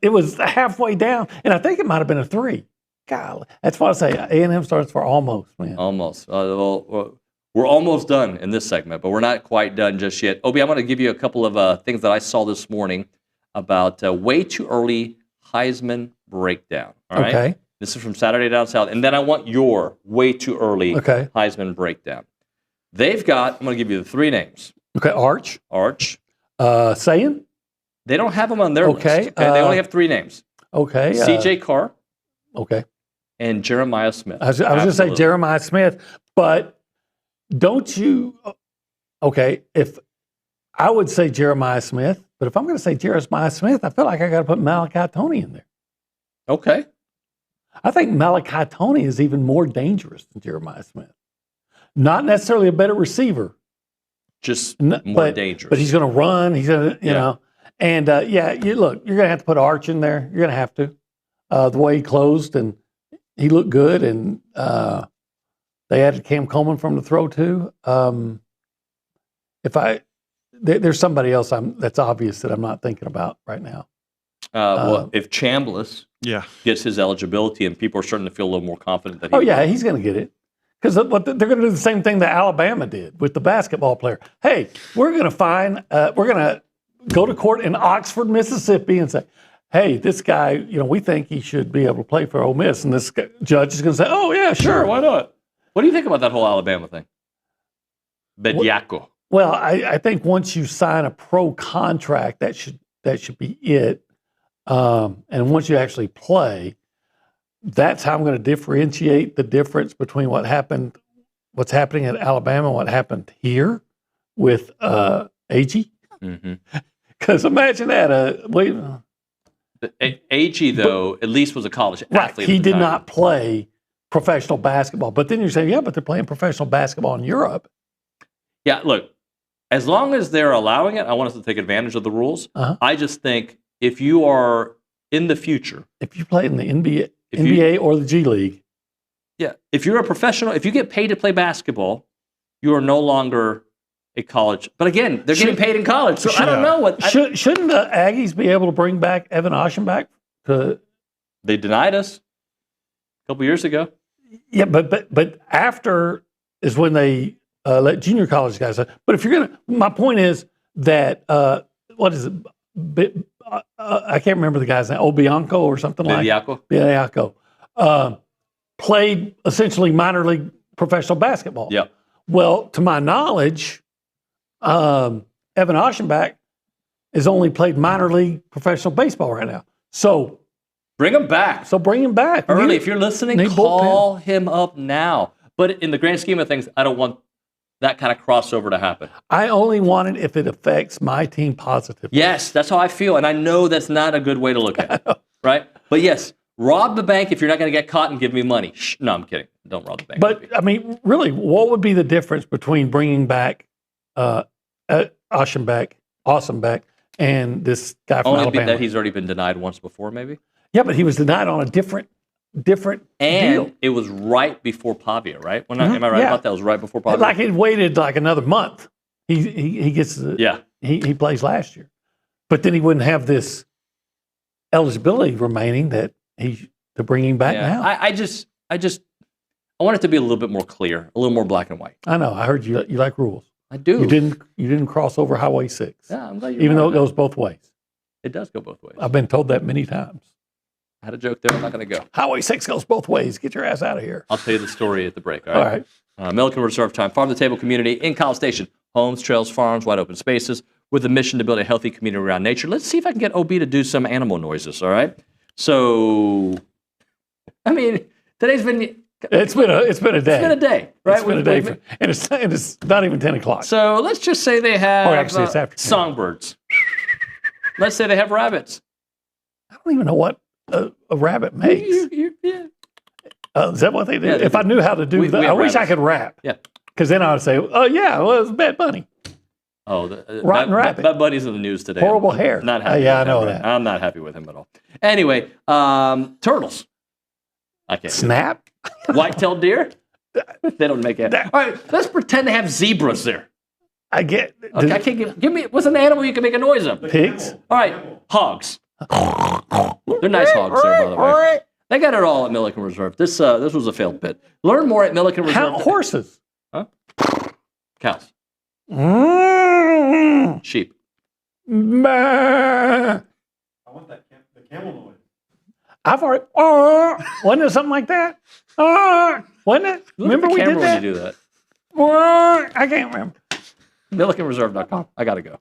it was halfway down, and I think it might have been a 3. God, that's why I say A&M starts for almost, man. Almost. We're almost done in this segment, but we're not quite done just yet. Obi, I'm going to give you a couple of things that I saw this morning about way too early Heisman breakdown. All right. Okay. This is from Saturday Down South, and then I want your way too early Heisman breakdown. I'm going to give you the 3 names. Okay, Arch. Sayin? They don't have them on their list. Okay? They only have 3 names. Okay. C.J. Carr. Okay. And Jeremiah Smith. I was going to say Jeremiah Smith, but don't you... Okay, if I would say Jeremiah Smith, but if I'm going to say Jeremiah Smith, I feel like I got to put Malachi Toney in there. Okay. I think Malachi Toney is even more dangerous than Jeremiah Smith. Not necessarily a better receiver. Just more dangerous. But he's going to run. He's going to, you know. And, you're going to have to put Arch in there. You're going to have to. The way he closed, and he looked good. And they added Cam Coleman from the throw, too. There's somebody else that's obvious that I'm not thinking about right now. If Chambliss gets his eligibility and people are starting to feel a little more confident that he's going to get it. Because they're going to do the same thing that Alabama did with the basketball player. Hey, we're going to go to court in Oxford, Mississippi and say, hey, this guy, we think he should be able to play for Ole Miss. And this judge is going to say, oh, yeah, sure, why not? What do you think about that whole Alabama thing? Bediako. Well, I think once you sign a pro contract, that should be it. And once you actually play, that's how I'm going to differentiate the difference between what's happening at Alabama and what happened here with Aggie. Because imagine that. Aggie, though, at least was a college athlete. He did not play professional basketball. But then you're saying, but they're playing professional basketball in Europe. Yeah, look, as long as they're allowing it, I want us to take advantage of the rules. I just think if you are in the future, if you play in the NBA or the G League, if you're a professional, if you get paid to play basketball, you are no longer a college. But again, they're getting paid in college, so I don't know what. Shouldn't the Aggies be able to bring back Evan Oschenbach? They denied us a couple years ago. Yeah, but after is when they let junior college guys. But if you're gonna, my point is that what is it? I can't remember the guy's name. Obianco or something like that. Bediako. Played essentially minor league professional basketball. Yeah. Well, to my knowledge, Evan Oschenbach has only played minor league professional baseball right now. So bring him back. Early. If you're listening, call him up now. But in the grand scheme of things, I don't want that kind of crossover to happen. I only want it if it affects my team positively. Yes, that's how I feel. And I know that's not a good way to look at it. Right? But yes, rob the bank if you're not going to get caught and give me money. No, I'm kidding. Don't rob the bank. But, I mean, really, what would be the difference between bringing back Awesomeback, and this guy from Only Alabama. that he's already been denied once before, maybe? Yeah, but he was denied on a different And deal. it was right before Pavia, right? Am I right about that? It was right before Pavia? Like it waited like another month. He gets he plays last year, but then he wouldn't have this eligibility remaining that to bring him back now. I just I want it to be a little bit more clear, a little more black and white. I know. I heard you like rules. I do. You didn't cross over Highway 6. Yeah, I'm glad you. Even though it goes both ways. It does go both ways. I've been told that many times. I had a joke there. I'm not going to go. Highway 6 goes both ways. Get your ass out of here. I'll tell you the story at the break. All right. Milliken Reserve Time, farm to table community in College Station. Homes, trails, farms, wide open spaces with a mission to build a healthy community around nature. Let's see if I can get OB to do some animal noises. All right. So, I mean, today's been. It's been a day. It's been a day, right? It's been a day, and it's not even 10 o'clock. So let's just say they have or actually, it's after 10. Songbirds. Let's say they have rabbits. I don't even know what a rabbit makes. Is that what they do? Yeah, if I knew how to do that, I wish I could rap. Yeah. Because then I would say, oh, yeah, well, it's Bad Bunny. Oh, Rotten Rabbit. Bad Bunny's in the news today. Horrible hair. Not happy yeah, with I know him, that. Right? I'm not happy with him at all. Anyway, turtles. I can't. Snap? White-tailed deer? They don't make it. All right, let's pretend they have zebras there. I get. Okay, I can't give me. What's an animal you can make a noise of? Pigs. All right, hogs. They're nice hogs there, by the way. They got it all at Milliken Reserve. This was a failed bit. Learn more at Milliken Reserve. Horses. Huh? Cows. Sheep. I want the camel noise. I've already. Wasn't it something like that? Wasn't it? Remember we did that? When you do that. I can't remember. MillikenReserve.com. I got to go.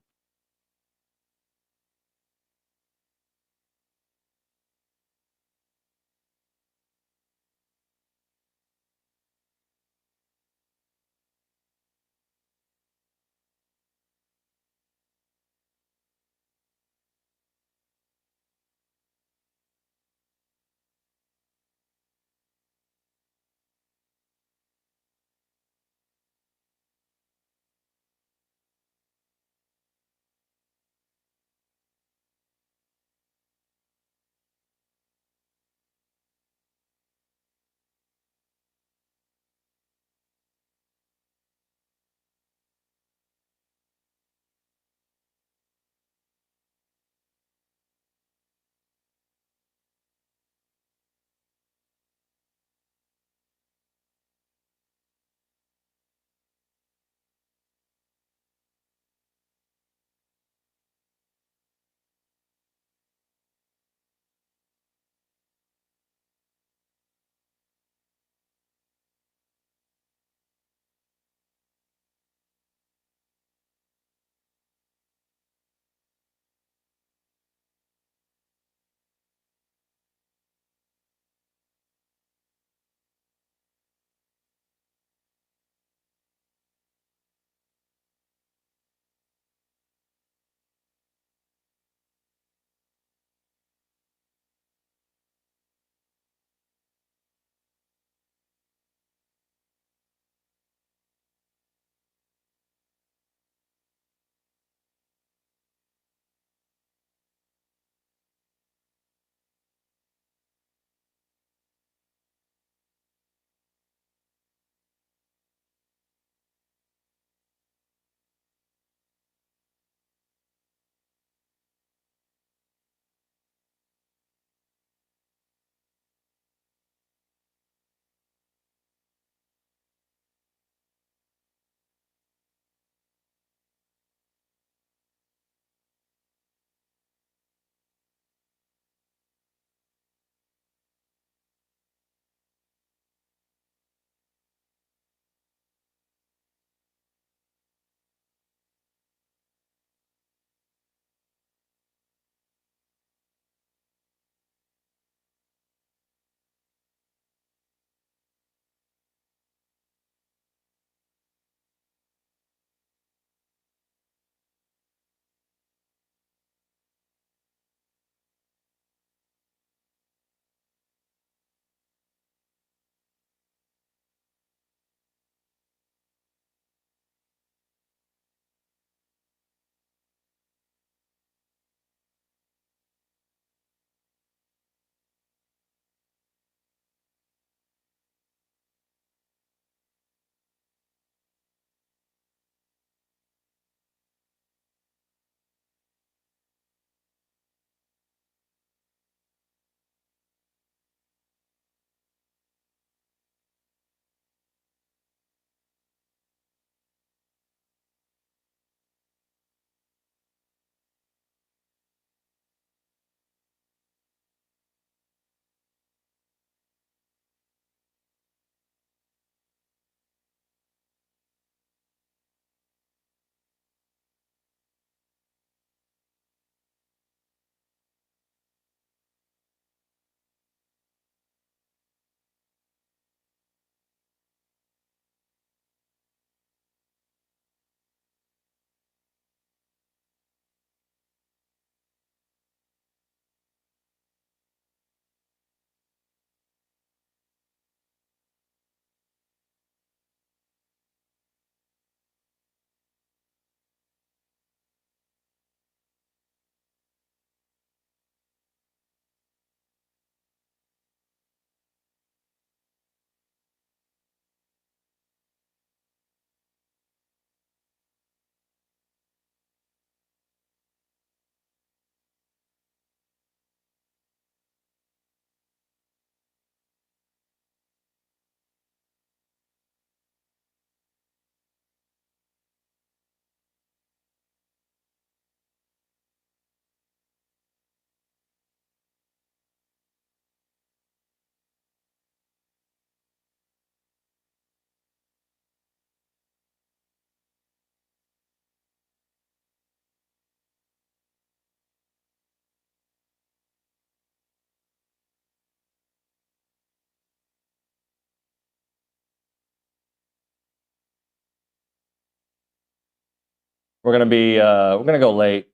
We're gonna go late.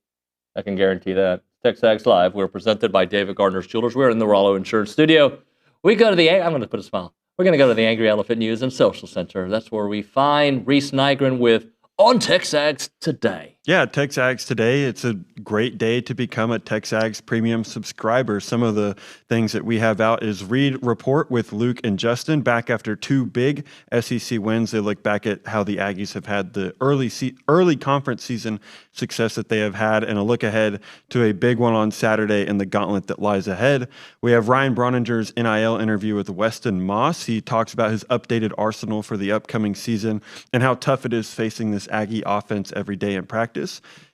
I can guarantee that. TexAgs Live. We're presented by David Gardner's Jewelers. We're in the Rollo Insurance Studio. We go to the. I'm going to put a smile. We're going to go to the Angry Elephant News and Social Center. That's where we find Reese Nygren with On TexAgs Today. Yeah, TexAgs Today. It's a great day to become a TexAgs premium subscriber. Some of the things that we have out is Read Report with Luke and Justin. Back after 2 big SEC wins, they look back at how the Aggies have had the early conference season success that they have had, and a look ahead to a big one on Saturday in the gauntlet that lies ahead. We have Ryan Broninger's NIL interview with Weston Moss. He talks about his updated arsenal for the upcoming season and how tough it is facing this Aggie offense every day in practice.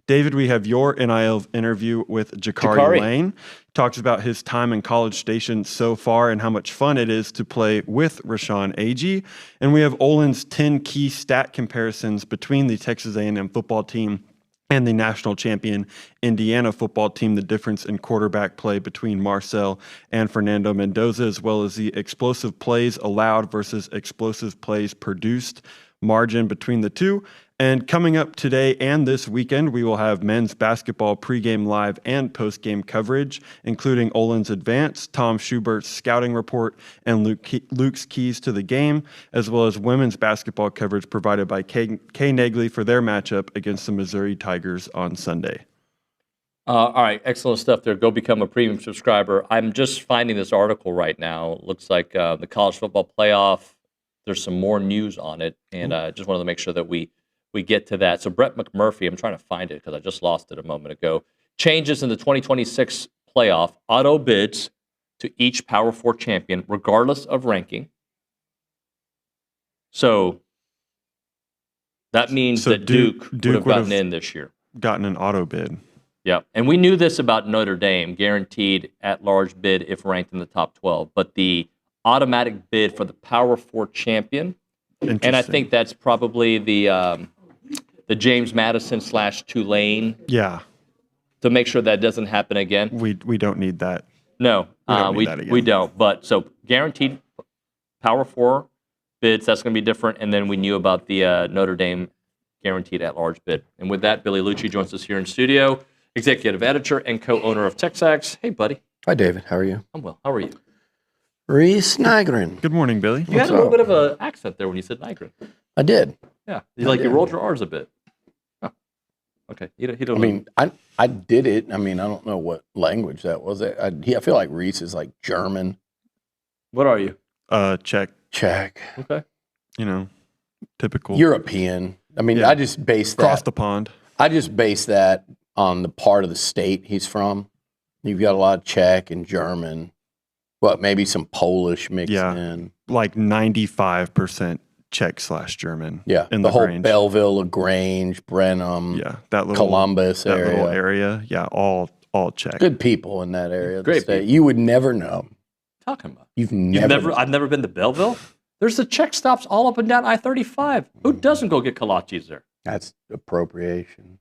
David, we have your NIL interview with Jakari Lane. Talks about his time in College Station so far and how much fun it is to play with Rashawn Aggie. And we have Olin's 10 key stat comparisons between the Texas A&M football team and the national champion Indiana football team, the difference in quarterback play between Marcel and Fernando Mendoza, as well as the explosive plays allowed versus explosive plays produced margin between the two. And coming up today and this weekend, we will have men's basketball pregame live and postgame coverage, including Olin's Advance, Tom Schubert's scouting report, and Luke's keys to the game, as well as women's basketball coverage provided by Kay Negley for their matchup against the Missouri Tigers on Sunday. All right, excellent stuff there. Go become a premium subscriber. I'm just finding this article right now. Looks like the college football playoff, there's some more news on it, and I just wanted to make sure that we get to that. So Brett McMurphy, I'm trying to find it because I just lost it a moment ago. Changes in the 2026 playoff, auto bids to each Power 4 champion, regardless of ranking. So that means that Duke would have gotten in this year. Gotten an auto bid. Yeah, and we knew this about Notre Dame, guaranteed at-large bid if ranked in the top 12. But the automatic bid for the Power 4 champion, and I think that's probably the James Madison / Tulane. Yeah. To make sure that doesn't happen again. We don't need that. No, we don't. But so guaranteed Power 4 bids, that's going to be different. And then we knew about the Notre Dame guaranteed at-large bid. And with that, Billy Liucci joins us here in studio, executive editor and co-owner of TexAgs. Hey, buddy. Hi, David. How are you? I'm well. How are you? Reese Nygren. Good morning, Billy. You had a little bit of an accent there when you said Nygren. I did. Yeah, you rolled your R's a bit. Oh. Okay, he don't. I mean, I did it. I mean, I don't know what language that was. I feel like Reese is like German. What are you? Czech. Czech. Okay. You know, typical European. I mean, I just based that across the pond. I just based that on the part of the state he's from. You've got a lot of Czech and German. What, maybe some Polish mixed in. Like 95% Czech / German. Yeah, in the whole range. Belleville, LaGrange, Brenham, that little Columbus that area. little area. Yeah, all Czech. Good people in that area. Great people. You would never know. Talking about? I've never been to Belleville. There's the Czech stops all up and down I-35. Who doesn't go get kolaches there? That's appropriation.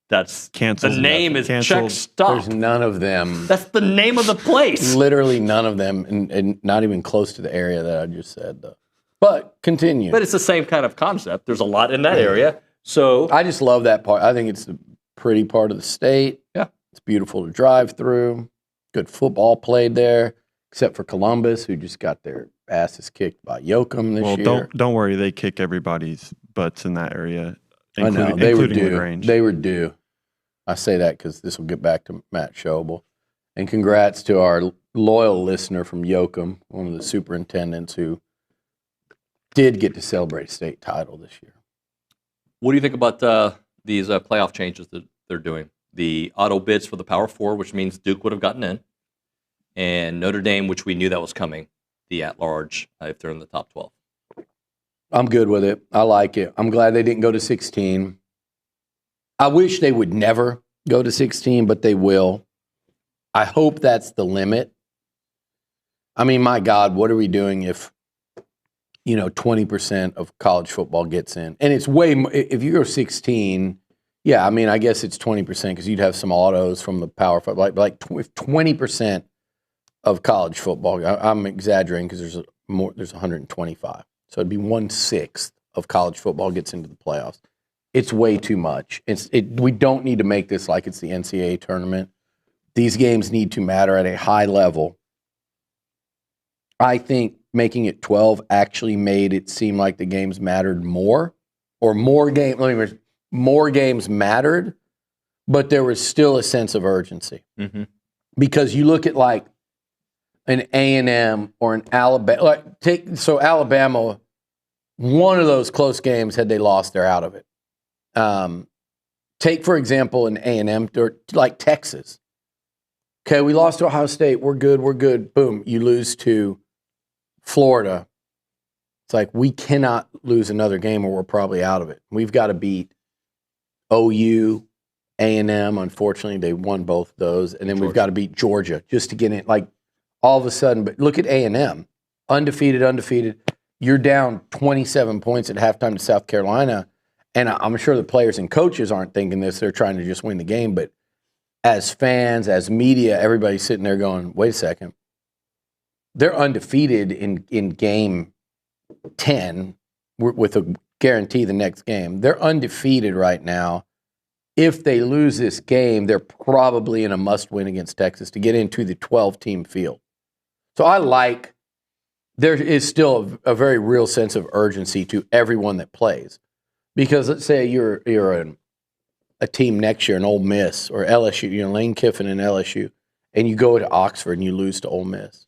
That's canceled. The name is Czech Stop. There's none of them. That's the name of the place. Literally none of them, and not even close to the area that I just said, though. But continue. But it's the same kind of concept. There's a lot in that area. So I just love that part. I think it's the pretty part of the state. Yeah. It's beautiful to drive through. Good football played there, except for Columbus, who just got their asses kicked by Yoakum this year. Don't worry. They kick everybody's butts in that area. I know they were due. LaGrange. They were due. I say that because this will get back to Matt Schobel. And congrats to our loyal listener from Yoakum, one of the superintendents who did get to celebrate a state title this year. what do you think about these playoff changes that they're doing? The auto bids for the Power 4, which means Duke would have gotten in, and Notre Dame, which we knew that was coming, the at-large if they're in the top 12. I'm good with it. I like it. I'm glad they didn't go to 16. I wish they would never go to 16, but they will. I hope that's the limit. I mean, my God, what are we doing if, 20% of college football gets in? And it's way more, if you go 16, yeah, I mean, I guess it's 20% because you'd have some autos from the Power 5. Like 20% of college football, I'm exaggerating because there's 125. So it'd be 1/6 of college football gets into the playoffs. It's way too much. We don't need to make this like it's the NCAA tournament. These games need to matter at a high level. I think making it 12 actually made it seem like the games mattered more, or more games mattered, but there was still a sense of urgency. Mm-hmm. Because you look at like an A&M or an Alabama. Alabama, one of those close games, had they lost, they're out of it. Take, for example, an A&M, or like Texas. Okay, we lost to Ohio State. We're good. Boom, you lose to Florida. It's like, we cannot lose another game or we're probably out of it. We've got to beat OU, A&M. Unfortunately, they won both of those. And then we've got to beat Georgia just to get in. Like, all of a sudden, but look at A&M. Undefeated. You're down 27 points at halftime to South Carolina. And I'm sure the players and coaches aren't thinking this. They're trying to just win the game. But as fans, as media, everybody's sitting there going, wait a second. They're undefeated in game 10 with a guarantee the next game. They're undefeated right now. If they lose this game, they're probably in a must-win against Texas to get into the 12-team field. So there is still a very real sense of urgency to everyone that plays. Because let's say you're a team next year, an Ole Miss or LSU, Lane Kiffin and LSU, and you go to Oxford and you lose to Ole Miss.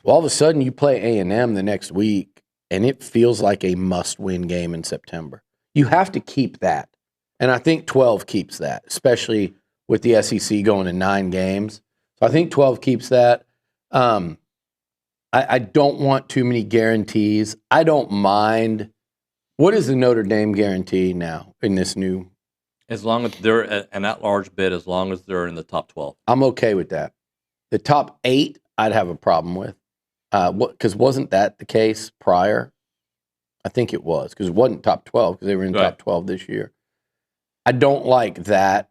Well, all of a sudden you play A&M the next week, and it feels like a must-win game in September. You have to keep that. And I think 12 keeps that, especially with the SEC going to 9 games. So I think 12 keeps that. I don't want too many guarantees. I don't mind. What is the Notre Dame guarantee now in this new? As long as they're an at-large bid, as long as they're in the top 12. I'm okay with that. The top 8, I'd have a problem with. Because wasn't that the case prior? I think it was, because it wasn't top 12, because they were in top 12 this year. I don't like that.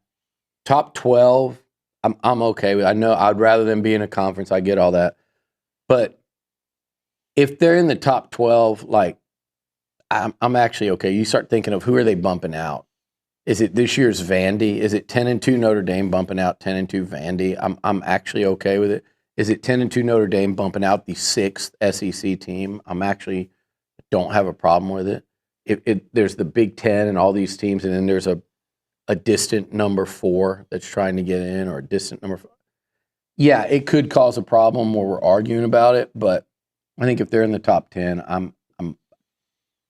Top 12, I'm okay with. I know I'd rather than be in a conference. I get all that. But if they're in the top 12, like, I'm actually okay. You start thinking of who are they bumping out? Is it this year's Vandy? Is it 10-2 Notre Dame bumping out 10-2 Vandy? I'm actually okay with it. Is it 10-2 Notre Dame bumping out the 6th SEC team? I'm actually don't have a problem with it. There's the Big Ten and all these teams, and then there's a distant number 4 that's trying to get in, or a distant number 4. Yeah, it could cause a problem where we're arguing about it, but I think if they're in the top 10, I'm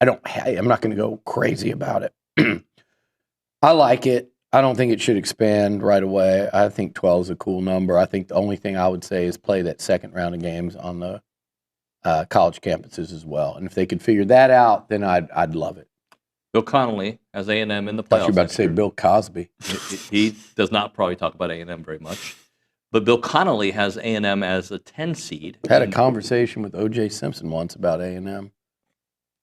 not going to go crazy about it. I like it. I don't think it should expand right away. I think 12 is a cool number. I think the only thing I would say is play that second round of games on the college campuses as well. And if they could figure that out, then I'd love it. Bill Connolly has A&M in the playoffs. I thought you were about to say Bill Cosby. He does not probably talk about A&M very much. But Bill Connolly has A&M as a 10 seed. I had a conversation with O.J. Simpson once about A&M.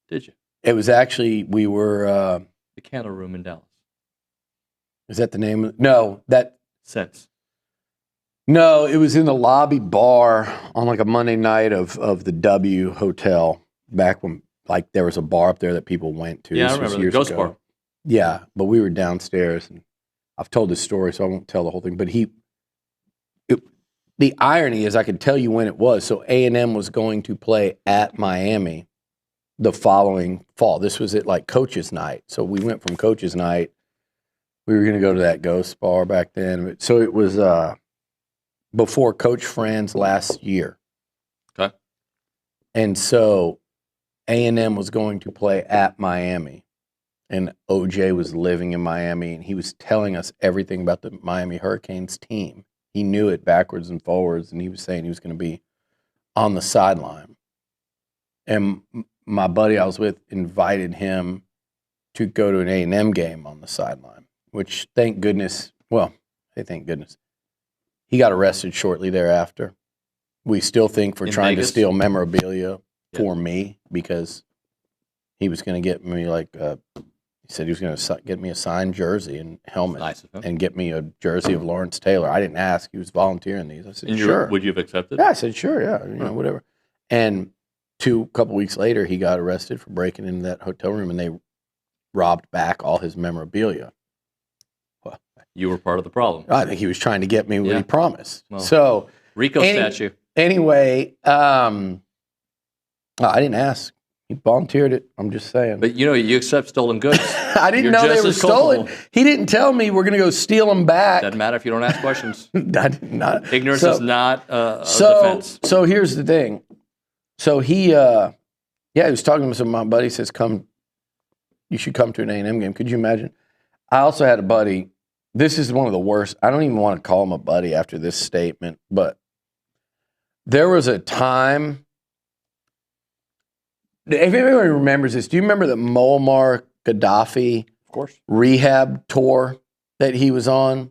Did you? It was actually, we were... the Candle Room in Dallas. Is that the name? No, that... Sense. No, it was in the lobby bar on like a Monday night of the W Hotel, back when like there was a bar up there that people went to. Yeah, I remember the Ghost Bar. Yeah, but we were downstairs, and I've told this story, so I won't tell the whole thing. But the irony is, I can tell you when it was. So A&M was going to play at Miami the following fall. This was at like Coach's Night. So we went from Coach's Night. We were going to go to that Ghost Bar back then. So it was before Coach Fran's last year. Okay. And so A&M was going to play at Miami. And OJ was living in Miami, and he was telling us everything about the Miami Hurricanes team. He knew it backwards and forwards, and he was saying he was going to be on the sideline. And my buddy I was with invited him to go to an A&M game on the sideline, which thank goodness, he got arrested shortly thereafter. We still think for trying to steal memorabilia for me, because he was going to get me he said he was going to get me a signed jersey and helmet and get me a jersey of Lawrence Taylor. I didn't ask. He was volunteering these. I said, sure. Would you have accepted? Yeah, I said, sure, yeah, whatever. And a couple weeks later, he got arrested for breaking into that hotel room, and robbed back all his memorabilia. Well, you were part of the problem. I think he was trying to get me what he promised. Well, so Rico statue. Anyway, I didn't ask. He volunteered it. I'm just saying. But you accept stolen goods. I didn't know they were stolen. He didn't tell me we're going to go steal them back. Doesn't matter if you don't ask questions. I did not. Ignorance is not a defense. So here's the thing. So he was talking to some of my buddies. Says, "Come, you should come to an A&M game." Could you imagine? I also had a buddy. This is one of the worst. I don't even want to call him a buddy after this statement, but there was a time. If anybody remembers this, do you remember the Muammar Gaddafi rehab tour that he was on?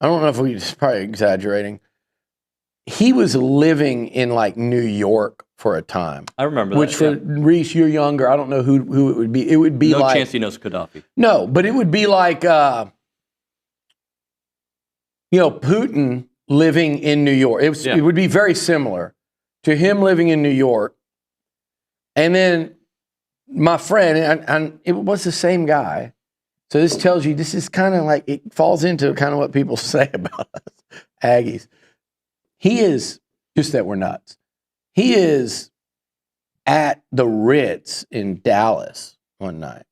I don't know if he's probably exaggerating. He was living in like New York for a time. I remember which that. For Reese, you're younger. I don't know who it would be. It would be no like chance he knows Gaddafi. No, but it would be like Putin living in New York. It would be very similar to him living in New York. And then my friend, and it was the same guy. So this tells you, this is kind of like, it falls into kind of what people say about us, Aggies. He is, just that we're nuts. He is at the Ritz in Dallas one night.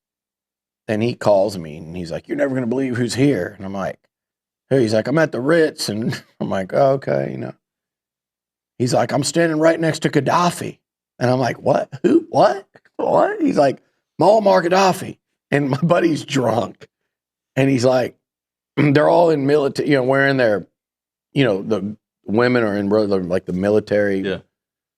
And he calls me and he's like, "You're never going to believe who's here." And I'm like, "Hey," he's like, "I'm at the Ritz." And I'm like, "Oh, okay, He's like, "I'm standing right next to Gaddafi." And I'm like, "What? Who? What? What?" He's like, "Muammar Gaddafi." And my buddy's drunk. And he's like, they're all in military, wearing their, the women are in like the military,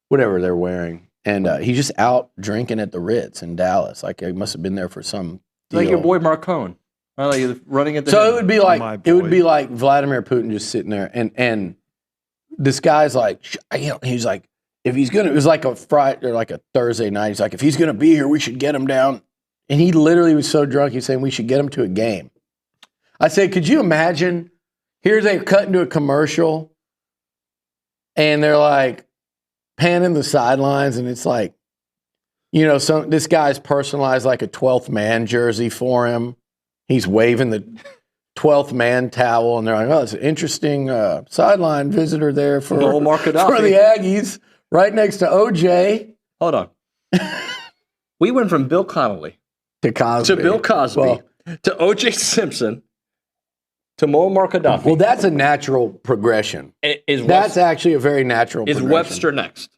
whatever they're wearing. And he's just out drinking at the Ritz in Dallas. Like he must have been there for some deal. Like your boy Marcone. Like running at the So it would be like Vladimir Putin just sitting there. And this guy's like, he's like, if he's going to, it was like a Friday or like a Thursday night. He's like, if he's going to be here, we should get him down. And he literally was so drunk, he's saying we should get him to a game. I said, could you imagine? Here they cut into a commercial and they're like panning the sidelines and it's like, this guy's personalized like a 12th man jersey for him. He's waving the 12th man towel and they're like, "Oh, it's an interesting sideline visitor there for the Aggies, right next to OJ." Hold on. We went from Bill Connolly to Cosby, to Bill Cosby, to O.J. Simpson, to Muammar Gaddafi. Well, that's a natural progression. That's actually a very natural progression. Is Webster next?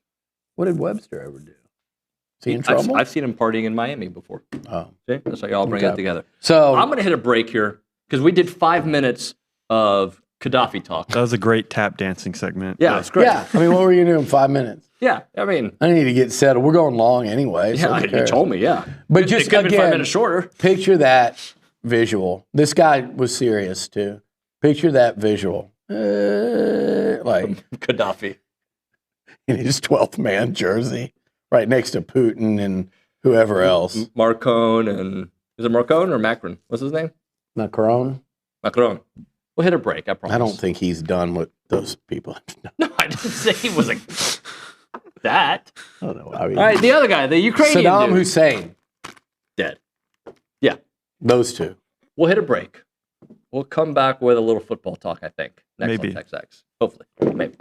What did Webster ever do? Is he in trouble? I've seen him partying in Miami before. Oh. See? That's how y'all bring it together. So I'm going to hit a break here because we did 5 minutes of Gaddafi talk. That was a great tap dancing segment. Yeah, it's great. Yeah, I mean, what were you doing in 5 minutes? Yeah, I mean, I need to get settled. We're going long anyway. So yeah, you told me, yeah. But it just could have been 5 again, minutes shorter. Picture that visual. This guy was serious too. Picture that visual, like Gaddafi in his 12th man jersey, right next to Putin and whoever else. Marcone and is it Marcone or Macron? What's his name? Macron. Macron. We'll hit a break. I promise. I don't think he's done what those people have done. No, I didn't say he was that. I don't know. I mean, all right, the other guy, the Ukrainian Saddam dude. Hussein. Dead. Yeah. Those two. We'll hit a break. We'll come back with a little football talk, I think. Next Maybe. on TexAgs. Hopefully. Maybe.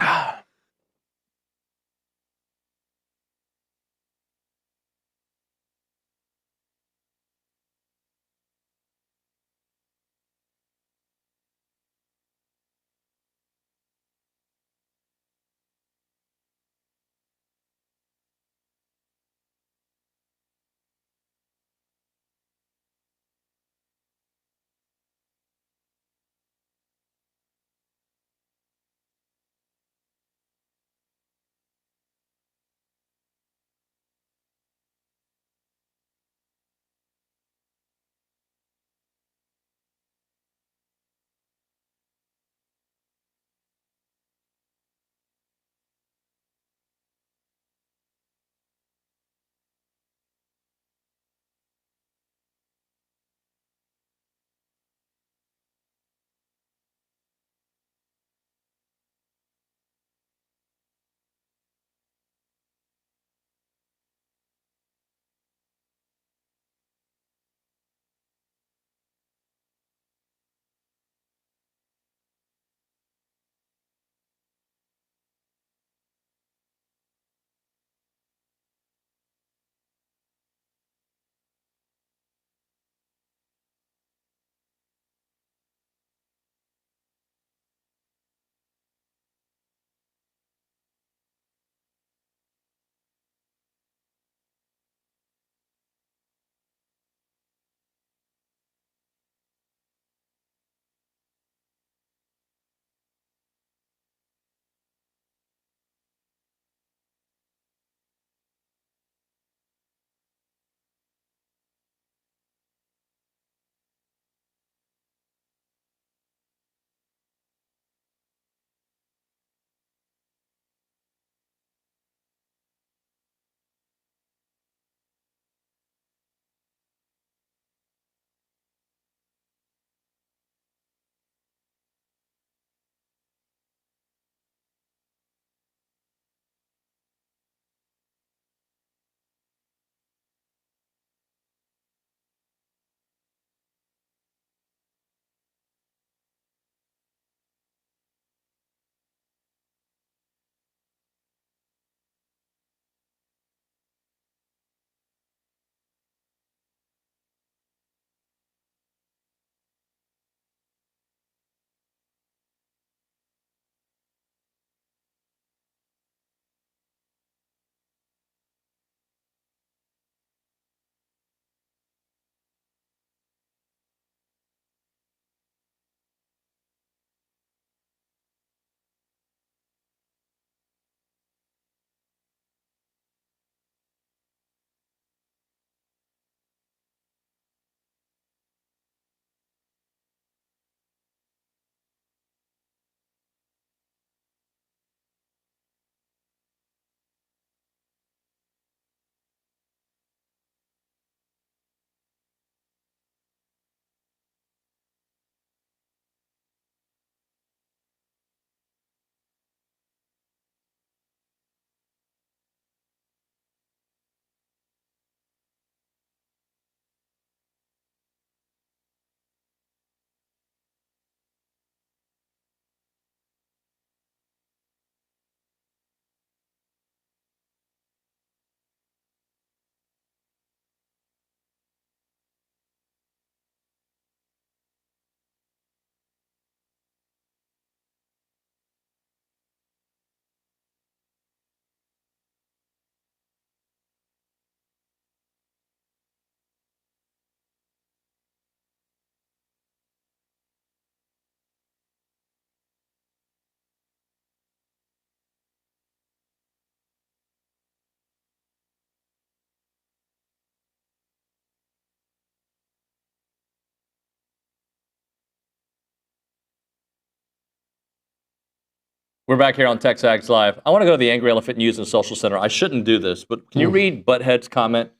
We're back here on TexAgs Live. I want to go to the Angry Elephant News and Social Center. I shouldn't do this, but can you read Butthead's comment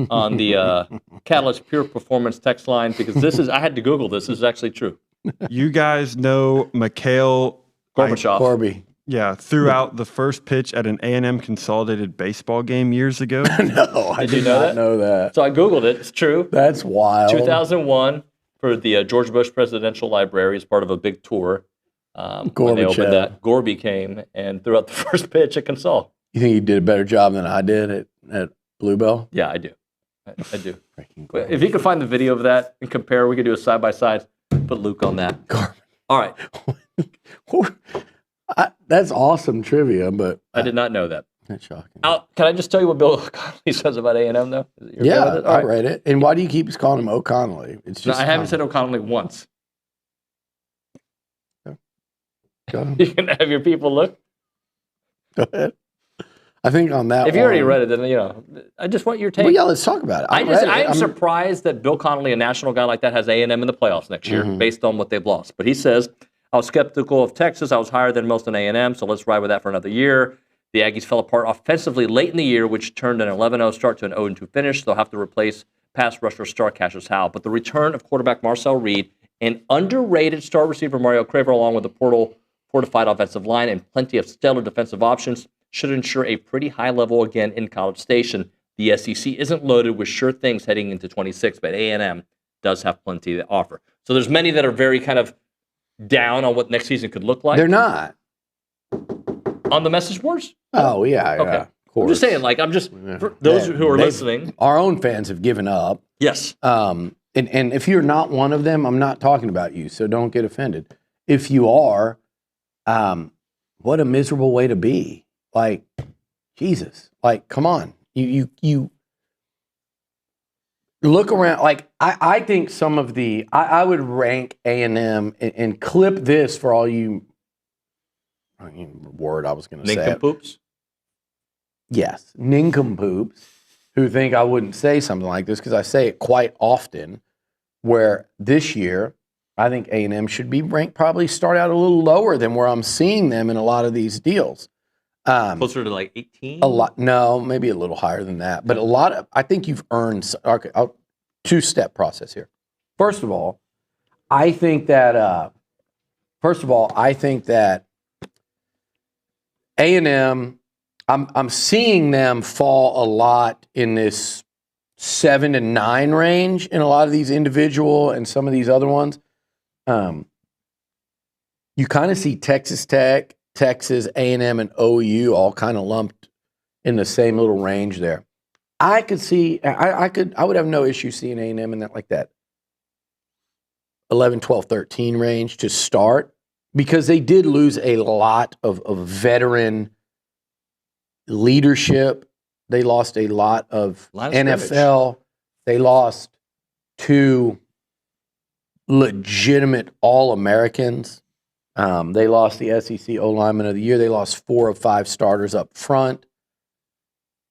on the Catalyst Pure Performance text line? Because I had to Google this. This is actually true. You guys know Mikhail Gorbachev. Corby. Yeah, threw out the first pitch at an A&M consolidated baseball game years ago. No, I did not know that. So I Googled it. It's true. That's wild. 2001 for the George Bush Presidential Library as part of a big tour. When they opened that, Gorby came and threw out the first pitch at Consol. You think he did a better job than I did at Bluebell? Yeah, I do. I do. If you could find the video of that and compare, we could do a side-by-side. Put Luke on that. All right. That's awesome trivia, but I did not know that. That's shocking. Can I just tell you what Bill Connolly says about A&M, though? Yeah, I read it. And why do you keep calling him O'Connolly? It's just I haven't said O'Connolly once. Go ahead. You can have your people look. Go ahead. I think on that If you already read it, then, I just want your take. Well, yeah, let's talk about it. I am surprised that Bill Connolly, a national guy like that, has A&M in the playoffs next year based on what they've lost. But he says, I was skeptical of Texas. I was higher than most in A&M, so let's ride with that for another year. The Aggies fell apart offensively late in the year, which turned an 11-0 start to an 0-2 finish. They'll have to replace pass rusher star Cassius Howell. But the return of quarterback Marcel Reed and underrated star receiver Mario Craver, along with the fortified offensive line and plenty of stellar defensive options, should ensure a pretty high level again in College Station. The SEC isn't loaded with sure things heading into 26, but A&M does have plenty to offer. So there's many that are very kind of down on what next season could look like. They're not. On the message boards? Oh, yeah. Okay. Of course. I'm just saying, for those who are listening. Our own fans have given up. Yes. And if you're not one of them, I'm not talking about you, so don't get offended. If you are, what a miserable way to be. Like, Jesus. Like, come on. You look around. Like, I think some of I would rank A&M and clip this for all you, word I was going to say. Nincompoops? Yes. Nincompoops who think I wouldn't say something like this because I say it quite often, where this year I think A&M should be ranked, probably start out a little lower than where I'm seeing them in a lot of these deals. Closer to like 18? A lot, no, maybe a little higher than that. But a lot of, I think you've earned, okay, two-step process here. First of all, I think that A&M, I'm seeing them fall a lot in this 7 to 9 range in a lot of these individual and some of these other ones. You kind of see Texas Tech, Texas A&M, and OU all kind of lumped in the same little range there. I could see, I would have no issue seeing A&M in that like that 11, 12, 13 range to start because they did lose a lot of veteran leadership. They lost a lot of NFL. They lost 2 legitimate All-Americans. They lost the SEC O-Lineman of the Year. They lost 4 of 5 starters up front.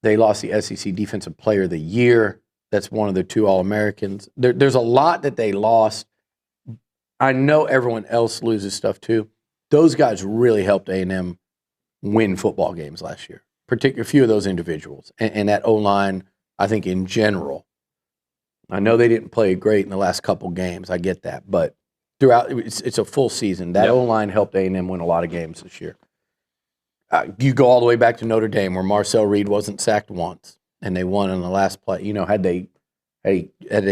They lost the SEC Defensive Player of the Year. That's one of the 2 All-Americans. There's a lot that they lost. I know everyone else loses stuff too. Those guys really helped A&M win football games last year, particularly a few of those individuals. And that O-line, I think in general, I know they didn't play great in the last couple games. I get that. But throughout, it's a full season. That O-line helped A&M win a lot of games this year. You go all the way back to Notre Dame where Marcel Reed wasn't sacked once, and they won in the last play. You know, had they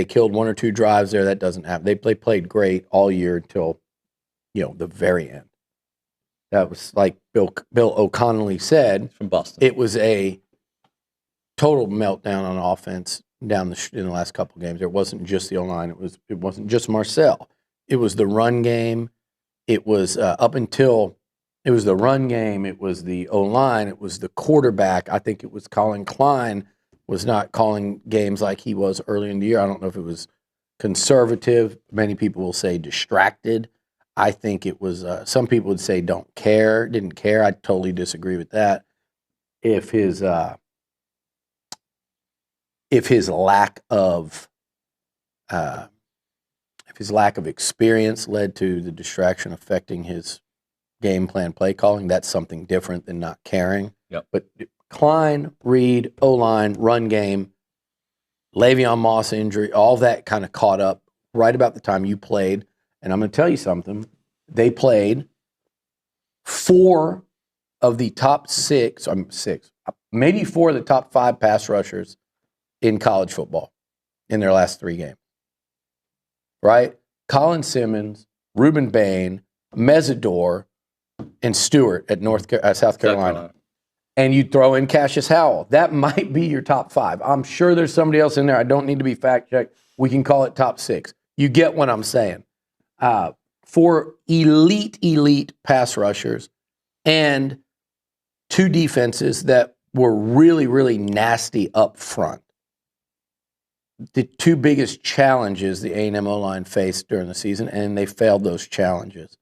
killed 1 or 2 drives there, that doesn't happen. They played great all year until, the very end. That was like Bill O'Connolly said. From Boston. It was a total meltdown on offense in the last couple of games. It wasn't just the O-line. It wasn't just Marcel. It was the run game. It was it was the run game. It was the O-line. It was the quarterback. I think it was Colin Klein was not calling games like he was early in the year. I don't know if it was conservative. Many people will say distracted. I think it was, some people would say didn't care. I totally disagree with that. If his lack of experience led to the distraction affecting his game plan play calling. That's something different than not caring. Yep. But Klein, Reed, O-line, run game, Le'Veon Moss injury, all that kind of caught up right about the time you played. And I'm going to tell you something. They played 4 of the top 6, maybe 4 of the top 5 pass rushers in college football in their last 3 games. Right? Colin Simmons, Reuben Bain, Mesidor, and Stewart at South Carolina. And you throw in Cassius Howell. That might be your top 5. I'm sure there's somebody else in there. I don't need to be fact-checked. We can call it top 6. You get what I'm saying. 4 elite pass rushers and 2 defenses that were really, really nasty up front. The 2 biggest challenges the A&M O-line faced during the season, and they failed those challenges.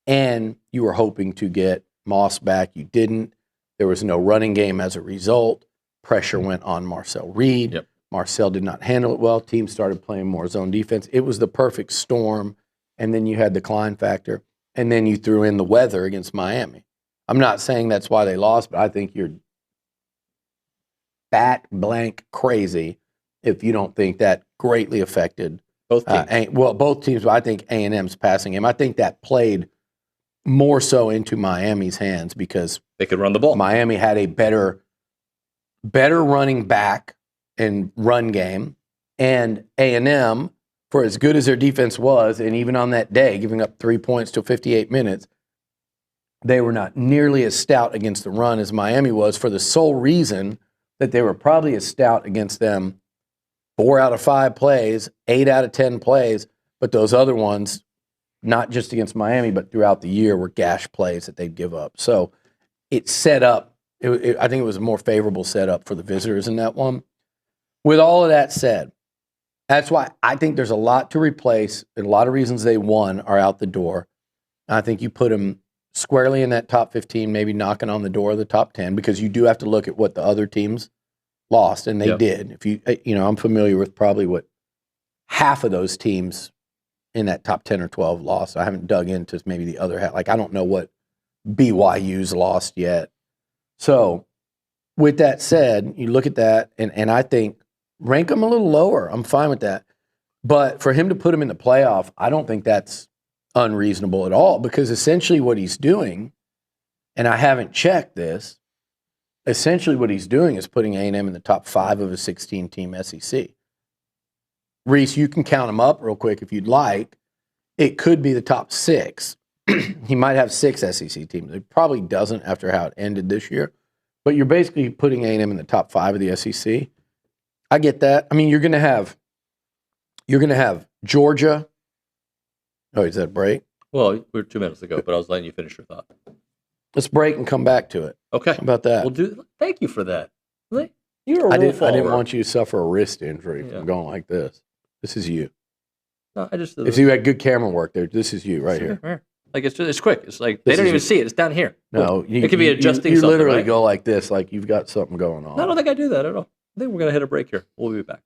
And you were hoping to get Moss back. You didn't. There was no running game as a result. Pressure went on Marcel Reed. Yep. Marcel did not handle it well. Teams started playing more zone defense. It was the perfect storm. And then you had the Klein factor. And then you threw in the weather against Miami. I'm not saying that's why they lost, but I think you're bat blank crazy if you don't think that greatly affected both teams. Both teams, but I think A&M's passing game. I think that played more so into Miami's hands because they could run the ball. Miami had a better running back and run game, and A&M, for as good as their defense was, and even on that day, giving up 3 points to 58 minutes, they were not nearly as stout against the run as Miami was, for the sole reason that they were probably as stout against them 4 out of 5 plays, 8 out of 10 plays, but those other ones, not just against Miami, but throughout the year, were gash plays that they'd give up. So it set up, I think it was a more favorable setup for the visitors in that one. With all of that said, that's why I think there's a lot to replace, and a lot of reasons they won are out the door. I think you put them squarely in that top 15, maybe knocking on the door of the top 10, because you do have to look at what the other teams lost, and they did. If I'm familiar with probably what half of those teams in that top 10 or 12 lost. I haven't dug into maybe the other half. Like, I don't know what BYU's lost yet. So with that said, you look at that, and I think rank them a little lower. I'm fine with that. But for him to put him in the playoff, I don't think that's unreasonable at all, because essentially what he's doing, and I haven't checked this, essentially what he's doing is putting A&M in the top 5 of a 16-team SEC. Reese, you can count them up real quick if you'd like. It could be the top 6. He might have 6 SEC teams. It probably doesn't after how it ended this year. But you're basically putting A&M in the top 5 of the SEC. I get that. I mean, you're going to have Georgia. Oh, is that a break? Well, we're 2 minutes ago, but I was letting you finish your thought. Let's break and come back to it. Okay. How about that? Thank you for that. You're a I rule didn't follower. want you to suffer a wrist injury from going like this. This is you. No, I just. If you had good camera work there, this is you right here. Like it's quick. It's like they don't even see it. It's down here. No, it could be adjusting. You something, literally right? go like this, like you've got something going on. No, I don't think I do that at all. I think we're gonna hit a break here. We'll be back.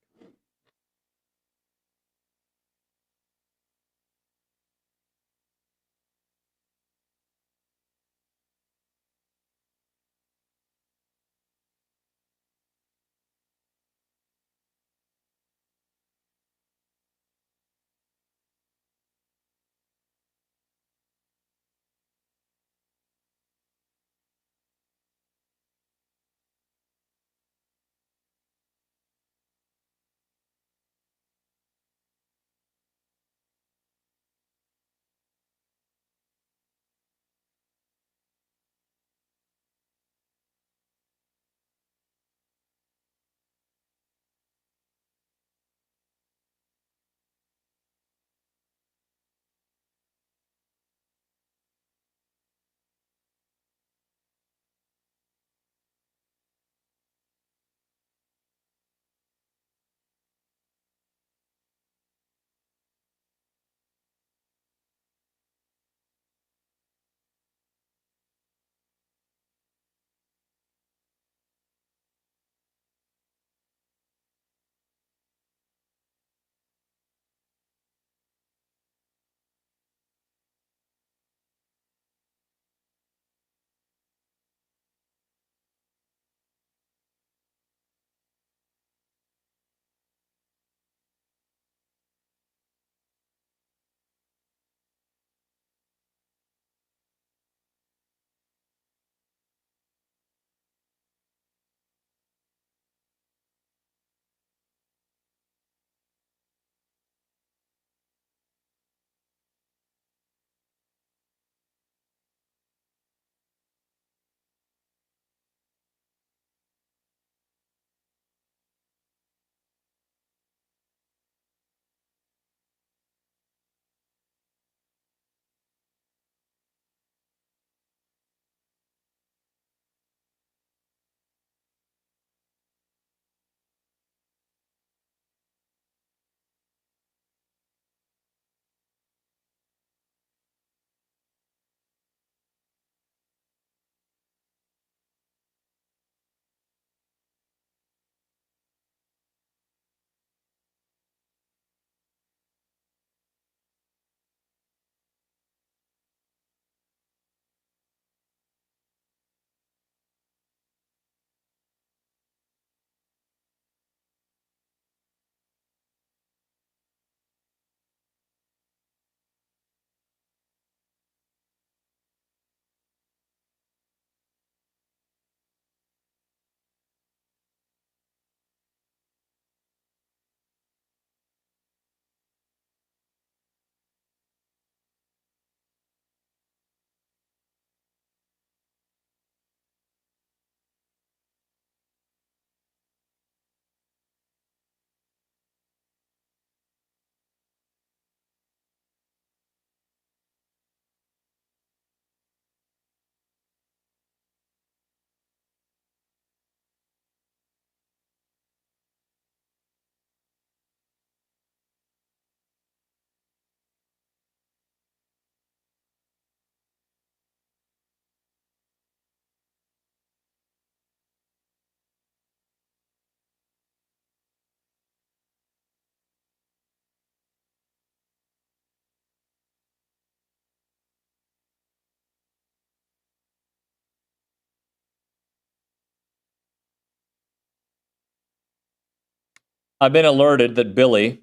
I've been alerted that Billy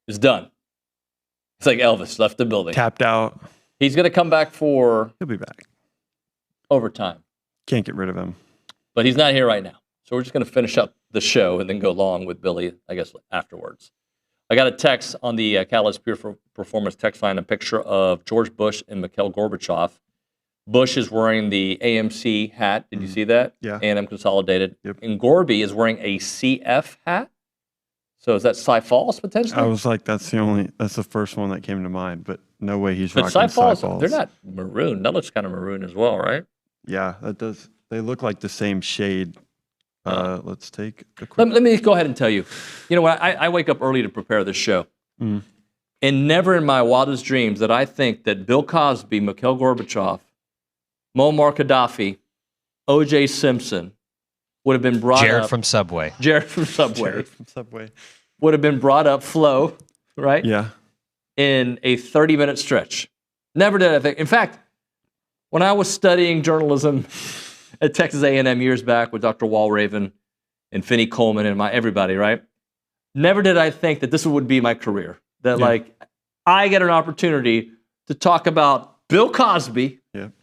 is done. It's like Elvis left the building. Tapped out. He's going to come back for He'll be back. overtime. Can't get rid of him. But he's not here right now. So we're just going to finish up the show and then go long with Billy, I guess, afterwards. I got a text on the Catalyst Pure Performance text line, a picture of George Bush and Mikhail Gorbachev. Bush is wearing the AMC hat. Did you see that? Yeah. A&M Consolidated. Yep. And Gorby is wearing a CF hat. So is that Cy Falls potentially? I was like, that's the first one that came to mind, but no way he's But rocking Cy Falls, Falls. they're not maroon. That looks kind of maroon as well, right? Yeah, that does. They look like the same shade. Let's take a quick. Let me go ahead and tell you. You know what? I wake up early to prepare this show. Mm. And never in my wildest dreams that I think that Bill Cosby, Mikhail Gorbachev, Muammar Gaddafi, O.J. Simpson would have been brought Jared up. from Subway. Jared from Subway. Jared from Subway. Would have been brought up, Flo, right? Yeah. In a 30-minute stretch. Never did I think. In fact, when I was studying journalism at Texas A&M years back with Dr. Walraven and Finney Coleman and everybody, right? Never did I think that this would be my career. That I get an opportunity to talk about Bill Cosby and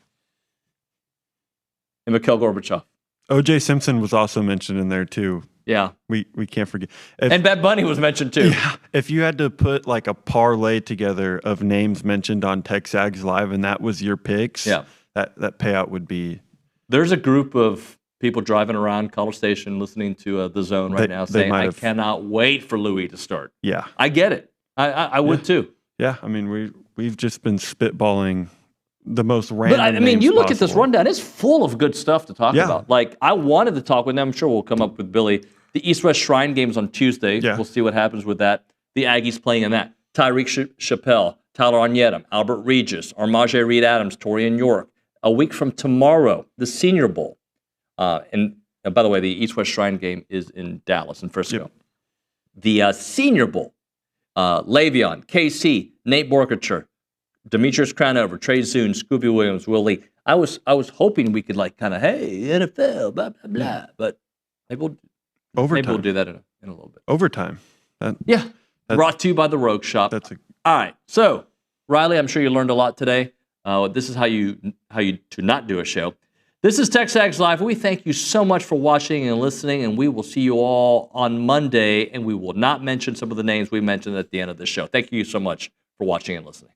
Mikhail Gorbachev. O.J. Simpson was also mentioned in there too. Yeah. We can't forget. And Bad Bunny was mentioned too. Yeah. If you had to put like a parlay together of names mentioned on TexAgs Live and that was your picks, that payout would be. There's a group of people driving around College Station listening to The Zone right now saying, I cannot wait for Louis to start. Yeah. I get it. I would too. Yeah. I mean, we've just been spitballing the most random. But I mean, you look possible. at this rundown; it's full of good stuff to talk about. Like I wanted to talk with them. I'm sure we'll come up with Billy. The East-West Shrine games on Tuesday. Yeah. We'll see what happens with that. The Aggies playing in that. Tyreek Chappelle, Tyler Onyedem, Albert Regis, Armaje Reed-Adams, Torian York. A week from tomorrow, the Senior Bowl. And by the way, the East-West Shrine game is in Dallas, in Frisco. Yep. The Senior Bowl. Le'Veon, KC, Nate Borkacher, Demetrius Crownover, Trey Zune, Scooby Williams, Will Lee. I was hoping we could hey, NFL, blah, blah, blah. But maybe we'll do that in a little bit. Overtime. Brought to you by the Rogue Shop. All right. So, Riley, I'm sure you learned a lot today. This is how you to not do a show. This is TexAgs Live. We thank you so much for watching and listening, and we will see you all on Monday, and we will not mention some of the names we mentioned at the end of the show. Thank you so much for watching and listening.